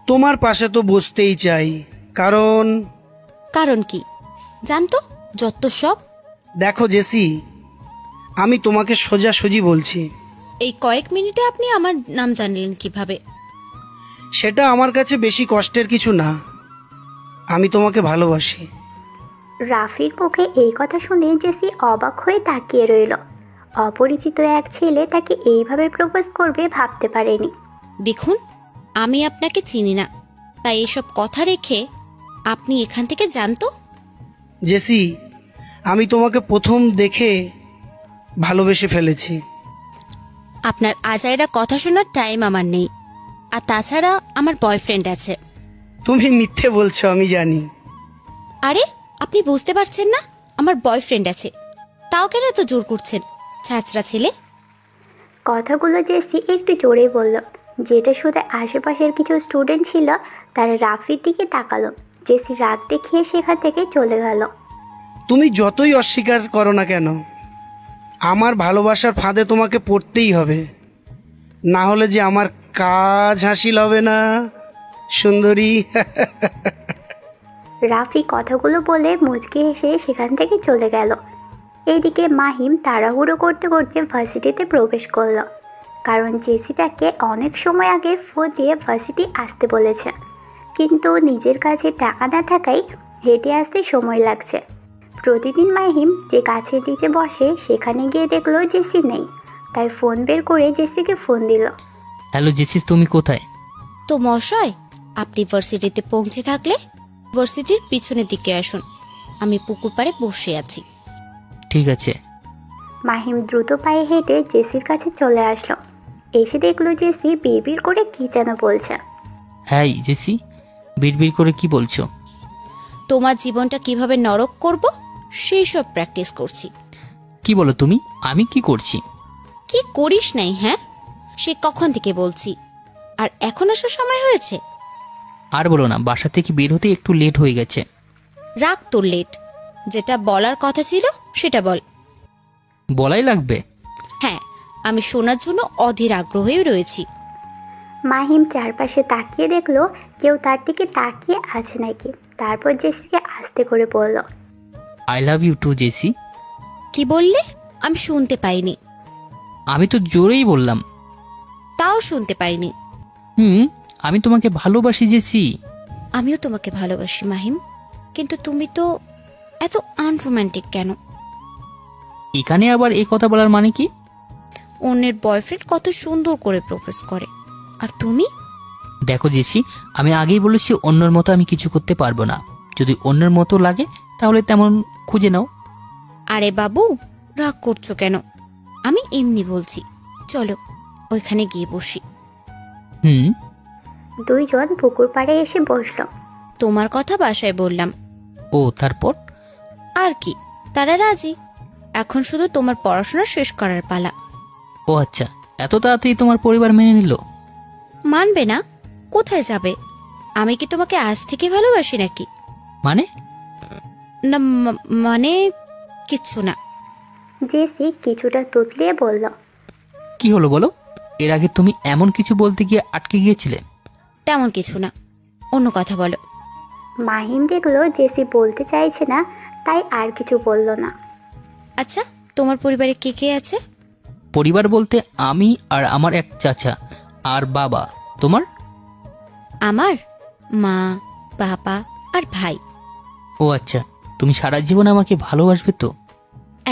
তোমার পাশে তো বসতেই চাই, কারণ কারণ কি? জান তো, যত সব। দেখো জেসি, আমি তোমাকে সোজাসুজি বলছি। এই কয়েক মিনিটে আপনি আমার নাম জানলেন কিভাবে? সেটা আমার কাছে বেশি কষ্টের কিছু না। আমি তোমাকে ভালোবাসি। রাফির মুখে এই কথা শুনে জেসি অবাক হয়ে তাকিয়ে রইল। অপরিচিত এক ছেলে তাকে এইভাবে প্রপোজ করবে ভাবতে পারেনি। দেখুন, আমি আপনাকে চিনি না, তাই এসব কথা রেখে আপনি এখান থেকে যান তো। জেসি, আমি তোমাকে প্রথম দেখে ভালোবেসে ফেলেছি। আপনার আজাইরা কথা শোনার টাইম আমার নেই, আর তাছাড়া আমার বয়ফ্রেন্ড আছে। তুমি মিথ্যে বলছো, আমি জানি। আরে আপনি বুঝতে পারছেন না? আমার বয়ফ্রেন্ড আছে, তাও কেন এত জোর করছেন, ছাত্রা ছেলে? কথাগুলো জেসি একটু জোরে বলল, যেটা শুধু আশেপাশের কিছু স্টুডেন্ট ছিল তারা রাফির দিকে তাকালো। জেসি রাগ দেখিয়ে সেখান থেকে চলে গেল। তুমি যতই অস্বীকার করো না কেন, আমার ভালোবাসার ফাঁদে তোমাকে পড়তেই হবে, না হলে যে আমার কাজ হাসিল হবে না সুন্দরী। রাফি কথাগুলো বলে মুচকে হেসে সেখান থেকে চলে গেল। এইদিকে মাহিম তাড়াহুড়ো করতে করতে ভার্সিটিতে প্রবেশ করলো, কারণ জেসি তাকে অনেক সময় আগে ফোন দিয়ে ভার্সিটি আসতে বলেছে, কিন্তু নিজের কাছে টাকা না থাকায় হেঁটে আসতে সময় লাগছে। প্রতিদিন মাহিম যে গাছের নিচে বসে সেখানে গিয়ে দেখলো জেসি নেই, তাই ফোন বের করে জেসিকে ফোন দিল। হ্যালো জেসি, তুমি কোথায়? তো মশাই, আপনি ভার্সিটিতে পৌঁছে থাকলে ভার্সিটির পিছনের দিকে আসুন, আমি পুকুর পাড়ে বসে আছি। ঠিক আছে। মাহিম দ্রুত পায়ে হেঁটে জেসির কাছে চলে আসলো। এসে দেখলো জেসি বিড়বিড় করে কি যেন বলছে। হ্যাঁ জেসি, বিড়বিড় করে কি বলছো? তোমার জীবনটা কিভাবে নরক করব সেই সব প্র্যাকটিস করছি। কি বলো তুমি? আমি কি করছি? কি করিস নাই? হ্যাঁ, সে কখন থেকে বলছি, আর এখন আসার সময় হয়েছে? আর বলো না, বাসা থেকে বের হতে একটু লেট হয়ে গেছে। রাগ তোর লেট, যেটা বলার কথা ছিল সেটা বল। বলাই লাগবে? হ্যাঁ, আমি শোনার জন্য অধীর আগ্রহী রয়েছি। মাহিম চারপাশে তাকিয়ে দেখলো কেউ তার দিকে তাকিয়ে আছে নাকি, তারপর জেসিকে আস্তে করে বলল, I love you too Jessie. কি বললে? আমি শুনতে পাইনি। আমি তো জোরেই বললাম। তাও শুনতে পাইনি। আমি তোমাকে ভালোবাসি জেসি। আমিও তোমাকে ভালোবাসি মাহিম, কিন্তু তুমি তো এত আনরোম্যান্টিক কেন? এখানে আবার এই কথা বলার মানে কি? অন্যের বয়ফ্রেন্ড কত সুন্দর করে প্রপোজ করে, আর তুমি? দেখো জেসি, আমি আগেই বলেছি অন্যের মতো আমি কিছু করতে পারবো না। যদি অন্যের মতো লাগে তাহলে তেমন খুঁজে নাও। আরে বাবু, রাগ করছো কেন? আমি এমনি বলছি, চলো ওইখানে গিয়ে বসি। দুইজন পুকুর পাড়ে এসে বসলো। তোমার কথা বাসায় বললাম। ও, তারপর? আর কি, তারা রাজি। এখন শুধু তোমার পড়াশোনা শেষ করার পালা। ও আচ্ছা, এত তাড়াতাড়ি তোমার পরিবার মেনে নিল? মানবে না? কোথায় যাবে? আমি কি তোমাকে আজ থেকে ভালোবাসি নাকি? মানে? না মানে কিচ্ছু না। জেসি কিছুটা তুতলিয়ে বলল, কি হলো বলো? এর আগে তুমি এমন কিছু বলতে গিয়ে আটকে গিয়েছিলে। তেমন কিছু না, অন্য কথা বলো। মাহিম দেখলো জেসি বলতে চাইছে না, তাই আর কিছু বলল না। আচ্ছা, তোমার পরিবারে কে কে আছে? পরিবার বলতে আমি আর আমার এক চাচা আর বাবা। তোমার? আমার মা, বাবা আর ভাই। ও আচ্ছা, তুমি সারা জীবন আমাকে ভালোবাসবে তো?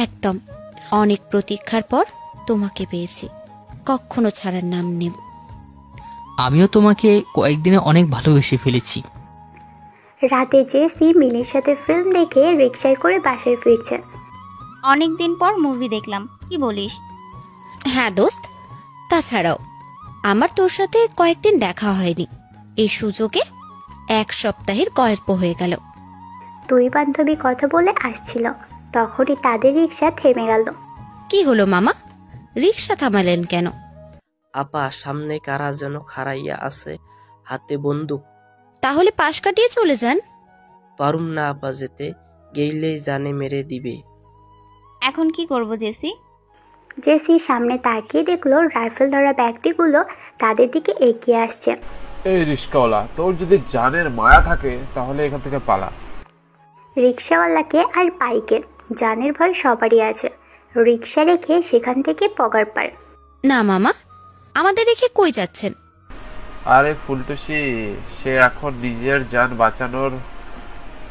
একদম। অনেক প্রতীক্ষার পর তোমাকে পেয়েছি, কখনো ছাড়ার নাম নেব। আমিও তোমাকে কয়েকদিনে অনেক ভালোবেসে ফেলেছি। রাতে জেসি মিলির সাথে ফিল্ম দেখে রিকশায় করে বাসায় ফিরছে। অনেকদিন পর মুভি দেখলাম, কি বলিস? হ্যাঁ দোস্ত, তাছাড়াও আমার তোর সাথে কয়েকদিন দেখা হয়নি, এই সুযোগে এক সপ্তাহের গল্প হয়ে গেল। দুই বান্ধবী কথা বলে আসছিল, তখনই তাদের রিকশা থেমে গেল। কি হলো মামা, রিকশা থামালেন কেন? আপা, সামনে কারা যেন খাড়াইয়া আছে, হাতে বন্দুক। তাহলে পাশ কাটিয়ে চলে যান। পারুম না আপা যেতে, গেইলেই জানে মেরে দিবে। এখন কি করব জেসি? জেসি সামনে তাকিয়ে দেখলো রাইফেল ধরা ব্যক্তিগুলো তাদের দিকে এগিয়ে আসছে। এই রিস্কাওয়ালা, তোর যদি জানের মায়া থাকে তাহলে এখান থেকে পালা। রিক্সাওয়ালাকে আর পাইকে জানের ভয় সবারই আছে, রিক্সা রেখে সেখান থেকে পগার পার। না মামা, আমাদের রেখে কই যাচ্ছেন? আরে ফুলটুসি, সে এখন নিজের জান বাঁচানোর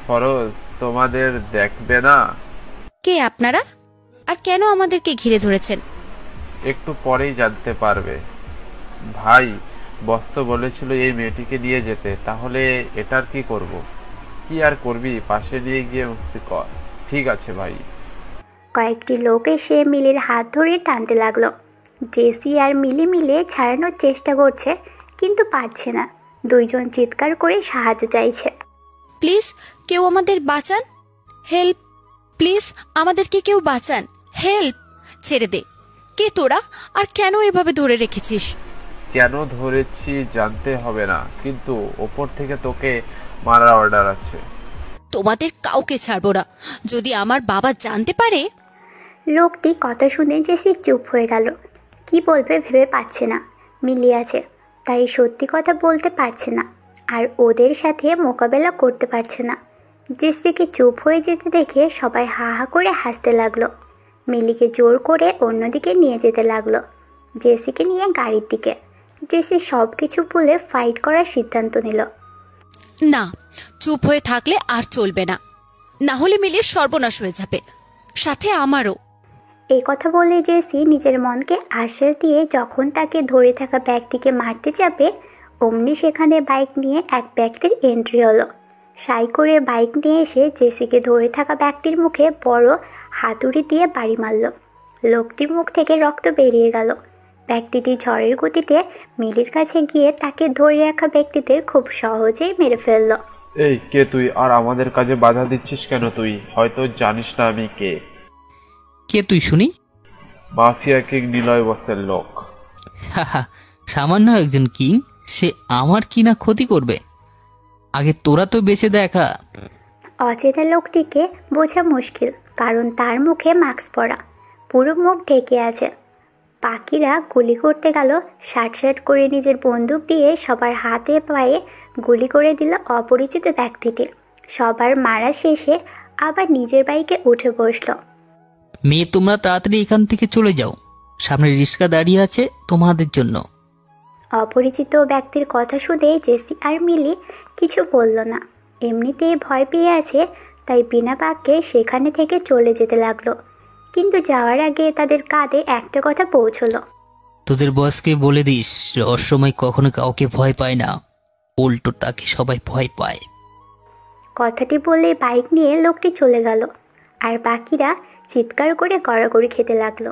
ফরজ তোমাদের দেখবে না? কে আপনারা, আর কেন আমাদেরকে ঘিরে ধরেছেন? একটু পরেই জানতে পারবে। ভাই, বস তো বলেছিল এই মেয়েটিকে নিয়ে যেতে, তাহলে এটার কি করব? কি আর করবি, পাশে নিয়ে গিয়ে মুক্তি কর। ঠিক আছে ভাই। কয়েকটি লোক এসে মিলির হাত ধরে টানতে লাগলো। জেসি আর মিলি মিলে ছাড়ানোর চেষ্টা করছে, কিন্তু পারছে না। দুইজন চিৎকার করে সাহায্য চাইছে। প্লিজ কেউ আমাদের বাঁচান, হেল্প, প্লিজ আমাদেরকে কেউ বাঁচান, হেল্প। ছেড়ে দে। কে তোরা, আর কেন এভাবে ধরে রেখেছিস? কেন ধরেছি জানতে হবে না, কিন্তু ওপর থেকে তোকে মারার অর্ডার আছে। তোমাদের কাউকে ছাড়বো না, যদি আমার বাবা জানতে পারে। লোকটি কথা শুনে জেসি চুপ হয়ে গেল। কি বলবে ভেবে পাচ্ছে না। মিলি আছে, তাই সত্যি কথা বলতে পারছে না, আর ওদের সাথে মোকাবেলা করতে পারছে না। জেসিকে চুপ হয়ে যেতে দেখে সবাই হা হা করে হাসতে লাগলো। মিলিকে জোর করে অন্যদিকে নিয়ে যেতে লাগলো, জেসিকে নিয়ে গাড়ির দিকে। জেসি সব কিছু ভুলে ফাইট করার সিদ্ধান্ত নিল। না, চুপ হয়ে থাকলে আর চলবে না, না হলে মিলির সর্বনাশ হয়ে যাবে, সাথে আমারও। এই কথা বলে জেসি নিজের মনকে আশ্বাস দিয়ে যখন তাকে ধরে থাকা ব্যক্তিকে মারতে যাবে, অমনি সেখানে বাইক নিয়ে এক ব্যক্তির এন্ট্রি হলো। সাই করে বাইক নিয়ে এসে জেসিকে ধরে থাকা ব্যক্তির মুখে বড় হাতুড়ি দিয়ে বাড়ি মারল। লোকটির মুখ থেকে রক্ত বেরিয়ে গেল। ব্যক্তিটি ঝড়ের গতিতে মিলির কাছে গিয়ে তাকে ধরে রাখা ব্যক্তিদের খুব সহজেই মেরে ফেলল। এই কে তুই, আর আমাদের কাজে বাধা দিচ্ছিস কেন? তুই হয়তো জানিস না আমি কে। কে তুই শুনি? মাফিয়া কিং নিলয় বসের লোক। সামান্য একজন কিং, সে আমার কি না ক্ষতি করবে? আগে তোরা তো বেঁচে দেখা। অচেনা লোকটিকে বোঝা মুশকিল, কারণ তার মুখে মাস্ক পরা, পুরো মুখ ঢেকে আছে। বাকিরা গুলি করতে গেল। শার্ট করে নিজের বন্দুক দিয়ে সবার হাতে পায়ে গুলি করে দিল অপরিচিত ব্যক্তিটি। সবার মারা শেষে আবার নিজের বাইকে উঠে বসলো। মেয়ে, তোমরা তাড়াতাড়ি এখান থেকে চলে যাও, সামনে রিক্সা দাঁড়িয়ে আছে তোমাদের জন্য। অপরিচিত ব্যক্তির কথা শুনে জেসি আর মিলি কিছু বলল না। এমনিতেই ভয় পেয়ে আছে, তাই বিনা বাক্যে সেখানে থেকে চলে যেতে লাগলো। কিন্তু যাওয়ার আগে তাদের কাঁধে একটা কথা পৌঁছলো। তোদের বসকে বলে দিস, রহস্যময় কখনো কাউকে ভয় পায় না, উল্টো তাকে সবাই ভয় পায়। কথাটি বলে বাইক নিয়ে লোকটি চলে গেল, আর বাকিরা চিৎকার করে গড়াগড়ি খেতে লাগলো।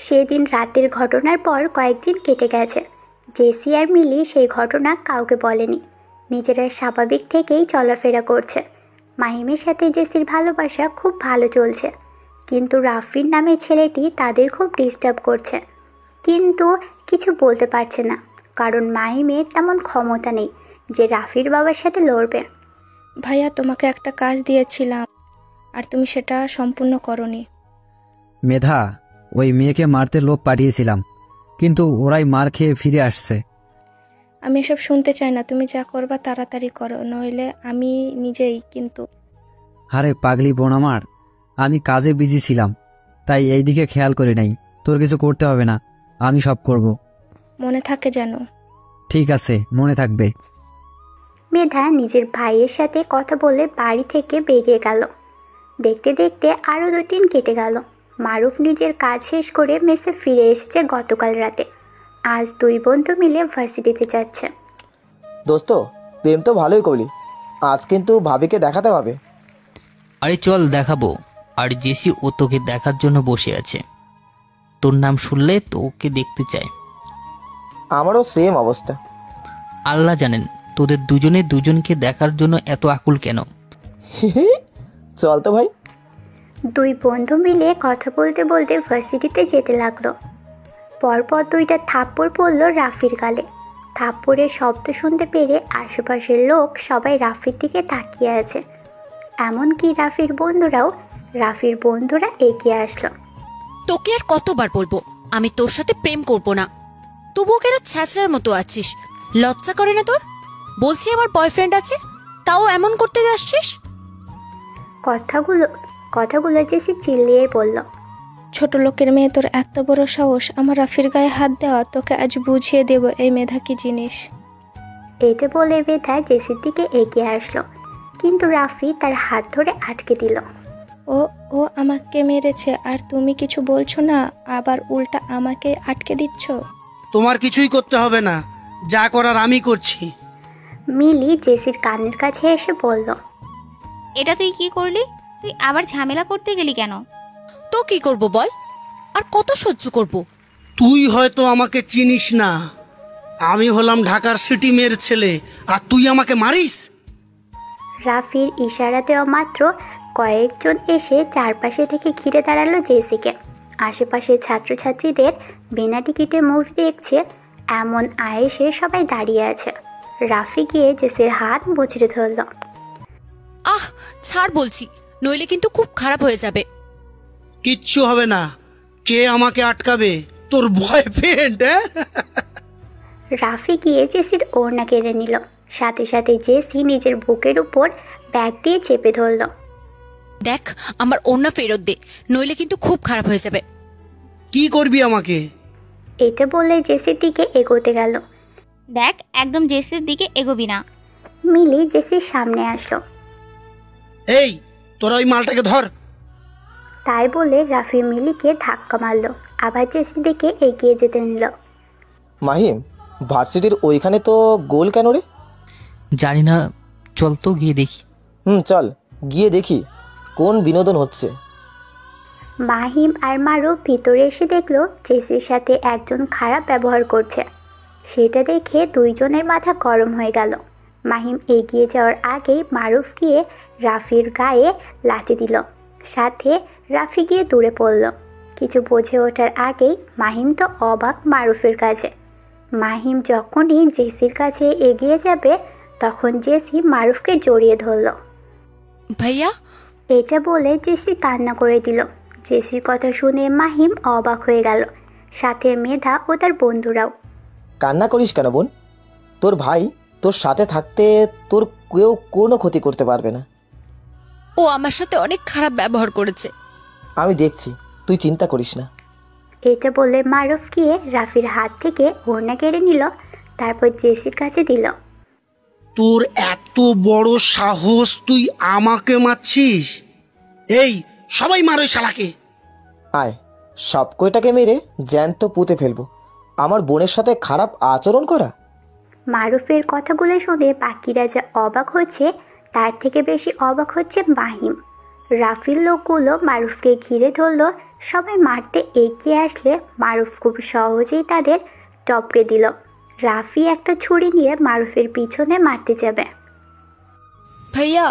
সেদিন রাতের ঘটনার পর কয়েকদিন কেটে গেছে। জেসি আর মিলি সেই ঘটনা কাউকে বলেনি। নিজেরা স্বাভাবিক থেকেই চলাফেরা করছে। মাহিমের সাথে জেসির ভালোবাসা খুব ভালো চলছে, কিন্তু রাফির নামে ছেলেটি তাদের খুব ডিস্টার্ব করছে। কিন্তু কিছু বলতে পারছে না, কারণ মাহিমের তেমন ক্ষমতা নেই যে রাফির বাবার সাথে লড়বে। ভাইয়া, তোমাকে একটা কাজ দিয়েছিলাম আর তুমি সেটা সম্পূর্ণ করনি। মেধা, ওই মেয়েকে মারতে লোক পাঠিয়েছিলাম, কিন্তু ওরাই মার খেয়ে ফিরে আসছে। আমি এসব শুনতে চাই না, তুমি যা করবা তাড়াতাড়ি করো, নইলে আমি নিজেই। কিন্তু আরে পাগলি বোন আমার, আমি কাজে বিজি ছিলাম, তাই এই দিকে খেয়াল করি নাই। তোর কিছু করতে হবে না, আমি সব করব। মনে থাকে যেন। ঠিক আছে, মনে থাকবে। মেধা নিজের ভাইয়ের সাথে কথা বলে বাড়ি থেকে বেরিয়ে গেল। দেখতে দেখতে আরও 2 দিন কেটে গেল। মারুফ নিজের কাজ শেষ করে মেসে ফিরে এসেছে গতকাল রাতে। আজ 2 বন্ধু মিলে ভার্সিটিতে যাচ্ছে। দোস্ত, প্রেম তো ভালোই করলি, আজ কিন্তু ভাবিকে দেখাতে হবে। আরে চল দেখাবো। আর জেসি ও তোকে দেখার জন্য বসে আছে, তোর নাম শুনলে তোকে দেখতে চায়। আমারও সেম অবস্থা। আল্লাহ জানেন তোদের দুজনে দুজনকে দেখার জন্য এত আকুল কেন। চল তো ভাই। 2 বন্ধু মিলে কথা বলতে বলতে ভার্সিটিতে যেতে লাগলো। পরপর 2টা থাপ্পড় পড়ল রাফির গালে। থাপ্পড়ের শব্দ শুনতে পেরে আশেপাশের লোক সবাই রাফির দিকে তাকিয়ে আছে। এমনকি রাফির বন্ধুরা এগিয়ে আসলো। তোকে আর কতবার বলবো আমি তোর সাথে প্রেম করব না, তবুও কেন ছ্যাঁচড়ার মতো আছিস? লজ্জা করে না তোর? বলছি আমার বয়ফ্রেন্ড আছে, তাও এমন করতে যাচ্ছিস। কথাগুলো জেসি চিল্লিয়ে বলল। ছোট লোকের মেয়ে, তোর এত বড় সাহস আমার রাফির গায়ে হাত দেওয়া? তোকে আজ বুঝিয়ে দেব এই মেধা কি জিনিস। এটা বলে মেধা জেসির দিকে এগিয়ে আসলো, কিন্তু রাফি তার হাত ধরে আটকে দিল। ও ও আমাকে মেরেছে আর তুমি কিছু বলছো না, আবার উল্টা আমাকে আটকে দিচ্ছ। তোমার কিছুই করতে হবে না, যা করার আমি করছি। মিলি জেসির কানের কাছে এসে বলল, এটা তুই কি করলি? তুই আবার ঝামেলা করতে গেলি কেন? তো কি করব বল, আর কত সহ্য করব? তুই হয়তো আমাকে চিনিস না, আমি হলাম ঢাকার সিটি মেয়ের ছেলে, আর তুই আমাকে মারিস? রাফির ইশারাতেও মাত্র কয়েকজন এসে চারপাশে থেকে ঘিরে দাঁড়ালো জেসিকে। আশেপাশে ছাত্রছাত্রীদের বিনা টিকিটে মুভি দেখছে এমন আয়েসে সবাই দাঁড়িয়ে আছে। রাফি গিয়ে জেসির হাত মুচড়ে ধরল। আহ, ছাড় বলছি, নইলে কিন্তু খুব খারাপ হয়ে যাবে। কিচ্ছু হবে না, কে আমাকে আটকাবে? তোর বয়ফ্রেন্ড? রাফি গিয়ে জেসির ওড়না কেড়ে নিল, সাথে সাথে জেসি নিজের বুকের উপর ব্যাগ দিয়ে চেপে ধরল। দেখ, আমার ওড়না ফেরত দে, নইলে কিন্তু খুব খারাপ হয়ে যাবে। কি করবি আমাকে? এটা বলে জেসির দিকে এগোতে গেল। দেখ, একদম জেসির দিকে এগোবি না। মিলি জেসির সামনে আসলো। এই, তোরা ওই মালটাকে ধর। তাই বলে রাফি মিলিকে ধাক্কা মারল, আবার জেসির দিকে এগিয়ে যেতে নিল। মাহিম, ভার্সিটির ওইখানে তো গোল কেন রে? জানি না, চল তো গিয়ে দেখি। চল গিয়ে দেখি কোন বিনোদন হচ্ছে। মাহিম আর মারুফ ভিতরে এসে দেখলো জেসির সাথে একজন খারাপ ব্যবহার করছে। সেটা দেখে দুইজনের মাথা গরম হয়ে গেল। মাহিম এগিয়ে যাওয়ার আগেই মারুফ গিয়ে রাফির গায়ে লাথি দিল, সাথে রাফি গিয়ে দূরে পড়ল। কিছু বুঝে ওঠার আগেই মাহিম তো অবাক মারুফের কাছে। মাহিম যখনই জেসির কাছে এগিয়ে যাবে তখন জেসি মারুফকে জড়িয়ে ধরল। ভাইয়া, এটা বলে জেসি কান্না করে দিল। জেসির কথা শুনে মাহিম অবাক হয়ে গেল, সাথে মেধা ও তার বন্ধুরাও। কান্না করিস কেন বোন? তোর ভাই তোর সাথে থাকতে তোর কেউ কোনো ক্ষতি করতে পারবে না। ও আমার সাথে অনেক খারাপ ব্যবহার করেছে। আমি দেখছি, তুই চিন্তা করিস না। এটা বলে মারুফ গিয়ে রাফির হাত থেকে ওড়না কেড়ে নিল, তারপর জেসির কাছে দিল। তোর এত বড় সাহস, তুই আমাকে মারছিস? এই, সবাই মার ওই শালাকে। আয়, সব কয়টাকে মেরে জ্যান্ত পুঁতে ফেলবো। আমার বোনের সাথে খারাপ আচরণ করা? মারুফের কথাগুলো শুনে বাকিরা যা অবাক হচ্ছে তার থেকে বেশি অবাক হচ্ছে মাহিম। রাফির লোকগুলো মারুফকে ঘিরে ধরল। সবাই মারতে এগিয়ে আসলে মারুফ খুব সহজেই তাদের টপকে দিল। রাফি একটা ছুরি নিয়ে মারুফের পিছনে মারতে যাবে। ভাইয়া!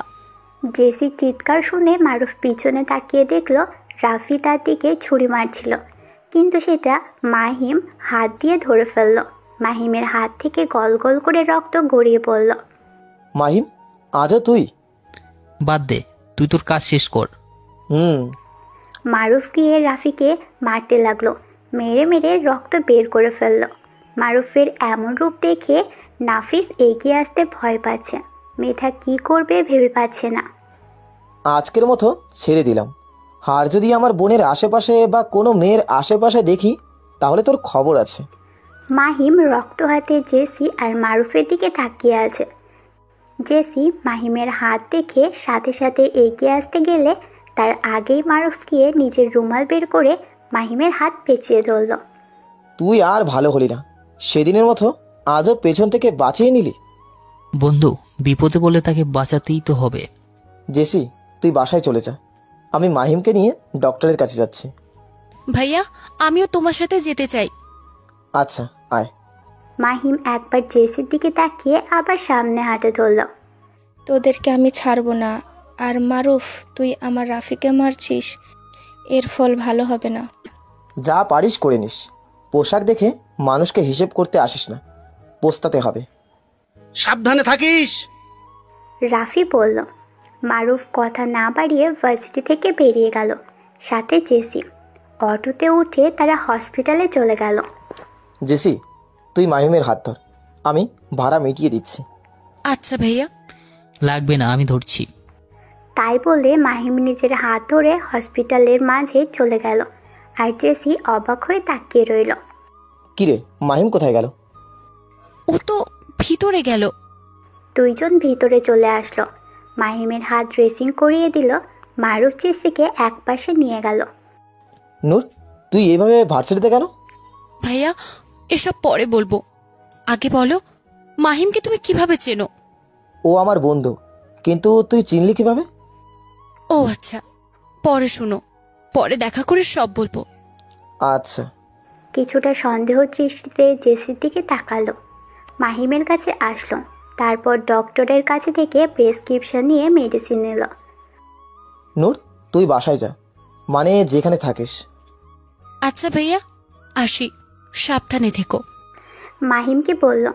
জেসির চিৎকার শুনে মারুফ পিছনে তাকিয়ে দেখল রাফি তার দিকে ছুরি মারছিল, কিন্তু সেটা মাহিম হাত দিয়ে ধরে ফেলল। মাহিমের হাত থেকে গল গল করে রক্ত গড়িয়ে পড়ল। মাহিম, আজও তুই? বাদ দে, তুই তোর কাজ শেষ কর। মারুফ গিয়ে রাফিকে মারতে লাগলো, মেরে মেরে রক্ত বের করে ফেলল। মারুফের এমন রূপ দেখে নাফিস এগিয়ে আসতে ভয় পাচ্ছে। মেধা কি করবে ভেবে পাচ্ছে না। আজকের মতো ছেড়ে দিলাম, আর যদি আমার বোনের আশেপাশে বা কোনো মেয়ের আশেপাশে দেখি তাহলে তোর খবর আছে। মাহিম রক্ত হাতে জেসি আর মারুফের দিকে তাকিয়ে আছে। জেসি মাহিমের হাত দেখে সাথে সাথে এগিয়ে আসতে গেলে তার আগেই মারুফ গিয়ে নিজের রুমাল বের করে মাহিমের হাত পেঁচিয়ে ধরল। তুই আর ভালো হলি না, সেদিনের মতো আজও পেছন থেকে বাঁচিয়ে নিলি। বন্ধু, বিপদে বলে তাকে বাঁচাতেই তো হবে। জেসি, তুই বাসায় চলে যা, আমি মাহিমকে নিয়ে ডক্টরের কাছে যাচ্ছি। ভাইয়া, আমিও তোমার সাথে যেতে চাই। আচ্ছা, আয়। মাহিম একবার জেসির দিকে তাকিয়ে আবার সামনে হাঁটে ধরল। তোদেরকে আমি ছাড়বো না। আর মারুফ, তুই আমার রাফিকে মারছিস, এর ফল ভালো হবে না। যা পারিস করে নিস, পোশাক দেখে মানুষকে হিসেব করতে আসিস না, পোস্তাতে হবে। সাবধানে থাকিস। রাফি বলল। মারুফ কথা না বাড়িয়ে ভার্সিটি থেকে বেরিয়ে গেল, সাথে জেসি। অটোতে উঠে তারা হসপিটালে চলে গেল। জেসি, তুই মাহিমের হাত ধর, আমি ভাড়া মিটিয়ে দিচ্ছি। আচ্ছা ভাইয়া। লাগবে না, আমি ধরছি। তাই বলে মাহিম নিজের হাত ধরে হসপিটালের মাঝে চলে গেল। আর জেসি অবাক হয়ে তাকিয়ে রইল। কিরে, মাহিম কোথায় গেল? ও তো ভিতরে গেল। দুইজন ভিতরে চলে আসলো। মাহিমের হাত ড্রেসিং করিয়ে দিল। মারুফ জেসিকে একপাশে নিয়ে গেল। নূর, তুই এইভাবে ভার্সিটিতে কেন? ভাইয়া, এসব পরে বলবো, আগে বলো মাহিমকে তুমি কিভাবে চেনো? ও আমার বন্ধু, কিন্তু তুই চিনলি কিভাবে? ও আচ্ছা, পরে শুনো, পরে দেখা করে সব বলবো। আচ্ছা। কিছুটা সন্দেহ দৃষ্টিতে জেসির দিকে তাকালো। মাহিমের কাছে আসলো। তারপর ডক্টরের কাছে থেকে প্রেসক্রিপশন নিয়ে মেডিসিন নিল। নূর, তুই বাসায় যা, মানে যেখানে থাকিস। আচ্ছা ভাইয়া, আসি, সাবধানে থেকো। মাহিমকে বলল।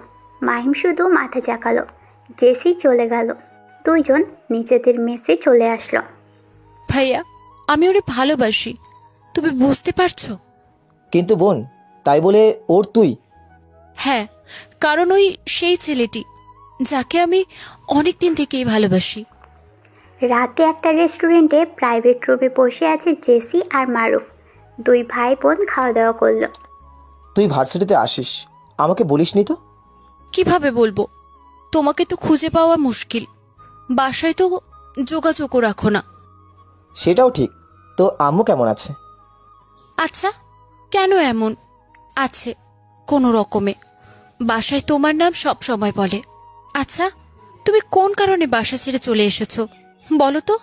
মাহিম শুধু মাথা চাকালো। জেসি চলে গেল। দুইজন নিজেদের মেসে চলে আসলো। ভাইয়া, আমি ওরে ভালোবাসি, তুমি বুঝতে পারছো? কিন্তু বোন, তাই বলে ওর তুই? হ্যাঁ, কারণ ওই সেই ছেলেটি যাকে আমি অনেক দিন থেকেই ভালোবাসি। রাতে একটা রেস্টুরেন্টে প্রাইভেট রুমে বসে আছে জেসি আর মারুফ। দুই ভাই বোন খাওয়া দাওয়া করলো। তুই ভার্সিটিতে আসিস, আমাকে বলিসনি তো? কিভাবে বলবো? তোমাকে তো খুঁজে পাওয়া মুশকিল, বাসায় তো যোগাযোগও রাখো না। সেটাও ঠিক। তো আম্মু কেমন আছে? আচ্ছা, কেন এমন আছে? কোনো রকমে। বাসায় তোমার নাম সব সময় বলে। আচ্ছা, তুমি কোন কারণে বাসা ছেড়ে চলে এসেছো বলো তো?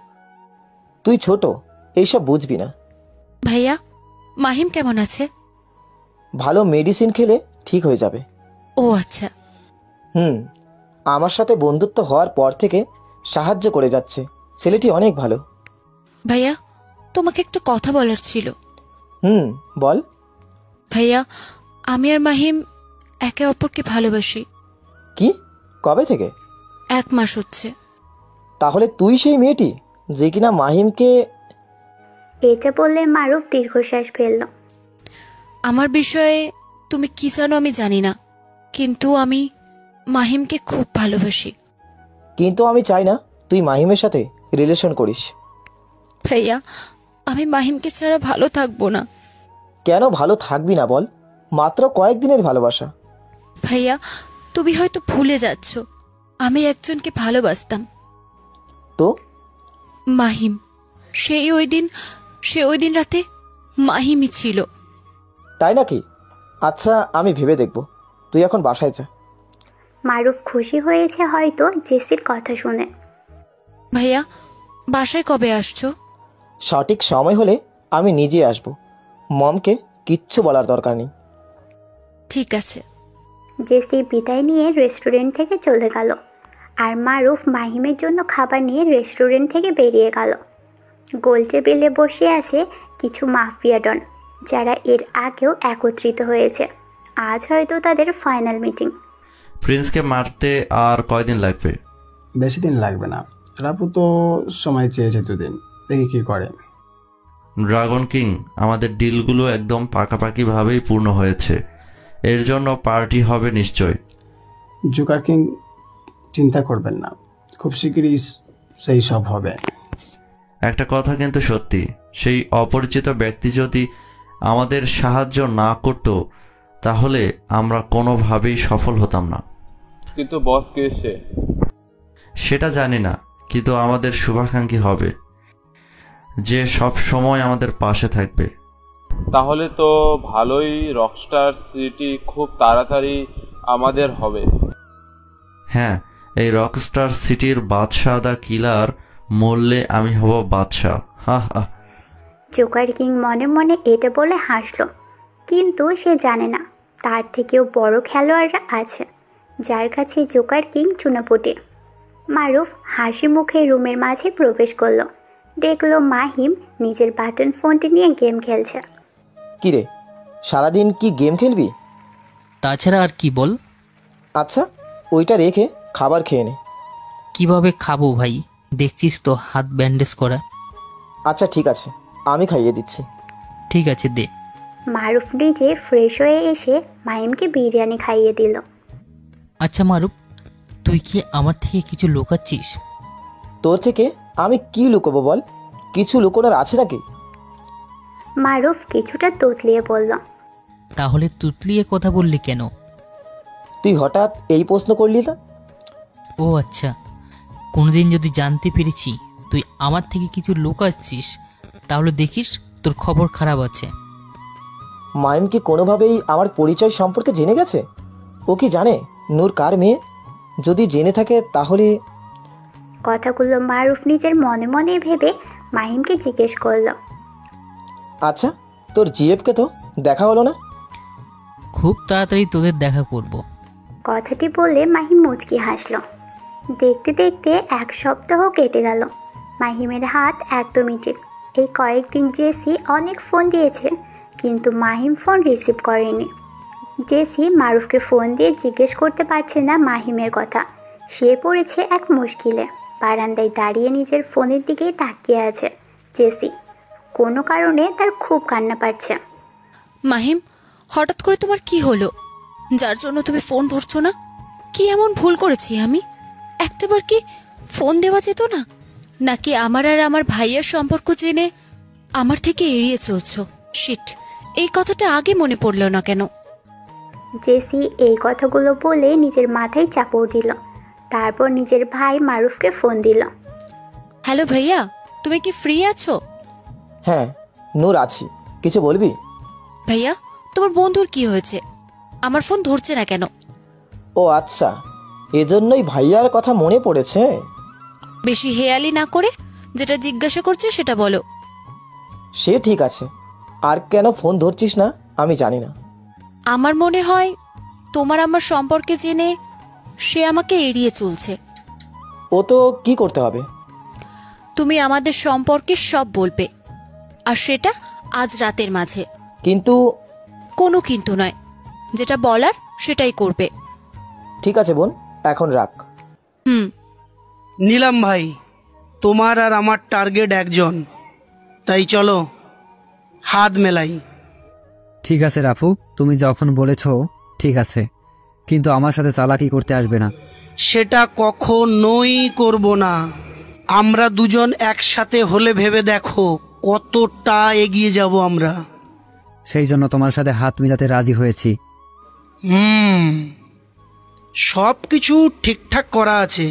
তুই ছোট, এইসব বুঝবি না। ভাইয়া, মাহিম কেমন আছে? ভালো, মেডিসিন খেলে ঠিক হয়ে যাবে। ও আচ্ছা। আমার সাথে বন্ধুত্ব হওয়ার পর থেকে সাহায্য করে যাচ্ছে। ছেলেটি অনেক ভালো। ভাইয়া, তোমাকে একটা কথা বলার ছিল। বল। ভাইয়া, আমি আর মাহিম একে অপরকে ভালোবাসি। কি? কবে থেকে? 1 মাস হচ্ছে। তাহলে তুই সেই মেয়েটি যে কিনা মাহিমকে? এটা বললে মারুফ দীর্ঘশ্বাস ফেলল। আমার বিষয়ে তুমি কি জানো আমি জানি না, কিন্তু আমি মাহিমকে খুব ভালোবাসি। কিন্তু আমি চাই না তুই মাহিমের সাথে রিলেশন করিস। ভাইয়া, আমি মাহিমকে ছাড়া ভালো থাকবো না। কেন ভালো থাকবি না বল? মাত্র কয়েকদিনের ভালোবাসা। ভাইয়া, তুমি হয়তো ভুলে যাচ্ছ, আমি একজনকে ভালোবাসতাম। তো? মাহিম। সে ওই দিন রাতে মাহিমই ছিল। তাই নাকি? আচ্ছা, আমি ভেবে দেখব। তুই এখন বাসায় যা। মারুফ খুশি হয়েছে হয়তো জেসির কথা শুনে। ভাইয়া, বাসায় কবে আসছো? সঠিক সময় হলে আমি নিজে আসব। মমকে কিচ্ছু বলার দরকার নেই। ঠিক আছে। জেসি বিদায় নিয়ে রেস্টুরেন্ট থেকে চলে গেল। আর মারুফ মাহিমের জন্য খাবার নিয়ে রেস্টুরেন্ট থেকে বেরিয়ে গেল। গোল টেবিলে বসে আছে কিছু মাফিয়া ডন, যারা এর আগেও একত্রিত হয়েছে। আজ হয়তো তাদের ফাইনাল মিটিং। প্রিন্সকে মারতে আর কয়দিন লাগবে? বেশি দিন লাগবে না। রাপু তো সময় চেয়েছে 2 দিন, দেখি কি করে। ড্রাগন কিং, আমাদের ডিলগুলো একদম পাকাপাকিভাবেই পূর্ণ হয়েছে। এর জন্য পার্টি হবে নিশ্চয়। জোকার কিং, চিন্তা করবেন না, খুব শীঘ্রই সেই সব হবে। একটা কথা কিন্তু সত্যি, সেই অপরিচিত ব্যক্তি যদি আমাদের সাহায্য না করত তাহলে আমরা কোনোভাবেই সফল হতাম না। কিন্তু বস কে সে? সেটা জানি না, কিন্তু আমাদের শুভাকাঙ্ক্ষী হবে, যে সব সময় আমাদের পাশে থাকবে। তাহলে তো ভালোই। রকস্টার সিটি খুব তাড়াতাড়ি আমাদের হবে। হ্যাঁ, এই রকস্টার সিটির বাদশাহ দা কিলার মরলে আমি হব বাদশাহ। হা হা। জোকার কিং মনে মনে এটা বলে হাসল, কিন্তু সে জানে না তার থেকেও বড় খেলোয়াড়রা আছে যার কাছে জোকার কিং চুনোপুটি। মারুফ হাসি মুখে রুমের মাঝে প্রবেশ করলো। দেখলো মাহিম নিজের বাটন ফোনটি নিয়ে গেম খেলছে। কিরে, সারাদিন কি গেম খেলবি? তাছাড়া আর কি বল। আচ্ছা, ওইটা রেখে খাবার খেয়ে নে। কিভাবে খাবো ভাই? দেখছিস তো হাত ব্যান্ডেজ করা। আচ্ছা ঠিক আছে, আমি খাইয়ে দিচ্ছি। ঠিক আছে, দে। মারুফ নিজে ফ্রেশ হয়ে এসে মাহিমকে বিরিয়ানি খাইয়ে দিল। আচ্ছা মারুফ, তুই কি আমার থেকে কিছু লুকাচ্ছিস? তোর থেকে আমি কি লুকোবো বল? কিছু লুকোনোর আছে নাকি? মারুফ কিছুটা তোতলিয়ে বলল, তাহলে তুতলিয়ে কথা বললি কেন? তুই হঠাৎ এই প্রশ্ন করলি না? ও আচ্ছা, কোনোদিন যদি জানতে পেরেছি তুই আমার থেকে কিছু লুকাচ্ছিস, তাহলে দেখিস তোর খবর খারাপ আছে। মাইম কি কোনোভাবেই আমার পরিচয় সম্পর্কে জেনে গেছে? ও কি জানে নূর কার মেয়ে? যদি জেনে থাকে তাহলে... কথাগুলো মারুফ নিজের মনে মনে ভেবে মাহিমকে জিজ্ঞেস করলো, আচ্ছা, তোর জিএফকে তো দেখা হলো না? খুব তাড়াতাড়ি তোদের দেখা করব। কথাটি বলে মাহিম মুচকি হাসলো। দেখতে দেখতে 1 সপ্তাহ কেটে গেল। মাহিমের হাত একদমই ঠিক। এই কয়েকদিন জেসি অনেক ফোন দিয়েছে, কিন্তু মাহিম ফোন রিসিভ করেনি। জেসি মারুফকে ফোন দিয়ে জিজ্ঞেস করতে পারছে না মাহিমের কথা। সে পড়েছে এক মুশকিলে। বারান্দায় দাঁড়িয়ে নিজের ফোনের দিকেই তাকিয়ে আছে জেসি। কোনো কারণে তার খুব কান্না পাচ্ছে। মাহিম, হঠাৎ করে তোমার কি হলো, যার জন্য তুমি ফোন ধরছো না? কি এমন ভুল করেছি আমি? একটাবার কি ফোন দেওয়া যেত না? নাকি আমার আর আমার ভাইয়ের সম্পর্ক জেনে আমার থেকে এড়িয়ে চলছো? শিট, এই কথাটা আগে মনে পড়লো না কেন? জেসি এই কথাগুলো বলে নিজের মাথায় চাপড় দিল। তারপর নিজের ভাই মারুফকে ফোন দিল। হ্যালো ভাইয়া, তুমি কি ফ্রি আছো? হ্যাঁ নূর, আছি। কিছু বলবি? ভাইয়া, তোমার বন্ধুর কি হয়েছে? আমার ফোন ধরছে না কেন? ও আচ্ছা, এজন্যই ভাইয়ার কথা মনে পড়েছে। বেশি হেয়ালি না করে যেটা জিজ্ঞাসা করছে সেটা বলো। সে ঠিক আছে, আর কেন ফোন ধরছিস না আমি জানি না। আমার মনে হয় তোমার আমার সম্পর্কে জেনে সে আমাকে এড়িয়ে চলছে। ও তো কি করতে হবে? তুমি আমাদের সম্পর্কে সব বলবে, আর সেটা আজ রাতের মাঝে। কিন্তু... কোনো কিন্তু নয়, যেটা বলার সেটাই করবে। ঠিক আছে বোন, এখন রাখ। নিলাম ভাই, তোমার আর আমার টার্গেট একজন, তাই চলো হাত মেলাই। ঠিক আছে রাফু, তুমি যখন বলেছ ঠিক আছে, কিন্তু আমার সাথে চালাকি করতে আসবে না। সেটা কখনোই করব না। আমরা দুজন একসাথে হলে ভেবে দেখো কতটা এগিয়ে যাব আমরা। সেই জন্য তোমার সাথে হাত মিলাতে রাজি হয়েছি। সব কিছু ঠিকঠাক করা আছে,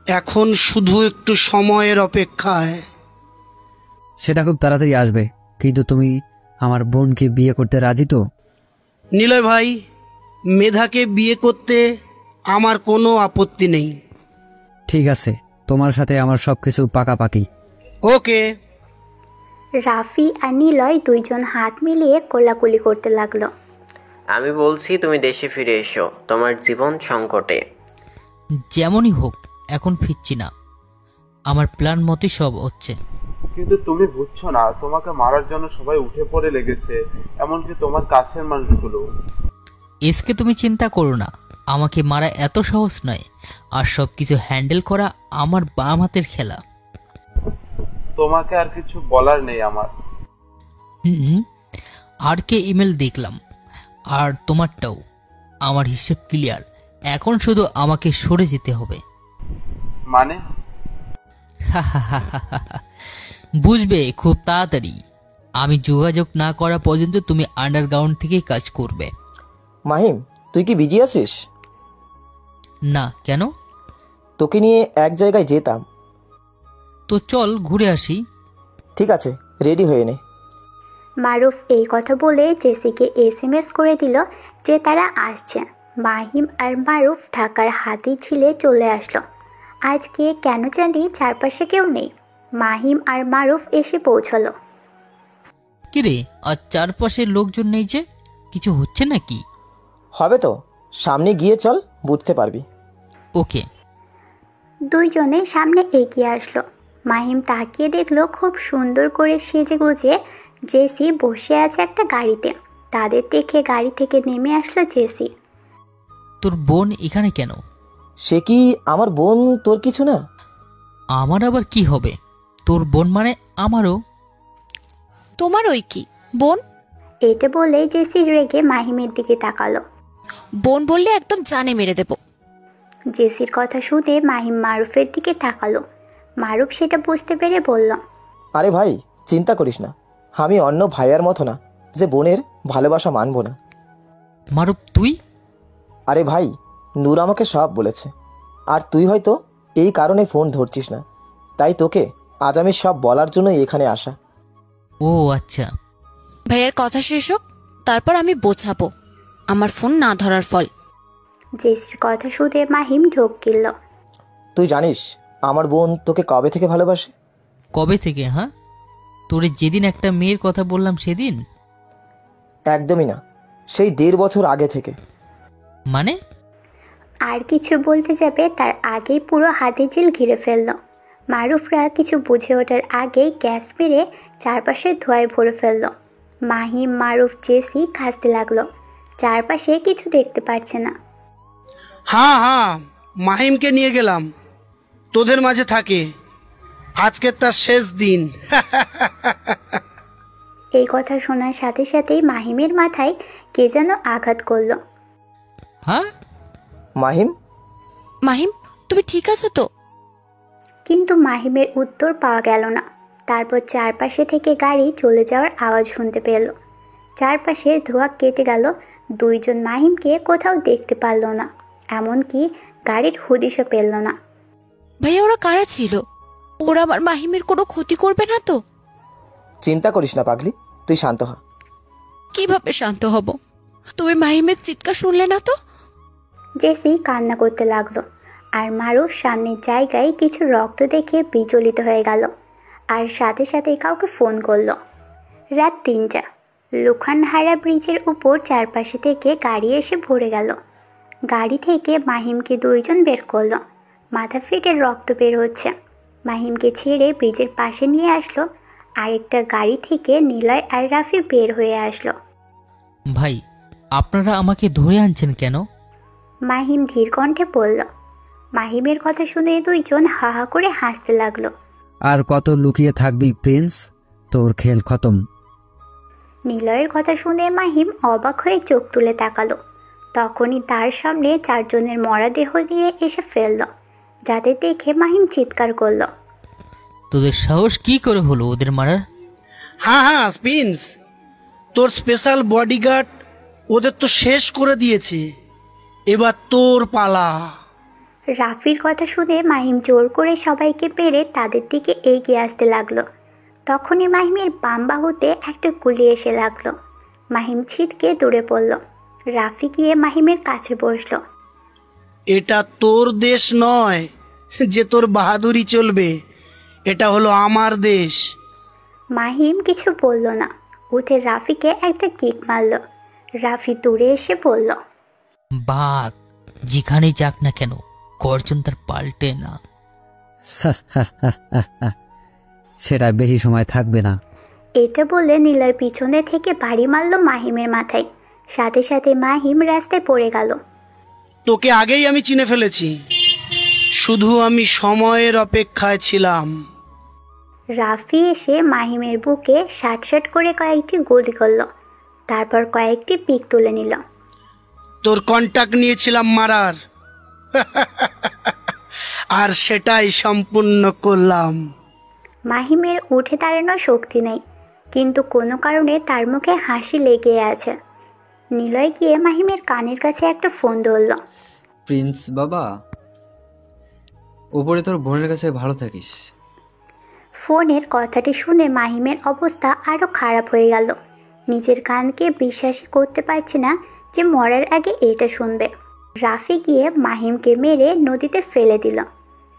এখন শুধু একটু সময়ের অপেক্ষায়। সেটা খুব তাড়াতাড়ি আসবে, কিন্তু তুমি আমার বোনকে বিয়ে করতে রাজি তো? নিলয় ভাই, মেধাকে বিয়ে করতে আমার কোনো আপত্তি নেই। ঠিক আছে, তোমার সাথে আমার সবকিছু পাকাপাকি। ওকে। রাফি আর নিলয় দুইজন হাত মিলিয়ে কোলাকুলি করতে লাগলো। আমি বলছি তুমি দেশে ফিরে এসো, তোমার জীবন সংকটে। যেমনই হোক, এখন ফিরছি না, আমার প্ল্যান মতোই সব হচ্ছে। কিন্তু তুমি বুঝছো না, তোমাকে মারার জন্য সবাই উঠে পড়ে লেগেছে, এমনকি তোমার কাছের মানুষগুলো। এসকে তুমি চিন্তা করো না, আমাকে মারা এত সহজ নয়, আর সব কিছু হ্যান্ডেল করা আমার বাম হাতের খেলা। তোমাকে আর কিছু বলার নেই আমার। আর কে ইমেল দেখলাম, আর তোমারটাও। আমার হিসেব ক্লিয়ার, এখন শুধু আমাকে সরে যেতে হবে। মানে? বুঝবে খুব তাড়াতাড়ি। আমি যোগাযোগ না করা পর্যন্ত তুমি আন্ডারগ্রাউন্ড থেকে কাজ করবে। মাহিম, তুই কি বিজি আছিস? না, কেন? তোকে নিয়ে এক জায়গায় যেতাম। তো চল ঘুরে আসি। ঠিক আছে, রেডি হয়ে নে। মারুফ এই কথা বলে জেসিকে SMS করে দিল যে তারা আসছে। মাহিম আর মারুফ ঢাকার হাতিঝিলে চলে আসলো। আজকে কেন জানি চারপাশে কেউ নেই। মাহিম আর মারুফ এসে পৌঁছলো। কিরে, আর চারপাশের লোকজন নেই যে? কিছু হচ্ছে নাকি? হবে তো, সামনে গিয়ে চল, বুঝতে পারবি। ওকে। দুইজনে সামনে এগিয়ে আসলো। মাহিম তাকিয়ে দেখলো খুব সুন্দর করে সেজে গুজে জেসি বসে আছে একটা গাড়িতে। তাদের দেখে গাড়ি থেকে নেমে আসলো জেসি। তোর বোন এখানে কেন? সে কি আমার বোন তোর কিছু না? আমার আবার কি হবে? তোর বোন মানে আমারও। তোমার ওই কি বোন? এটা বলে জেসি রেগে মাহিমের দিকে তাকালো। বোন বললে একদম জানে মেরে দেব। জেসির কথা শুনে মাহিম মারুফের দিকে তাকালো। মারুফ সেটা বুঝতে পেরে বলল, আরে ভাই, চিন্তা করিস না, আমি অন্য ভাইয়ার মতো না যে বোনের ভালোবাসা মানব না। মারুফ তুই? আরে ভাই, নূর আমাকে সব বলেছে, আর তুই হয়তো এই কারণে ফোন ধরছিস না, তাই তোকে আজ আমি সব বলার জন্য এখানে আসা। ও আচ্ছা। ভাইয়ের কথা শেষ হোক, তারপর আমি বোঝাবো আমার ফোন না ধরার ফল। জেসির কথা শুনে মাহিম ঢোক গেল। তুই জানিস আমার বোন তোকে কবে থেকে ভালোবাসে? কবে থেকে? হ্যাঁ, তোরে যেদিন একটা মেয়ের কথা বললাম সেদিন? একদমই না, সেই 1.5 বছর আগে থেকে। মানে? আর কিছু বলতে যাবে তার আগেই পুরো হাতে চিল ঘিরে ফেলল। মারুফরা কিছু বুঝে ওঠার আগেই গ্যাস মেরে চারপাশে ধোঁয়ায় ভরে ফেলল। মাহিম, মারুফ, জেসি খাসতে লাগলো। চারপাশে কিছু দেখতে পারছে না। হ্যাঁ হ্যাঁ, মাহিমকে নিয়ে গেলাম, তোদের মাঝে থাকে, আজকে তার শেষ দিন। এই কথা শোনার সাথে সাথেই মাহিমের মাথায় কে যেন আঘাত করলো। হ্যাঁ মাহিম? মাহিম, তুমি ঠিক আছো তো? কিন্তু মাহিমের উত্তর পাওয়া গেল না। তারপর চারপাশে থেকে গাড়ি চলে যাওয়ার আওয়াজ শুনতে পেল। চারপাশে ধোঁয়া কেটে গেল। দুইজন মাহিমকে কোথাও দেখতে পারল না, এমনকি গাড়ির হদিশও পেল না। ভাইয়া ওরা কারা ছিল? ওরা আমার মাহিমের কোনো ক্ষতি করবে না তো? চিন্তা করিস না পাগলি, তুই শান্ত হ। কিভাবে শান্ত হব? তুমি মাহিমের চিৎকার শুনলে না তো? জেসি কান্না করতে লাগলো, আর মারুফ সামনের জায়গায় কিছু রক্ত দেখে বিচলিত হয়ে গেল, আর সাথে সাথে কাউকে ফোন করলো। রাত 3টা। লোখানহারা ব্রিজের উপর চারপাশে থেকে গাড়ি এসে ভরে গেল। গাড়ি থেকে মাহিমকে দুইজন বের করলো। মাথা ফেটে রক্ত বের হচ্ছে। মাহিমকে ছেড়ে ব্রিজের পাশে নিয়ে আসলো। আরেকটা গাড়ি থেকে নিলয় আর রাফি বের হয়ে আসলো। ভাই, আপনারা আমাকে ধরে আনছেন কেন? মাহিম ধীর কণ্ঠে বলল। মাহিমের কথা শুনে দুইজন হা হা করে হাসতে লাগলো। আর কত লুকিয়ে থাকবি প্রিন্স, তোর খেল খতম। নিলয়ের কথা শুনে মাহিম অবাক হয়ে চোখ তুলে তাকালো। তখনই তার সামনে 4 জনের মরাদেহ নিয়ে এসে ফেলল, যাদের দেখে মাহিম চিৎকার করলো। তোদের সাহস কি করে হলো ওদের মারার? হ্যাঁ হ্যাঁ প্রিন্স, তোর স্পেশাল বডিগার্ড ওদের তো শেষ করে দিয়েছে, এবার তোর পালা। রাফির কথা শুনে মাহিম জোর করে সবাইকে পেরে তাদের দিকে এগিয়ে আসতে লাগলো। তখনই মাহিমের বাম বাহুতে একটা গুলি এসে লাগলো। মাহিম ছিটকে দূরে পড়ল। রাফি গিয়ে মাহিমের কাছে বসলো। এটা তোর দেশ নয় যে তোর বাহাদুরি চলবে, এটা হলো আমার দেশ। মাহিম কিছু বলল না, উঠে রাফিকে একটা কিক মারল। রাফি দূরে এসে বলল, বাঘ যেখানে যাক না কেন, গর্জন তার পাল্টে না। সেটা বেশি সময় থাকবে না। এটা বলে নিলয় পিছনে থেকে বাড়ি মারল মাহিমের মাথায়। সাথে সাথে মাহিম রাস্তায় পড়ে গেল। তোকে আগেই আমি চিনে ফেলেছি, শুধু আমি সময়ের অপেক্ষায় ছিলাম। রাফি এসে মাহিমের বুকে শাট শাট করে কয়েকটি গুলি করল, তারপর কয়েকটি পিক তুলে নিল। তোর কন্টাক্ট নিয়েছিলাম মারার, আর সেটাই সম্পূর্ণ করলাম। মাহিমের উঠে দাঁড়ানোর শক্তি নেই, কিন্তু কোনো কারণে তার মুখে হাসি লেগে আছে। নিলয় গিয়ে মাহিমের কানের কাছে একটা ফোন ধরল। প্রিন্স বাবা, উপরে তোর বোনের কাছে ভালো থাকিস। ফোনের কথাটি শুনে মাহিমের অবস্থা আরও খারাপ হয়ে গেল। নিজের কানকে বিশ্বাসই করতে পারছে না যে মরার আগে এটা শুনবে। রাফি গিয়ে মাহিমকে মেরে নদীতে ফেলে দিল।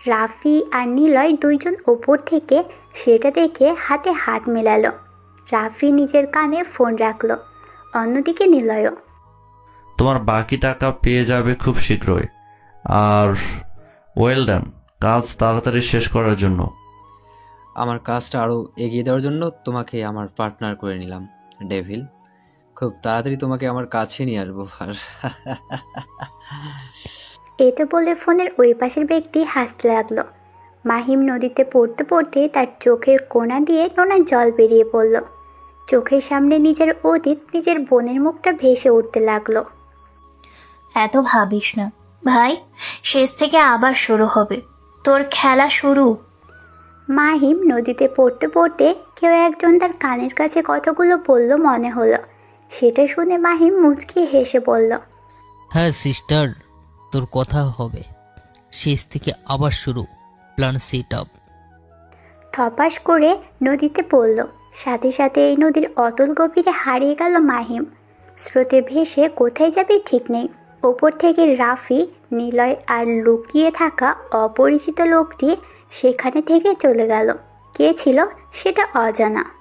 রাফি আর নিলয় দুইজন ওপর থেকে সেটা দেখে হাতে হাত মেলালো। রাফি নিজের কানে ফোন রাখলো, অন্যদিকে নিলয়ও। তোমার বাকি টাকা পেয়ে যাবে খুব শীঘ্রই। আর ওয়েল ডান, কাজ তাড়াতাড়ি শেষ করার জন্য। আমার কাজটা আরও এগিয়ে দেওয়ার জন্য তোমাকে আমার পার্টনার করে নিলাম ডেভিল। খুব তাড়াতাড়ি তোমাকে আমার কাছে নিয়ে আসবো। আর এটা বলে ফোনের ওই পাশের ব্যক্তি হাসতে লাগলো। মাহিম নদীতে পড়তে পড়তে তার চোখের কোণা দিয়ে নোনা জল বেরিয়ে পড়ল। চোখের সামনে নিজের অতীত, নিজের বোনের মুখটা ভেসে উঠতে লাগলো। এত ভাবিস না ভাই, শেষ থেকে আবার শুরু হবে, তোর খেলা শুরু। মাহিম নদীতে পড়তে পড়তে কেউ একজন তার কানের কাছে কতগুলো বলল মনে হলো। সেটা শুনে মাহিম মুচকি হেসে বলল, হ্যাঁ সিস্টার, তোর কথা হবে। শেষ থেকে আবার শুরু, প্ল্যান সেট আপ। থপাস করে নদীতে পড়ল। সাথে সাথে এই নদীর অতল গভীরে হারিয়ে গেল মাহিম। স্রোতে ভেসে কোথায় যাবে ঠিক নেই। ওপর থেকে রাফি, নিলয় আর লুকিয়ে থাকা অপরিচিত লোকটি সেখানে থেকে চলে গেল। কে ছিল সেটা অজানা।